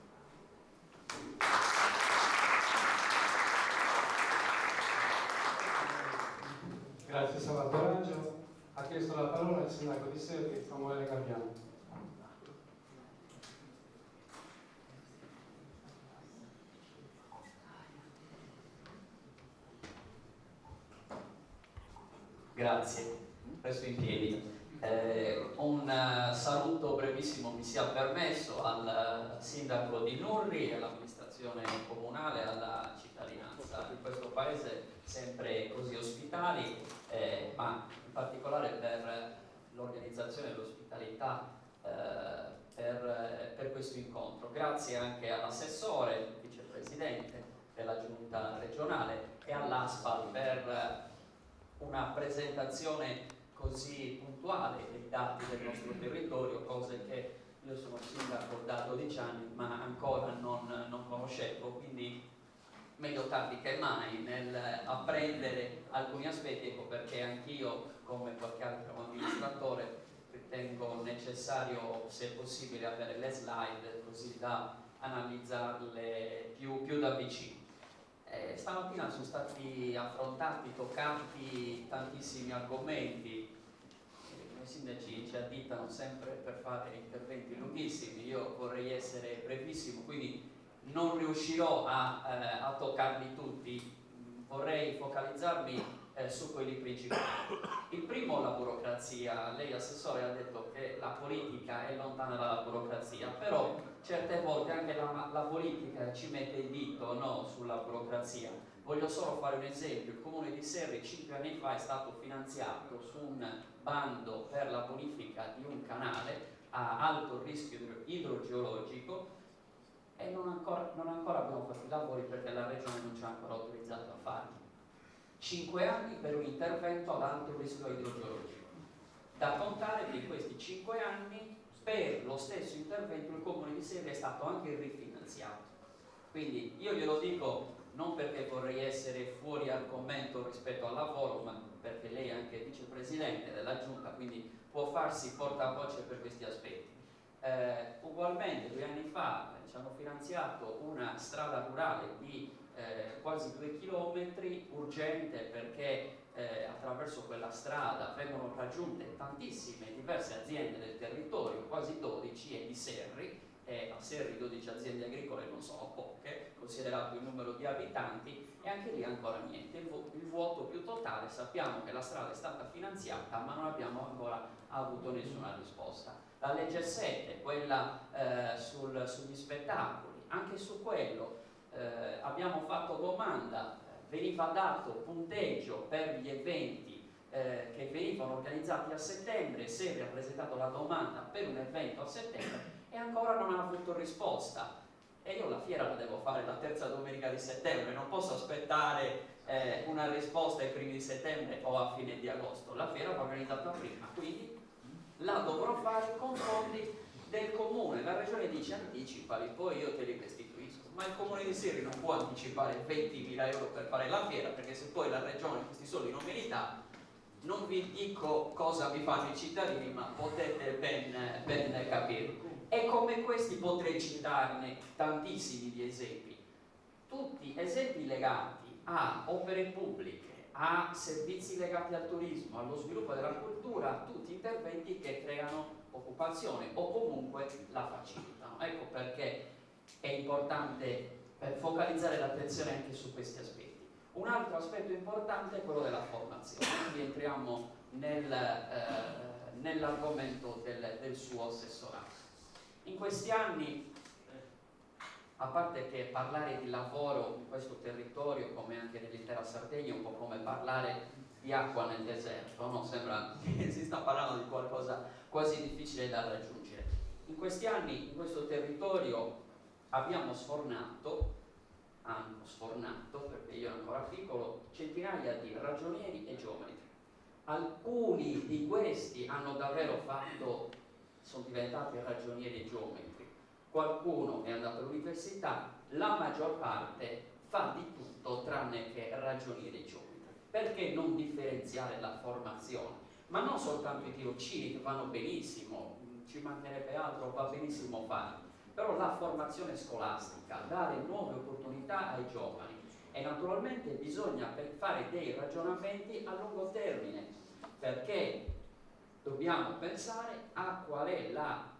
Grazie Salvatore Angelo. Ha chiesto la parola il sindaco di Serri, Samuele Gabbiano. Grazie, resto in piedi. Un saluto brevissimo mi sia permesso al sindaco di Nurri, all'amministrazione comunale, alla cittadinanza di questo paese, sempre così ospitali, ma in particolare per l'organizzazione e l'ospitalità per questo incontro. Grazie anche all'assessore, il vicepresidente della giunta regionale e all'ASPAL per una presentazione così puntuale dei dati del nostro territorio, cose che io sono sindaco da 12 anni ma ancora non conoscevo, quindi meglio tardi che mai nel apprendere alcuni aspetti, ecco perché anch'io, come qualche altro amministratore, ritengo necessario, se possibile, avere le slide così da analizzarle più da vicino. Stamattina sono stati affrontati, toccati tantissimi argomenti. I sindaci ci additano sempre per fare interventi lunghissimi, io vorrei essere brevissimo, quindi non riuscirò a toccarli tutti, vorrei focalizzarmi su quelli principali. Il primo, la burocrazia. Lei, assessore, ha detto che la politica è lontana dalla burocrazia, però certe volte anche la politica ci mette il dito, no, sulla burocrazia. Voglio solo fare un esempio: il comune di Serri 5 anni fa è stato finanziato su un bando per la bonifica di un canale a alto rischio idrogeologico e non ancora abbiamo fatto i lavori perché la regione non ci ha ancora autorizzato a farli. 5 anni per un intervento ad alto rischio idrogeologico. Da contare che in questi 5 anni per lo stesso intervento il comune di Serri è stato anche rifinanziato. Quindi io glielo dico non perché vorrei essere fuori argomento rispetto al lavoro, ma perché lei è anche vicepresidente della giunta, quindi può farsi portavoce per questi aspetti. Ugualmente 2 anni fa ci hanno finanziato una strada rurale di quasi 2 chilometri, urgente, perché attraverso quella strada vengono raggiunte tantissime diverse aziende del territorio, quasi 12, e di Serri, e a Serri 12 aziende agricole non sono poche, considerato il numero di abitanti, e anche lì ancora niente, il vuoto più totale. Sappiamo che la strada è stata finanziata ma non abbiamo ancora avuto nessuna risposta. La legge 7, quella sugli spettacoli, anche su quello abbiamo fatto domanda, veniva dato punteggio per gli eventi che venivano organizzati a settembre, Serri ha presentato la domanda per un evento a settembre e ancora non ha avuto risposta. E io la fiera la devo fare la terza domenica di settembre, non posso aspettare una risposta ai primi di settembre o a fine di agosto. La fiera va organizzata prima, quindi la dovrò fare con fondi del comune. La regione dice anticipali, poi io te li restituisco, ma il comune di Serri non può anticipare 20.000 euro per fare la fiera, perché se poi la regione questi soldi non me li dà, non vi dico cosa vi fanno i cittadini, ma potete ben capire. E come questi potrei citarne tantissimi di esempi, tutti esempi legati a opere pubbliche, a servizi legati al turismo, allo sviluppo della cultura, tutti interventi che creano occupazione o comunque la facilitano. Ecco perché è importante focalizzare l'attenzione anche su questi aspetti. Un altro aspetto importante è quello della formazione, quindi entriamo nell'argomento del suo assessorato. In questi anni, a parte che parlare di lavoro in questo territorio, come anche nell'intera Sardegna, è un po' come parlare di acqua nel deserto, no? Sembra che si sta parlando di qualcosa quasi difficile da raggiungere. In questi anni, in questo territorio, hanno sfornato, perché io ero ancora piccolo, centinaia di ragionieri e geometri. Alcuni di questi hanno davvero sono diventati ragionieri e geometri. Qualcuno è andato all'università, la maggior parte fa di tutto tranne che ragioni dei geometri. Perché non differenziare la formazione? Ma non soltanto i tirocini che vanno benissimo, ci mancherebbe altro, va benissimo fare, però la formazione scolastica, dare nuove opportunità ai giovani, e naturalmente bisogna fare dei ragionamenti a lungo termine, perché dobbiamo pensare a qual è la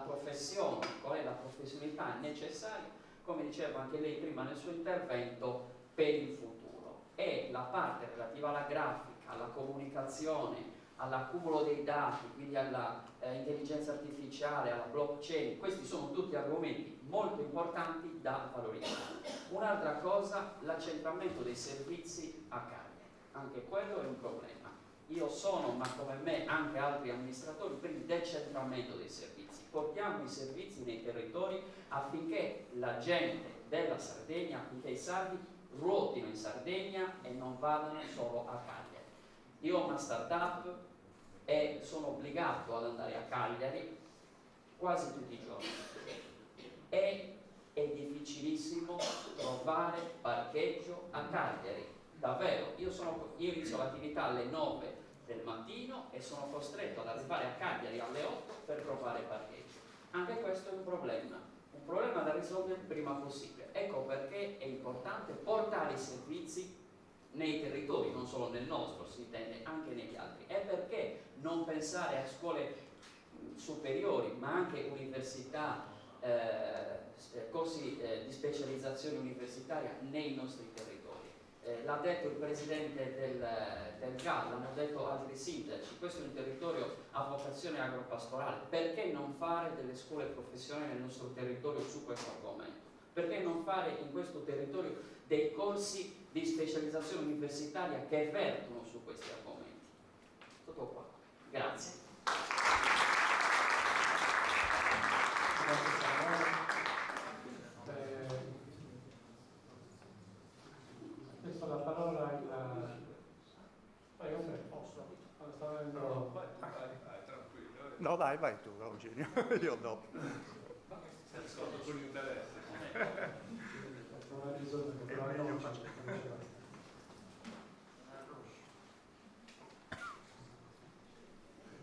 professione, qual è la professionalità necessaria, come diceva anche lei prima nel suo intervento, per il futuro. E la parte relativa alla grafica, alla comunicazione, all'accumulo dei dati, quindi alla intelligenza artificiale, alla blockchain, questi sono tutti argomenti molto importanti da valorizzare. Un'altra cosa, l'accentramento dei servizi a Cagliari, anche quello è un problema. Io sono, ma come me anche altri amministratori, per il decentramento dei servizi. Portiamo i servizi nei territori affinché la gente della Sardegna, affinché i sardi ruotino in Sardegna e non vadano solo a Cagliari. Io ho una start-up e sono obbligato ad andare a Cagliari quasi tutti i giorni. E è difficilissimo trovare parcheggio a Cagliari, davvero. Io inizio l'attività alle 9 del mattino e sono costretto ad arrivare a Cagliari alle 8 per trovare parcheggio. Anche questo è un problema da risolvere il prima possibile. Ecco perché è importante portare i servizi nei territori, non solo nel nostro, si intende anche negli altri. E perché non pensare a scuole superiori, ma anche università, corsi di specializzazione universitaria nei nostri territori. L'ha detto il presidente del GAL, l'hanno detto altri sindaci, questo è un territorio a vocazione agropastorale. Perché non fare delle scuole professionali nel nostro territorio su questo argomento? Perché non fare in questo territorio dei corsi di specializzazione universitaria che vertono su questi argomenti? Tutto qua. Grazie. Grazie Samuele. Adesso la parola al... Vai, posso? Stavo avendo... Vai, tranquillo. No, vai tu, Eugenio, io dopo. Ascolto con interesse. Non hai bisogno che però non faccio.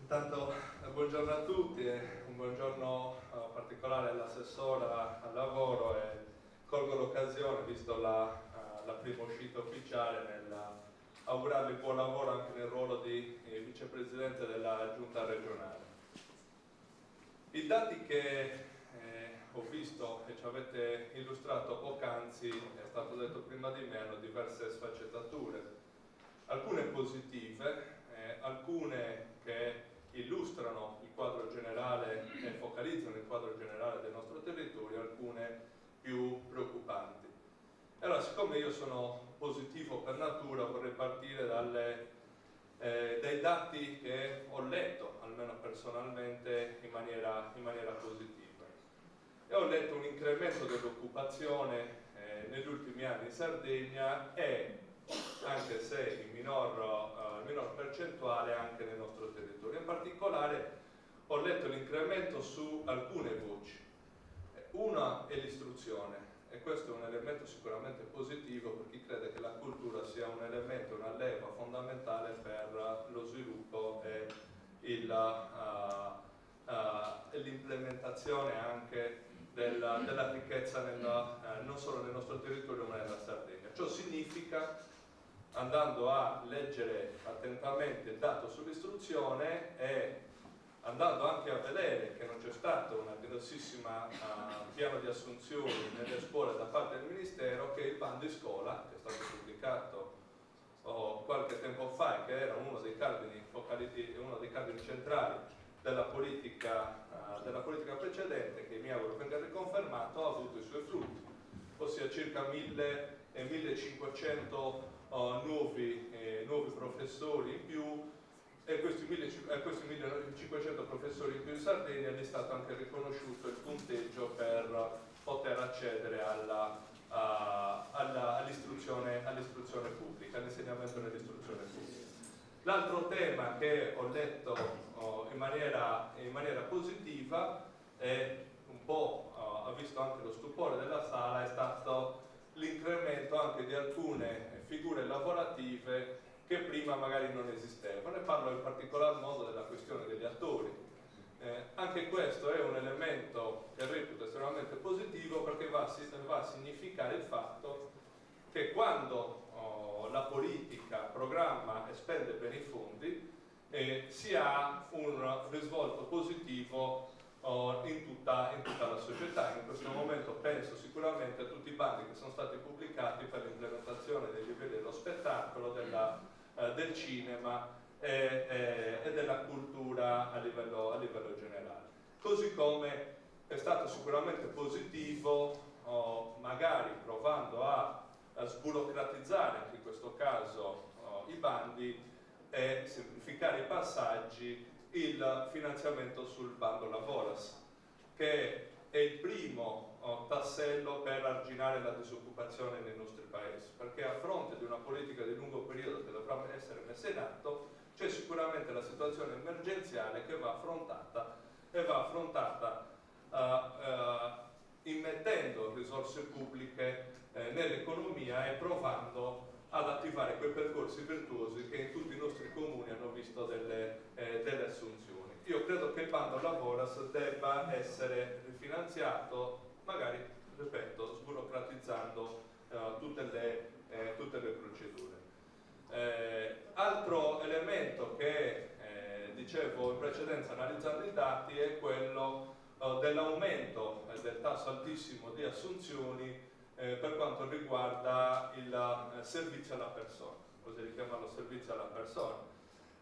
Intanto buongiorno a tutti e un buongiorno particolare all'assessora al lavoro, e colgo l'occasione, visto la prima uscita ufficiale, nel augurarle buon lavoro anche nel ruolo di vicepresidente della giunta regionale. I dati che ho visto e ci avete illustrato poc'anzi, è stato detto prima di me, hanno diverse sfaccettature, alcune positive, alcune che illustrano il quadro generale e focalizzano il quadro generale del nostro territorio, alcune più preoccupanti. Allora, siccome io sono positivo per natura, vorrei partire dai dati che ho letto, almeno personalmente, in maniera positiva. E ho letto un incremento dell'occupazione negli ultimi anni in Sardegna e, anche se in minor percentuale, anche nel nostro territorio. In particolare ho letto l'incremento su alcune voci. Una è l'istruzione, e questo è un elemento sicuramente positivo per chi crede che la cultura sia un elemento, una leva fondamentale per lo sviluppo e l'implementazione anche della ricchezza non solo nel nostro territorio ma nella Sardegna. Ciò significa, andando a leggere attentamente il dato sull'istruzione e andando anche a vedere che non c'è stato una grossissima piano di assunzioni nelle scuole da parte del Ministero, che il bando di scuola, che è stato pubblicato qualche tempo fa e che era uno dei cardini centrali della politica precedente, che mi auguro venga riconfermato, ha avuto i suoi frutti, ossia circa 1.000 e 1.500 nuovi professori in più, e questi 1.500 professori in più in Sardegna gli è stato anche riconosciuto il punteggio per poter accedere all'istruzione pubblica, all'insegnamento dell'istruzione pubblica. L'altro tema che ho letto in maniera positiva e un po' ha visto anche lo stupore della sala è stato l'incremento anche di alcune figure lavorative che prima magari non esistevano, e parlo in particolar modo della questione degli attori. Anche questo è un elemento che reputo estremamente positivo, perché va a significare il fatto che quando la politica programma e spende bene i fondi si ha un risvolto positivo in tutta la società. In questo momento penso sicuramente a tutti i bandi che sono stati pubblicati per l'implementazione dei livelli dello spettacolo, del cinema e della cultura a livello generale. Così come è stato sicuramente positivo, magari provando a sburocratizzare anche in questo caso i bandi e semplificare i passaggi, il finanziamento sul bando Lavoras, che è il primo tassello per arginare la disoccupazione nei nostri paesi, perché a fronte di una politica di lungo periodo che dovrà essere messa in atto, c'è sicuramente la situazione emergenziale che va affrontata, e va affrontata immettendo risorse pubbliche nell'economia e provando ad attivare quei percorsi virtuosi che in tutti i nostri comuni hanno visto delle assunzioni. Io credo che il bando Lavoras debba essere rifinanziato, magari, ripeto, sburocratizzando tutte le procedure. Altro elemento che dicevo in precedenza analizzando i dati è quello dell'aumento del tasso altissimo di assunzioni per quanto riguarda il servizio alla persona, così chiamarlo servizio alla persona,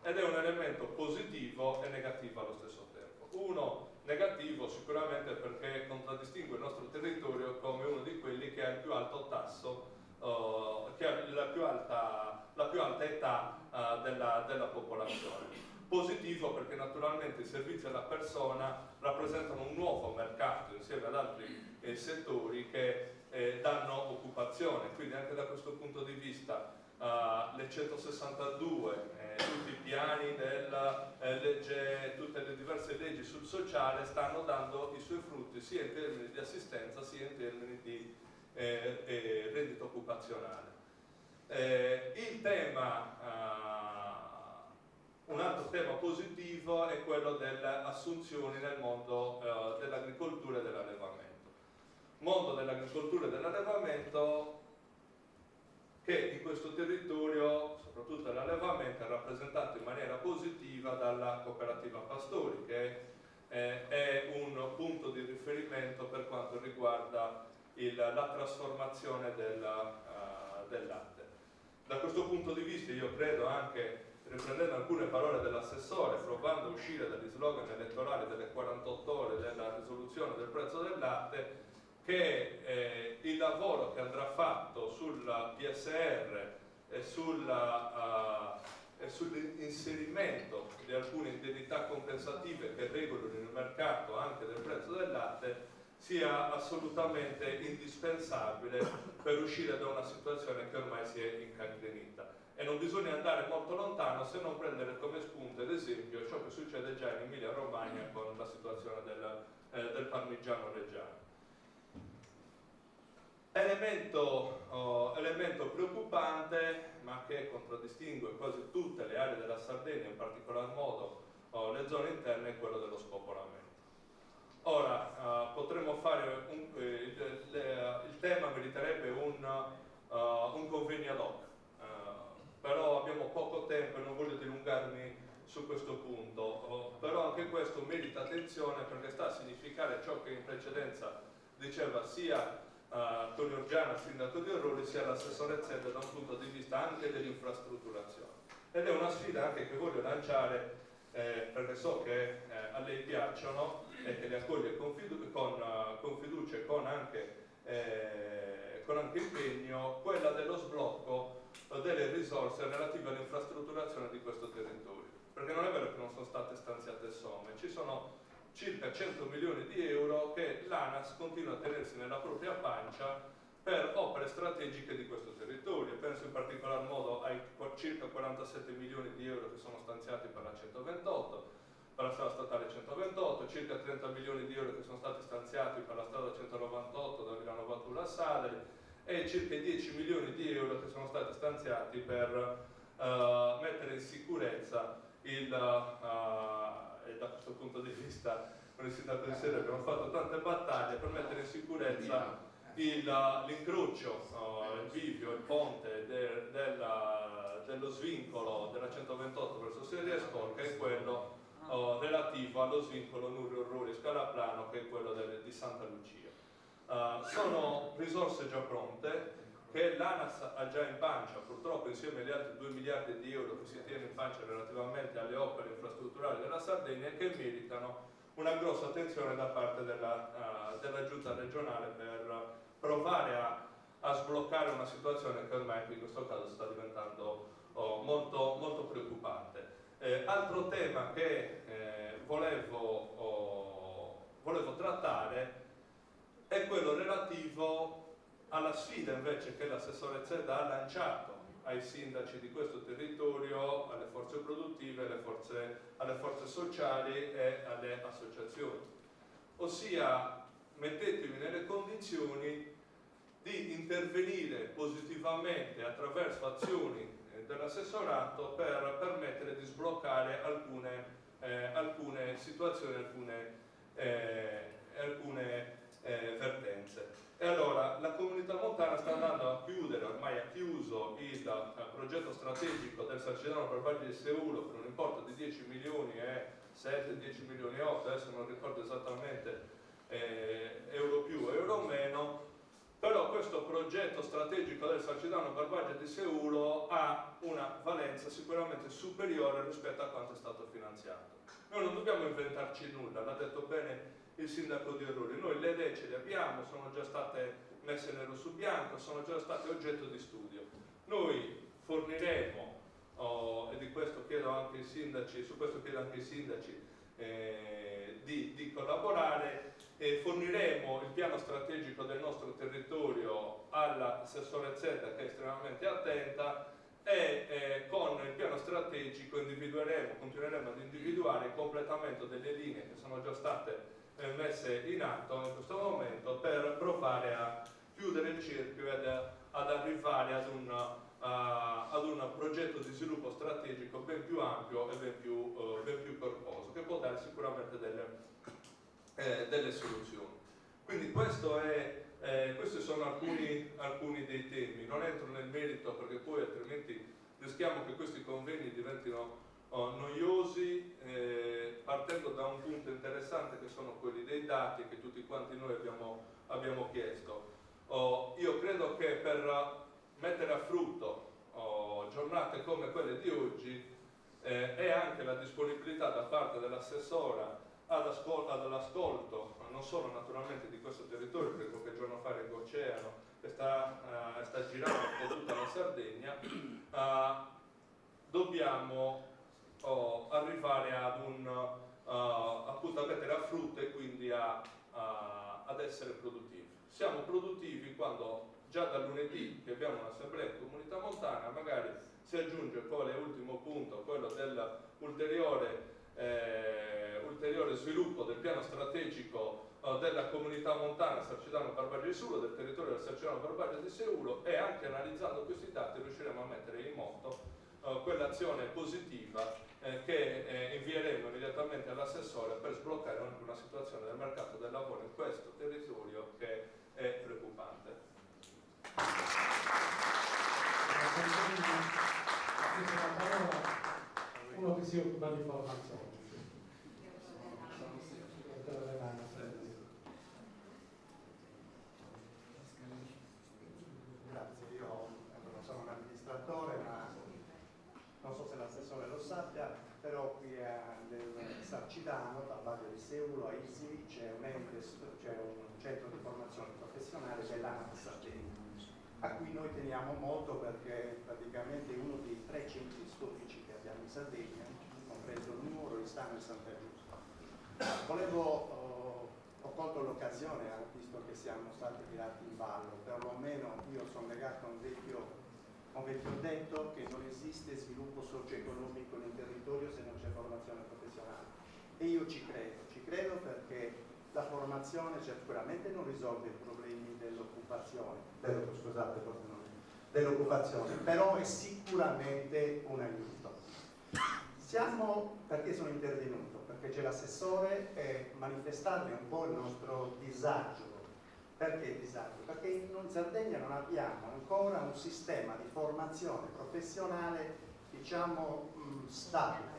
ed è un elemento positivo e negativo allo stesso tempo. Uno negativo sicuramente perché contraddistingue il nostro territorio come uno di quelli che ha il più alto tasso, che ha la più alta età della popolazione. Positivo perché naturalmente i servizi alla persona rappresentano un nuovo mercato insieme ad altri settori che danno occupazione, quindi anche da questo punto di vista le 162, tutti i piani tutte le diverse leggi sul sociale stanno dando i suoi frutti sia in termini di assistenza sia in termini di reddito occupazionale. Un altro tema positivo è quello delle assunzioni nel mondo dell'agricoltura e dell'allevamento. Mondo dell'agricoltura e dell'allevamento che in questo territorio, soprattutto l'allevamento, è rappresentato in maniera positiva dalla cooperativa Pastori, che è un punto di riferimento per quanto riguarda la trasformazione del latte. Da questo punto di vista io credo anche, riprendendo alcune parole dell'assessore, provando a uscire dagli slogan elettorali delle 48 ore della risoluzione del prezzo del latte, che il lavoro che andrà fatto sul PSR e sull'inserimento di alcune indennità compensative che regolano il mercato anche del prezzo del latte sia assolutamente indispensabile per uscire da una situazione che ormai si è incancrenita. E non bisogna andare molto lontano se non prendere come spunto, ad esempio, ciò che succede già in Emilia Romagna con la situazione del parmigiano reggiano. Elemento preoccupante, ma che contraddistingue quasi tutte le aree della Sardegna, in particolar modo le zone interne, è quello dello spopolamento. Ora, potremmo fare il tema meriterebbe un convegno ad hoc, però abbiamo poco tempo e non voglio dilungarmi su questo punto, però anche questo merita attenzione perché sta a significare ciò che in precedenza diceva sia Tonio Orgiana, sindaco di Orroli, sia l'assessore Zedda da un punto di vista anche dell'infrastrutturazione. Ed è una sfida anche che voglio lanciare perché so che a lei piacciono e che le accoglie con fiducia e con anche impegno, quella dello sblocco delle risorse relative all'infrastrutturazione di questo territorio. Perché non è vero che non sono state stanziate somme, ci sono circa 100 milioni di euro che l'ANAS continua a tenersi nella propria pancia per opere strategiche di questo territorio. Penso in particolar modo ai circa 47 milioni di euro che sono stanziati per la 128, per la strada statale 128, circa 30 milioni di euro che sono stati stanziati per la strada 198 da Milano Valtulla a Sadri e circa i 10 milioni di euro che sono stati stanziati per mettere in sicurezza e da questo punto di vista con il sindaco di Serio abbiamo fatto tante battaglie per mettere in sicurezza l'incrocio, il bivio, il ponte dello svincolo della 128 verso Serie Escorca e quello relativo allo svincolo Nurio Ruri Scalaplano, che è quello di Santa Lucia. Sono risorse già pronte che l'ANAS ha già in pancia, purtroppo insieme agli altri 2 miliardi di euro che si tiene in pancia relativamente alle opere infrastrutturali della Sardegna, che meritano una grossa attenzione da parte della giunta regionale per provare a sbloccare una situazione che ormai in questo caso sta diventando molto, molto preoccupante. Altro tema che volevo trattare è quello relativo alla sfida invece che l'assessore Zedda ha lanciato ai sindaci di questo territorio, alle forze produttive, alle forze sociali e alle associazioni, ossia mettetevi nelle condizioni di intervenire positivamente attraverso azioni dell'assessorato per permettere di sbloccare alcune situazioni, alcune vertenze. E allora la comunità montana sta andando a chiudere, ormai ha chiuso il progetto strategico del Sarcidano Barbagli di Seulo per un importo di 10 milioni e 7, 10 milioni e 8, adesso non ricordo esattamente euro più, euro meno, però questo progetto strategico del Sarcidano Barbaglia di Seulo ha una valenza sicuramente superiore rispetto a quanto è stato finanziato. Noi non dobbiamo inventarci nulla, l'ha detto bene il sindaco di Orruri, noi le idee ce le abbiamo, sono già state messe nero su bianco, sono già state oggetto di studio. Noi forniremo, e di questo chiedo anche ai sindaci, su questo chiedo anche ai sindaci di collaborare, forniremo il piano strategico del nostro territorio all'assessore Zedda, che è estremamente attenta, e con il piano strategico continueremo ad individuare il completamento delle linee che sono già state messe in atto in questo momento per provare a chiudere il cerchio ed ad arrivare ad un progetto di sviluppo strategico ben più ampio e ben più corposo, che può dare sicuramente delle soluzioni. Quindi questi sono alcuni dei temi. Non entro nel merito perché poi altrimenti rischiamo che questi convegni diventino noiosi, partendo da un punto interessante che sono quelli dei dati che tutti quanti noi abbiamo chiesto. Io credo che per mettere a frutto giornate come quelle di oggi e anche la disponibilità da parte dell'assessora all'ascolto non solo naturalmente di questo territorio, perché qualche giorno fa era Oceano che sta girando un po' tutta la Sardegna, dobbiamo arrivare appunto a mettere a frutto e quindi ad essere produttivi. Siamo produttivi quando già da lunedì che abbiamo un'assemblea in comunità montana magari si aggiunge poi l'ultimo punto, quello dell'ulteriore sviluppo del piano strategico della comunità montana Sarcidano Barbaglia di Seulo, del territorio del Sarcidano Barbaglia di Seulo, e anche analizzando questi dati riusciremo a mettere in moto quell'azione positiva che invieremo immediatamente all'assessore per sbloccare anche una situazione del mercato del lavoro in questo territorio che è preoccupante. Uno che si occupa di formazione. Grazie, io non sono un amministratore, ma non so se l'assessore lo sappia, però qui nel Sarcidano, dal Valle di Seulo a Isili, c'è un centro di formazione professionale dell'ANAS Sardegna, a cui noi teniamo molto perché praticamente è uno dei 3 centri storici che abbiamo in Sardegna, compreso Nuoro, Oristano e Santa Giusta. Ho colto l'occasione, visto che siamo stati tirati in ballo, perlomeno io sono legato a un vecchio detto che non esiste sviluppo socio-economico nel territorio se non c'è formazione professionale. E io ci credo perché la formazione sicuramente non risolve i problemi dell'occupazione, dell'occupazione, però è sicuramente un aiuto. Perché sono intervenuto? Perché c'è l'assessore e manifestarle un po' il nostro disagio. Perché disagio? Perché noi in Sardegna non abbiamo ancora un sistema di formazione professionale, diciamo, stabile.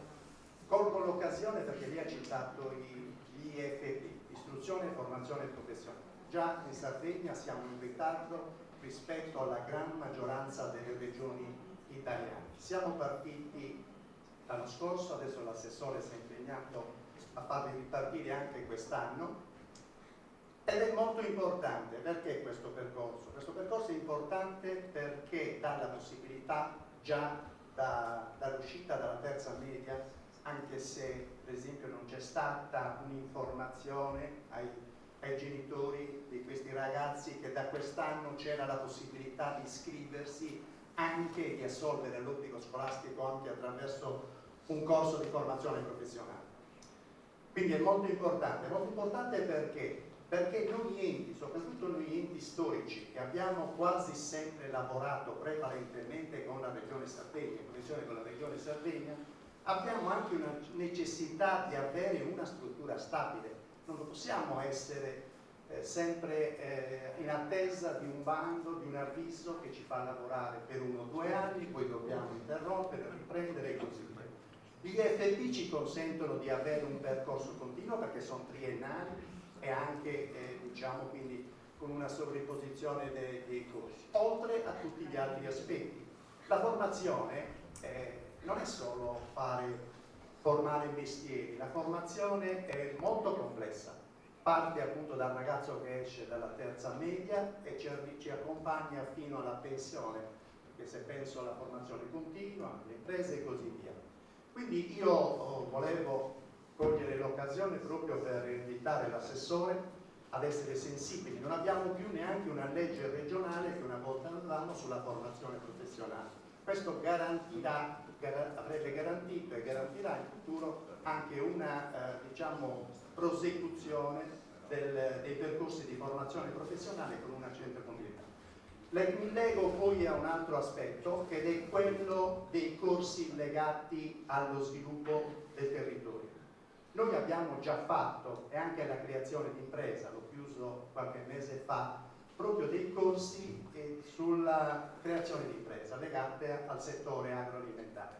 Colgo l'occasione perché lei ha citato gli IFP, istruzione e formazione professionale. Già in Sardegna siamo in ritardo rispetto alla gran maggioranza delle regioni italiane. Siamo partiti l'anno scorso, adesso l'assessore si è impegnato a farli ripartire anche quest'anno, ed è molto importante. Perché questo percorso? Questo percorso è importante perché dà la possibilità già dall'uscita dalla terza media, anche se per esempio non c'è stata un'informazione ai genitori di questi ragazzi che da quest'anno c'era la possibilità di iscriversi, anche di assolvere l'obbligo scolastico anche attraverso un corso di formazione professionale. Quindi è molto importante perché noi enti, soprattutto noi enti storici, che abbiamo quasi sempre lavorato prevalentemente con la Regione Sardegna, in connessione con la Regione Sardegna, abbiamo anche una necessità di avere una struttura stabile. Non possiamo essere sempre in attesa di un bando, di un avviso che ci fa lavorare per 1 o 2 anni, poi dobbiamo interrompere, riprendere e così via. Gli IFP ci consentono di avere un percorso continuo perché sono triennali e anche diciamo quindi con una sovrapposizione dei corsi, oltre a tutti gli altri aspetti. La formazione non è solo formare mestieri, la formazione è molto complessa, parte appunto dal ragazzo che esce dalla terza media e ci accompagna fino alla pensione, perché se penso alla formazione continua, alle imprese e così via. Quindi io volevo cogliere l'occasione proprio per invitare l'assessore ad essere sensibili. Non abbiamo più neanche una legge regionale che una volta all'anno sulla formazione professionale. Questo avrebbe garantito e garantirà in futuro anche una diciamo, prosecuzione dei percorsi di formazione professionale con una certa continuità. Mi lego poi a un altro aspetto, che è quello dei corsi legati allo sviluppo del territorio. Noi abbiamo già fatto, e anche la creazione di impresa, l'ho chiuso qualche mese fa, proprio dei corsi sulla creazione di impresa legate al settore agroalimentare.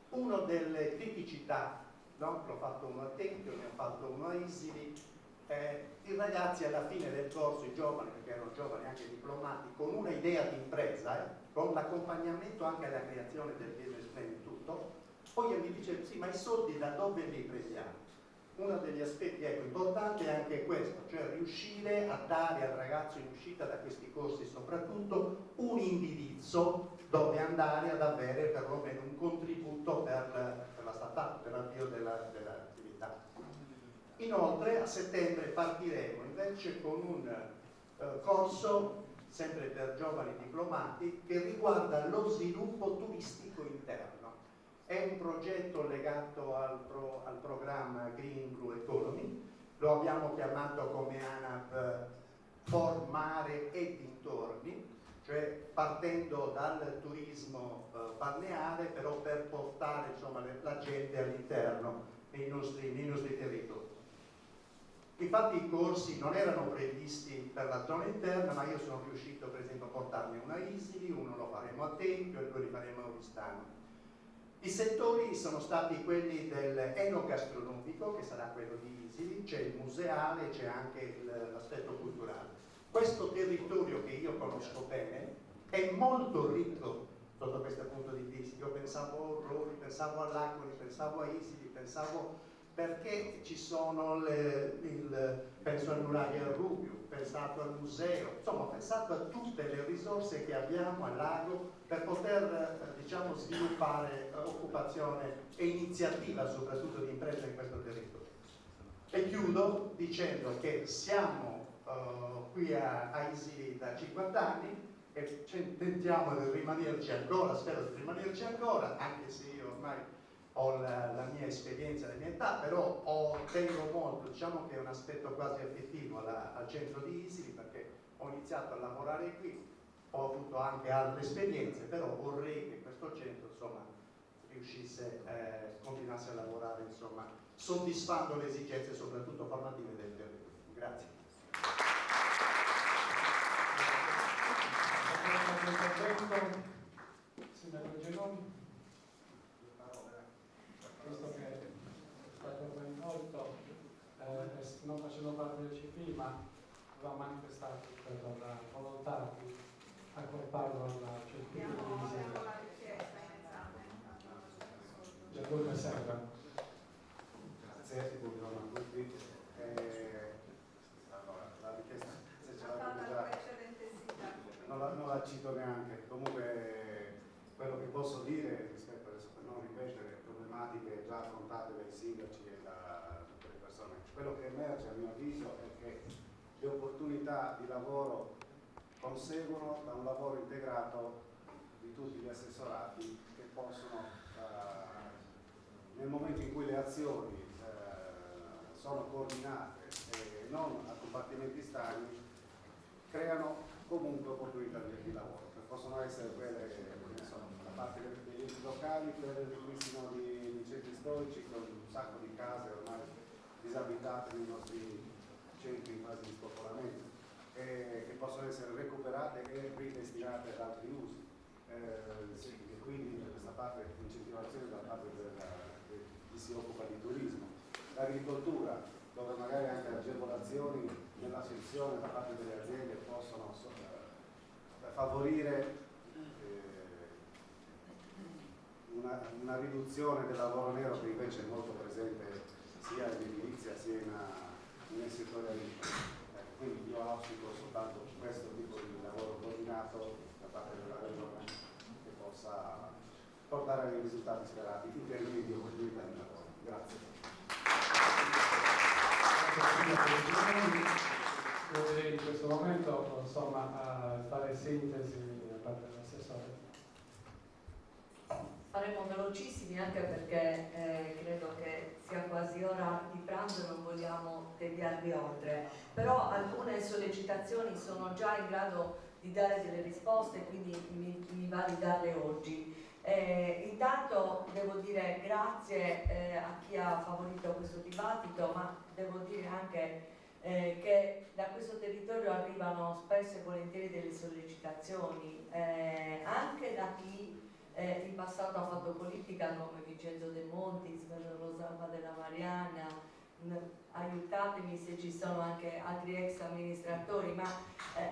Una delle criticità, no? L'ho fatto uno a Tempio, ne ho fatto uno a Isili, i ragazzi alla fine del corso, i giovani, perché erano giovani anche diplomati, con una idea di impresa, con l'accompagnamento anche alla creazione del business plan e tutto, poi mi dice sì, ma i soldi da dove li prendiamo? Uno degli aspetti importanti è anche questo, cioè riuscire a dare al ragazzo in uscita da questi corsi soprattutto un indirizzo dove andare ad avere perlomeno un contributo per la startup, per l'avvio dell'attività. Inoltre a settembre partiremo invece con un corso sempre per giovani diplomati che riguarda lo sviluppo turistico interno. È un progetto legato al programma Green Blue Economy, lo abbiamo chiamato come ANAP Formare e dintorni, cioè partendo dal turismo balneare, però per portare insomma, la gente all'interno nei nostri territori. Infatti i corsi non erano previsti per la zona interna, ma io sono riuscito per esempio a portarne uno a Isili, uno lo faremo a Tempio e 2 li faremo a Oristano. I settori sono stati quelli dell'enogastronomico, che sarà quello di Isili, c'è il museale, c'è anche l'aspetto culturale. Questo territorio che io conosco bene è molto ricco sotto questo punto di vista. Io pensavo a Rori, pensavo all'Acqui, pensavo a Isili, pensavo perché ci sono penso al Muraglio al Rubio, pensato al museo, insomma ho pensato a tutte le risorse che abbiamo al lago per poter diciamo, sviluppare occupazione e iniziativa soprattutto di impresa in questo territorio. E chiudo dicendo che siamo qui a Isili da 50 anni e tentiamo di rimanerci ancora, spero di rimanerci ancora, anche se io ormai ho la mia esperienza, la mia età, però tengo molto, diciamo che è un aspetto quasi affettivo al centro di Isili, perché ho iniziato a lavorare qui, ho avuto anche altre esperienze, però vorrei che questo centro insomma riuscisse, continuasse a lavorare insomma, soddisfando le esigenze soprattutto formative del territorio. Grazie. Sindaco Genoni, visto che è stato coinvolto, non facendo parte del CP, ma aveva manifestato la volontà di accorparlo alla CP. Gianluca Serra. Grazie, buongiorno a tutti. Allora, la richiesta, se ce l'avete già, non la cito neanche. Comunque, quello che posso dire rispetto adesso, per non ripetere problematiche già affrontate dai sindaci e da tutte le persone, quello che emerge a mio avviso è che le opportunità di lavoro conseguono da un lavoro integrato di tutti gli assessorati che possono, nel momento in cui le azioni sono coordinate e non a compartimenti stagni, creano comunque opportunità di lavoro, che possono essere quelle da parte degli enti locali, quelle del ripristino di centri storici con un sacco di case ormai disabitate nei nostri centri in fase di spopolamento, che possono essere recuperate e ridestinate ad altri usi. E quindi questa parte di incentivazione da parte di chi si occupa di turismo. L'agricoltura, dove magari anche agevolazioni nell'assunzione da parte delle aziende possono favorire una riduzione del lavoro nero che invece è molto presente sia in edilizia sia nel settore agricolo. Quindi io auspico soltanto questo tipo di lavoro coordinato da parte della Regione che possa portare ai risultati sperati in termini di opportunità di lavoro. Grazie. Io direi in questo momento insomma fare sintesi da parte dell'assessore. Saremo velocissimi anche perché credo che sia quasi ora di pranzo e non vogliamo deviarvi oltre, però alcune sollecitazioni sono già in grado di dare delle risposte, quindi mi va di darle oggi. Intanto devo dire grazie a chi ha favorito questo dibattito, ma devo dire anche che da questo territorio arrivano spesso e volentieri delle sollecitazioni, anche da chi in passato ha fatto politica come Vincenzo De Monti, Rosalba della Mariana, aiutatemi se ci sono anche altri ex amministratori, ma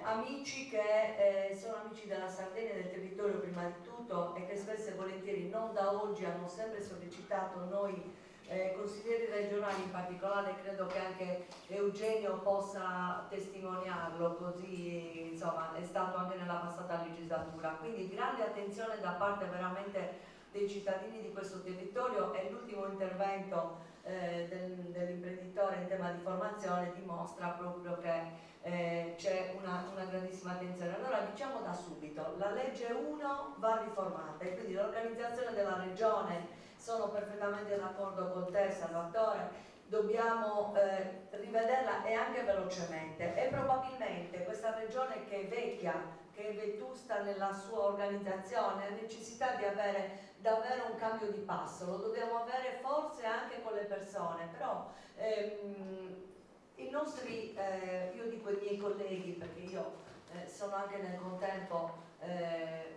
amici che sono amici della Sardegna e del territorio prima di tutto e che spesso e volentieri non da oggi hanno sempre sollecitato noi consiglieri regionali, in particolare credo che anche Eugenio possa testimoniarlo, così insomma è stato anche nella passata legislatura, quindi grande attenzione da parte veramente dei cittadini di questo territorio, e l'ultimo intervento dell'imprenditore in tema di formazione dimostra proprio che c'è una grandissima attenzione. Allora diciamo da subito, la legge 1 va riformata e quindi l'organizzazione della regione, sono perfettamente d'accordo con te Salvatore, dobbiamo rivederla e anche velocemente, e probabilmente questa regione che è vecchia, che è vetusta nella sua organizzazione, ha necessità di avere davvero un cambio di passo, lo dobbiamo avere forse anche con le persone, però i nostri, io dico i miei colleghi perché io sono anche nel contempo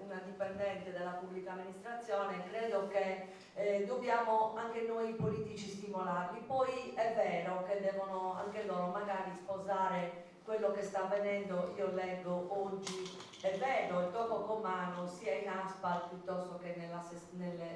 una dipendente della pubblica amministrazione, credo che dobbiamo anche noi politici stimolarli. Poi è vero che devono anche loro magari sposare quello che sta avvenendo. Io leggo oggi e vedo il tocco con mano sia in ASPAL piuttosto che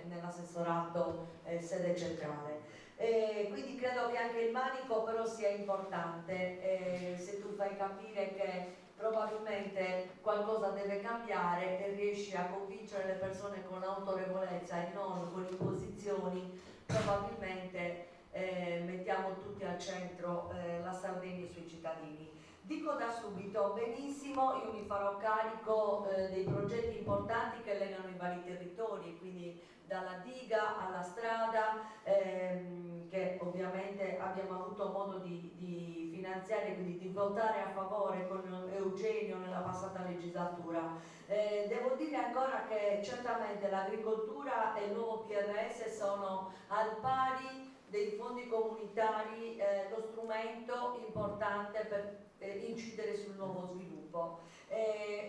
nell'assessorato sede centrale. Quindi credo che anche il manico però sia importante, se tu fai capire che probabilmente qualcosa deve cambiare e riesci a convincere le persone con autorevolezza e non con imposizioni, probabilmente mettiamo tutti al centro la Sardegna e i suoi cittadini. Dico da subito, benissimo, io mi farò carico dei progetti importanti che legano i vari territori, quindi dalla diga alla strada, che ovviamente abbiamo avuto modo di finanziare, quindi di votare a favore con Eugenio nella passata legislatura. Devo dire ancora che certamente l'agricoltura e il nuovo PRS sono al pari dei fondi comunitari lo strumento importante per incidere sul nuovo sviluppo.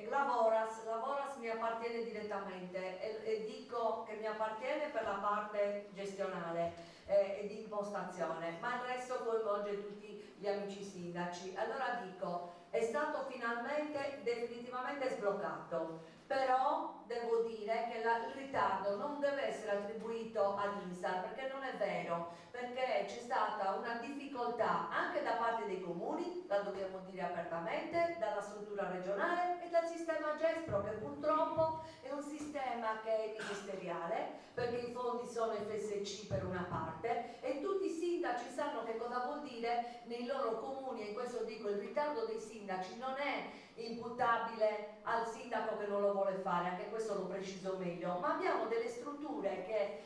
Lavoras mi appartiene direttamente e dico che mi appartiene per la parte gestionale e di impostazione, ma il resto coinvolge tutti gli amici sindaci. Allora dico, è stato finalmente definitivamente sbloccato, però devo dire che il ritardo non deve essere attribuito ad INSAR, perché non è vero, perché c'è stata una difficoltà anche da parte dei comuni, la dobbiamo dire apertamente, dalla struttura regionale e dal sistema GESPRO, che purtroppo è un sistema che è ministeriale, perché i fondi sono FSC per una parte e tutti i sindaci sanno che cosa vuol dire nei loro comuni, e in questo dico il ritardo dei sindaci non è imputabile al sindaco che non lo vuole fare, anche questo lo preciso meglio, ma abbiamo delle strutture che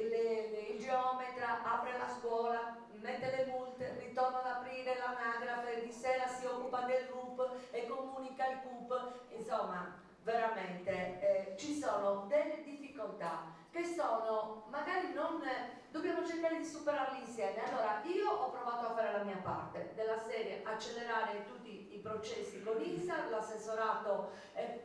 il geometra apre la scuola, mette le multe, ritorna ad aprire l'anagrafe, di sera si occupa del RUP e comunica il CUP, insomma veramente ci sono delle difficoltà che sono magari non, dobbiamo cercare di superarle insieme. Allora io ho provato a fare la mia parte della serie, accelerare tutti i processi con INSAR, l'assessorato è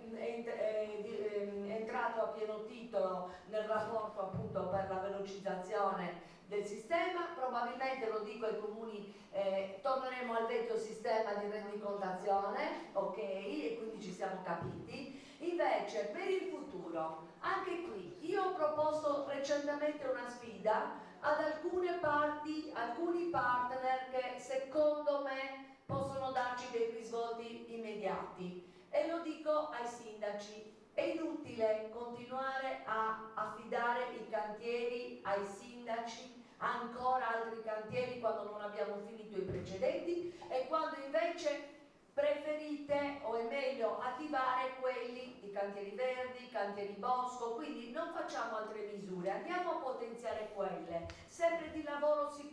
entrato a pieno titolo nel rapporto appunto per la velocizzazione del sistema, probabilmente lo dico ai comuni, torneremo al vecchio sistema di rendicontazione, ok, e quindi ci siamo capiti. Invece per il futuro, anche qui, io ho proposto recentemente una sfida ad alcune parti, alcuni partner che secondo me possono darci dei risvolti immediati, e lo dico ai sindaci. È inutile continuare a affidare i cantieri ai sindaci, ancora altri cantieri, quando non abbiamo finito i precedenti e quando invece preferite, o è meglio, attivare quelli, i cantieri verdi, i cantieri bosco, quindi non facciamo altre misure, andiamo a potenziare quelle. Sempre di lavoro si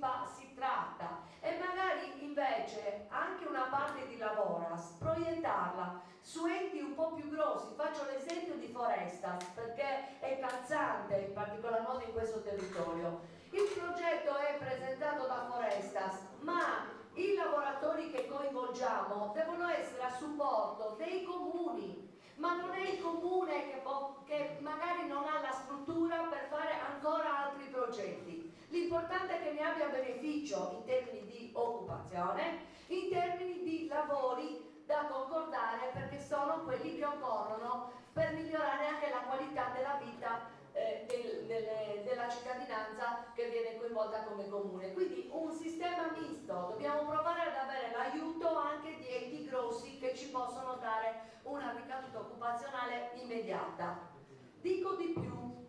tratta, e magari invece anche una parte di Lavoras proiettarla su enti un po' più grossi. Faccio l'esempio di Forestas perché è calzante in particolar modo in questo territorio. Il progetto è presentato da Forestas, ma i lavoratori che coinvolgiamo devono essere a supporto dei comuni, ma non è il comune che magari non ha la struttura per fare ancora altri progetti. L'importante è che ne abbia beneficio in termini di occupazione, in termini di lavori da concordare, perché sono quelli che occorrono per migliorare anche la qualità della vita della cittadinanza che viene coinvolta come comune. Quindi un sistema misto, dobbiamo provare ad avere l'aiuto anche di enti grossi che ci possono dare una ricaduta occupazionale immediata. Dico di più,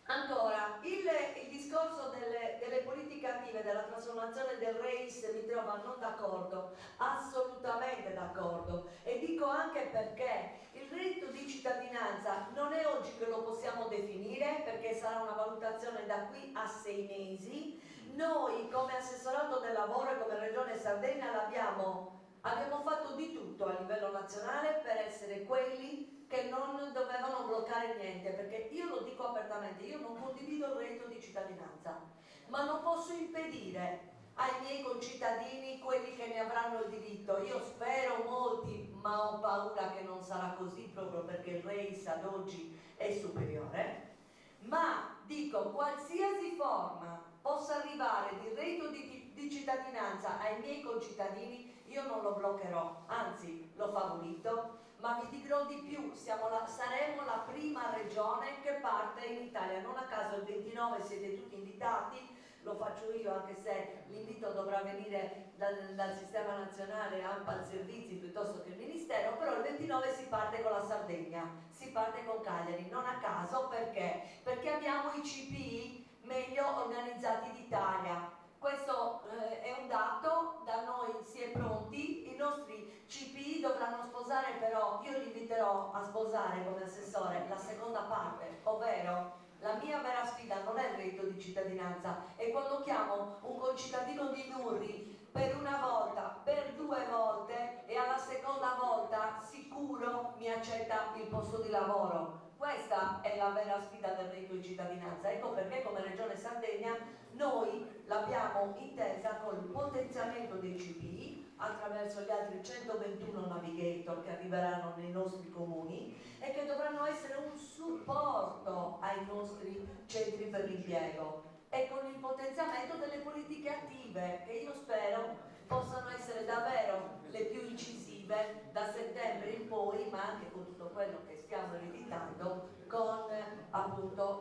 ancora, il discorso delle politiche attive, della trasformazione del REIS mi trova non d'accordo, assolutamente d'accordo, e dico anche perché il reddito di cittadinanza non è oggi che lo possiamo definire, perché sarà una valutazione da qui a 6 mesi. Noi come assessorato del lavoro e come Regione Sardegna abbiamo fatto di tutto a livello nazionale per essere quelli che non dovevano bloccare niente, perché io lo dico apertamente, io non condivido il reddito di cittadinanza, ma non posso impedire ai miei concittadini, quelli che ne avranno il diritto. Io spero molti, ma ho paura che non sarà così, proprio perché il REIS ad oggi è superiore. Ma dico, qualsiasi forma possa arrivare di reddito di cittadinanza ai miei concittadini, io non lo bloccherò, anzi lo favorito, ma vi dirò di più, saremo la prima regione che parte in Italia. Non a caso il 29 siete tutti invitati, lo faccio io, anche se l'invito dovrà venire dal sistema nazionale ANPAL Servizi piuttosto che il Ministero, però il 29 si parte con la Sardegna, si parte con Cagliari, non a caso, perché abbiamo i CPI meglio organizzati d'Italia. Questo è un dato, da noi si è pronti, i nostri CPI dovranno sposare, però io li inviterò a sposare come assessore la seconda parte, ovvero la mia vera sfida non è il reddito di cittadinanza, è quando chiamo un concittadino di Nurri per una volta, per 2 volte e alla seconda volta sicuro mi accetta il posto di lavoro. Questa è la vera sfida del reddito di cittadinanza. Ecco perché come Regione Sardegna noi l'abbiamo intesa col potenziamento dei CPI attraverso gli altri 121 navigator che arriveranno nei nostri comuni e che dovranno essere un supporto ai nostri centri per l'impiego, e con il potenziamento delle politiche attive che io spero possano essere davvero le più incisive da settembre in poi, ma anche con tutto quello che stiamo ereditando con appunto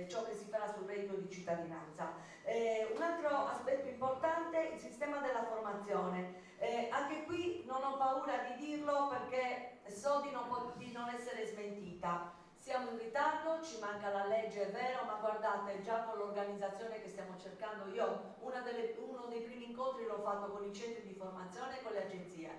ciò che si farà sul reddito di cittadinanza. Un altro aspetto importante è il sistema della formazione. Anche qui non ho paura di dirlo perché so di non essere smentita. Siamo in ritardo, ci manca la legge, è vero, ma guardate, già con l'organizzazione che stiamo cercando, io uno dei primi incontri l'ho fatto con i centri di formazione e con le agenzie,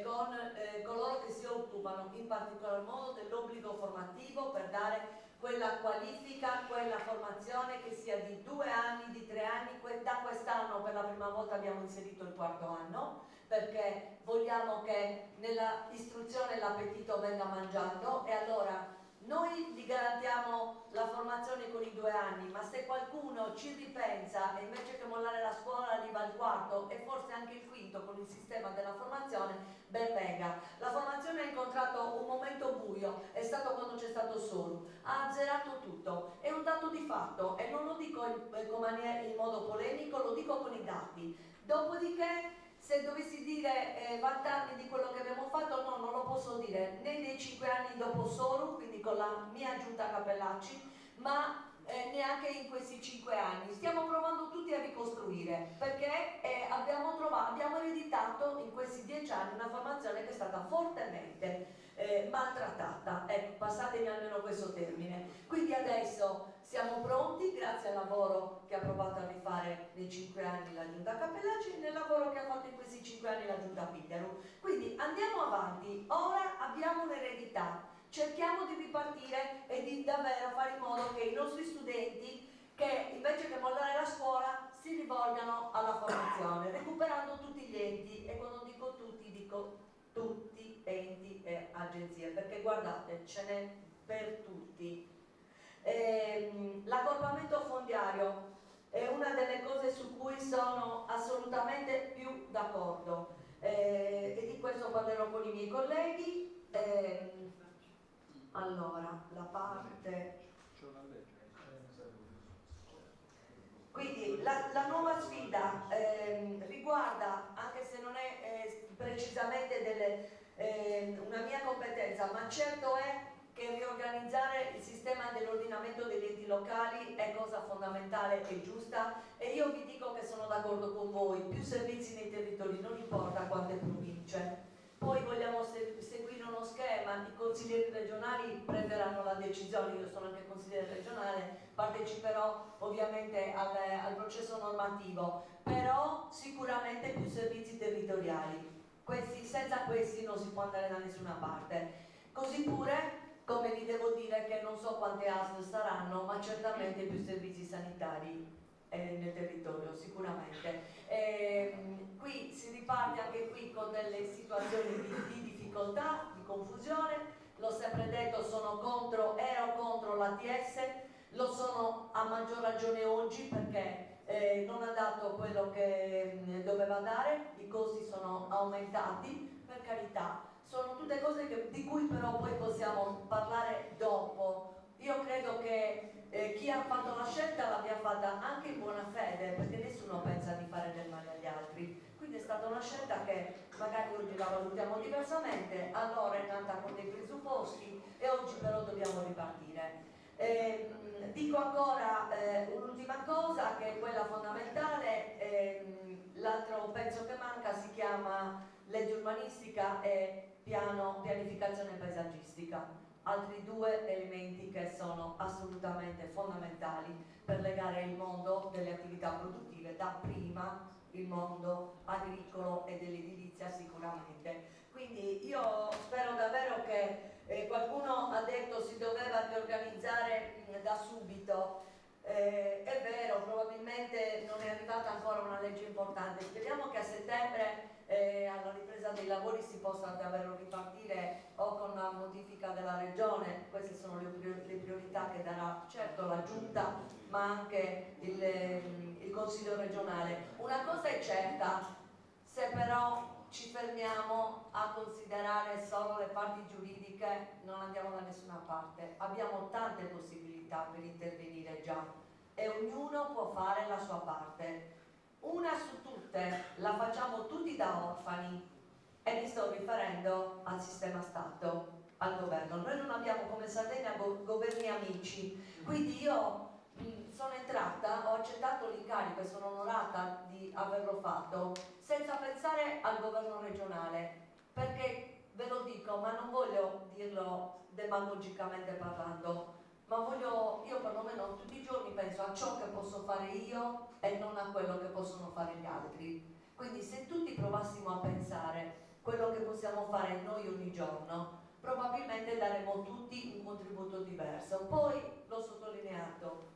con coloro che si occupano in particolar modo dell'obbligo formativo per dare quella qualifica, quella formazione che sia di 2 anni, di 3 anni. Da quest'anno per la prima volta abbiamo inserito il 4º anno, perché vogliamo che nella istruzione l'appetito venga mangiato, e allora noi gli garantiamo la formazione con i 2 anni, ma se qualcuno ci ripensa e invece che mollare la scuola arriva al 4º e forse anche il 5º con il sistema della formazione, ben venga. La formazione ha incontrato un momento buio, è stato quando c'è stato Soru, ha azzerato tutto, è un dato di fatto e non lo dico in modo polemico, lo dico con i dati. Dopodiché, se dovessi dire vantarmi di quello che abbiamo fatto, no, non lo posso dire né nei 5 anni dopo Soru, quindi con la mia giunta Capellacci, ma neanche in questi 5 anni. Stiamo provando tutti a ricostruire, perché abbiamo ereditato in questi 10 anni una formazione che è stata fortemente maltrattata, ecco, passatemi almeno questo termine. Quindi adesso siamo pronti, grazie al lavoro che ha provato a rifare nei 5 anni la Giunta Capellacci e nel lavoro che ha fatto in questi 5 anni la Giunta Pitteru. Quindi andiamo avanti, ora abbiamo un'eredità, cerchiamo di ripartire e di davvero fare in modo che i nostri studenti, che invece che mollare la scuola, si rivolgano alla formazione, recuperando tutti gli enti, e quando dico tutti, dico tutti enti e agenzie, perché guardate, ce n'è per tutti. L'accorpamento fondiario è una delle cose su cui sono assolutamente più d'accordo, e di questo parlerò con i miei colleghi. Allora, la parte... Quindi la nuova sfida riguarda, anche se non è precisamente una mia competenza, ma certo è che riorganizzare il sistema dell'ordinamento degli enti locali è cosa fondamentale e giusta, e io vi dico che sono d'accordo con voi: più servizi nei territori, non importa quante province. Poi vogliamo seguire uno schema, i consiglieri regionali prenderanno la decisione, io sono anche consigliere regionale, parteciperò ovviamente al processo normativo, però sicuramente più servizi territoriali. Senza questi non si può andare da nessuna parte. Così pure, come vi devo dire che non so quante ASL saranno, ma certamente più servizi sanitari nel territorio, sicuramente. Qui si riparte anche qui con delle situazioni di difficoltà, di confusione. L'ho sempre detto, ero contro l'ATS, lo sono a maggior ragione oggi perché non ha dato quello che doveva dare, i costi sono aumentati, per carità, sono tutte cose di cui però poi possiamo parlare dopo. Io credo che chi ha fatto la scelta l'abbia fatta anche in buona fede, perché nessuno pensa di fare del male agli altri, quindi è stata una scelta che magari oggi la valutiamo diversamente, allora è nata con dei presupposti e oggi però dobbiamo ripartire. Dico ancora un'ultima cosa che è quella fondamentale, l'altro pezzo che manca si chiama legge urbanistica e pianificazione paesaggistica. Altri 2 elementi che sono assolutamente fondamentali per legare il mondo delle attività produttive dapprima il mondo agricolo e dell'edilizia sicuramente. Quindi io spero davvero che qualcuno ha detto si doveva riorganizzare da subito. È vero, probabilmente non è arrivata ancora una legge importante, speriamo che a settembre alla ripresa dei lavori si possa davvero ripartire o con una modifica della regione. Queste sono le priorità che darà certo la giunta ma anche il consiglio regionale. Una cosa è certa, se però ci fermiamo a considerare solo le parti giuridiche non andiamo da nessuna parte. Abbiamo tante possibilità per intervenire già e ognuno può fare la sua parte. Una su tutte la facciamo tutti da orfani e mi sto riferendo al sistema Stato, al governo. Noi non abbiamo come Sardegna governi amici, quindi io sono entrata, ho accettato l'incarico e sono onorata di averlo fatto senza pensare al governo regionale, perché ve lo dico, ma non voglio dirlo demagogicamente parlando, ma voglio, io perlomeno tutti i giorni penso a ciò che posso fare io e non a quello che possono fare gli altri. Quindi se tutti provassimo a pensare quello che possiamo fare noi ogni giorno, probabilmente daremo tutti un contributo diverso. Poi l'ho sottolineato,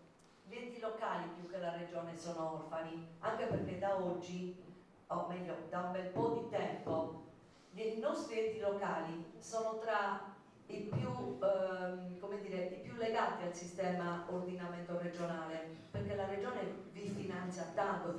gli enti locali più che la regione sono orfani, anche perché da oggi, o meglio da un bel po' di tempo, i nostri enti locali sono tra i più, come dire, i più legati al sistema ordinamento regionale, perché la regione vi finanzia tanto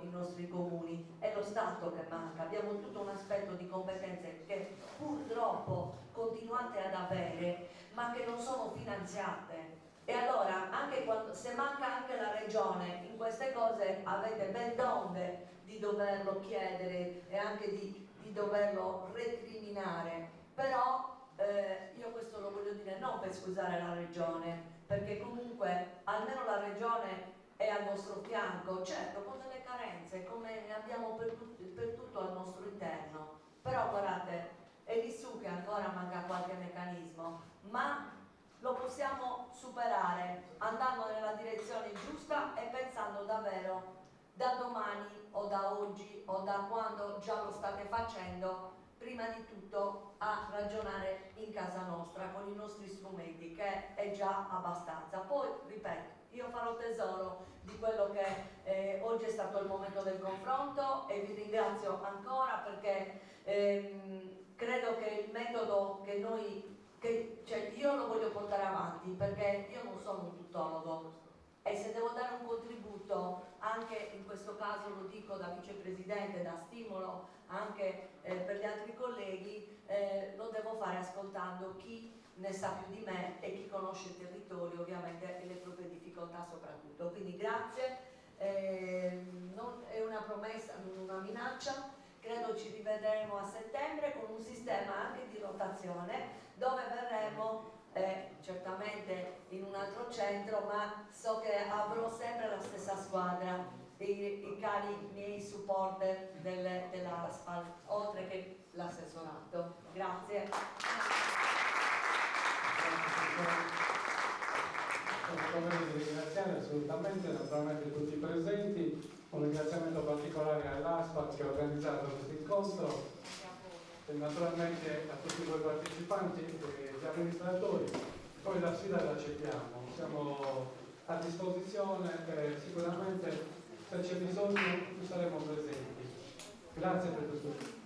i nostri comuni, è lo Stato che manca. Abbiamo tutto un aspetto di competenze che purtroppo continuate ad avere ma che non sono finanziate. E allora, anche quando, se manca anche la regione, in queste cose avete ben donde di doverlo chiedere e anche di doverlo recriminare. Però io questo lo voglio dire non per scusare la regione, perché comunque almeno la regione è al vostro fianco, certo con delle carenze come ne abbiamo per tutto al nostro interno, però guardate, è lì su che ancora manca qualche meccanismo, ma lo possiamo superare andando nella direzione giusta e pensando davvero da domani o da oggi o da quando già lo state facendo, prima di tutto a ragionare in casa nostra con i nostri strumenti, che è già abbastanza. Poi ripeto, io farò tesoro di quello che oggi è stato il momento del confronto e vi ringrazio ancora perché credo che il metodo che noi cioè io lo voglio portare avanti, perché io non sono un tuttologo e se devo dare un contributo, anche in questo caso lo dico da vicepresidente, da stimolo anche per gli altri colleghi, lo devo fare ascoltando chi ne sa più di me e chi conosce il territorio ovviamente e le proprie difficoltà soprattutto. Quindi grazie, non è una promessa, non una minaccia. Credo ci rivedremo a settembre con un sistema anche di rotazione dove verremo certamente in un altro centro, ma so che avrò sempre la stessa squadra, i cari miei supporter dell'ASPAL, oltre che l'assessorato. Grazie. Come di ringraziare assolutamente, naturalmente tutti i presenti, un ringraziamento particolare all'ASPAL che ha organizzato questo incontro e naturalmente a tutti voi partecipanti e gli amministratori. Poi la sfida la accettiamo, siamo a disposizione e sicuramente se c'è bisogno saremo presenti. Grazie per tutto.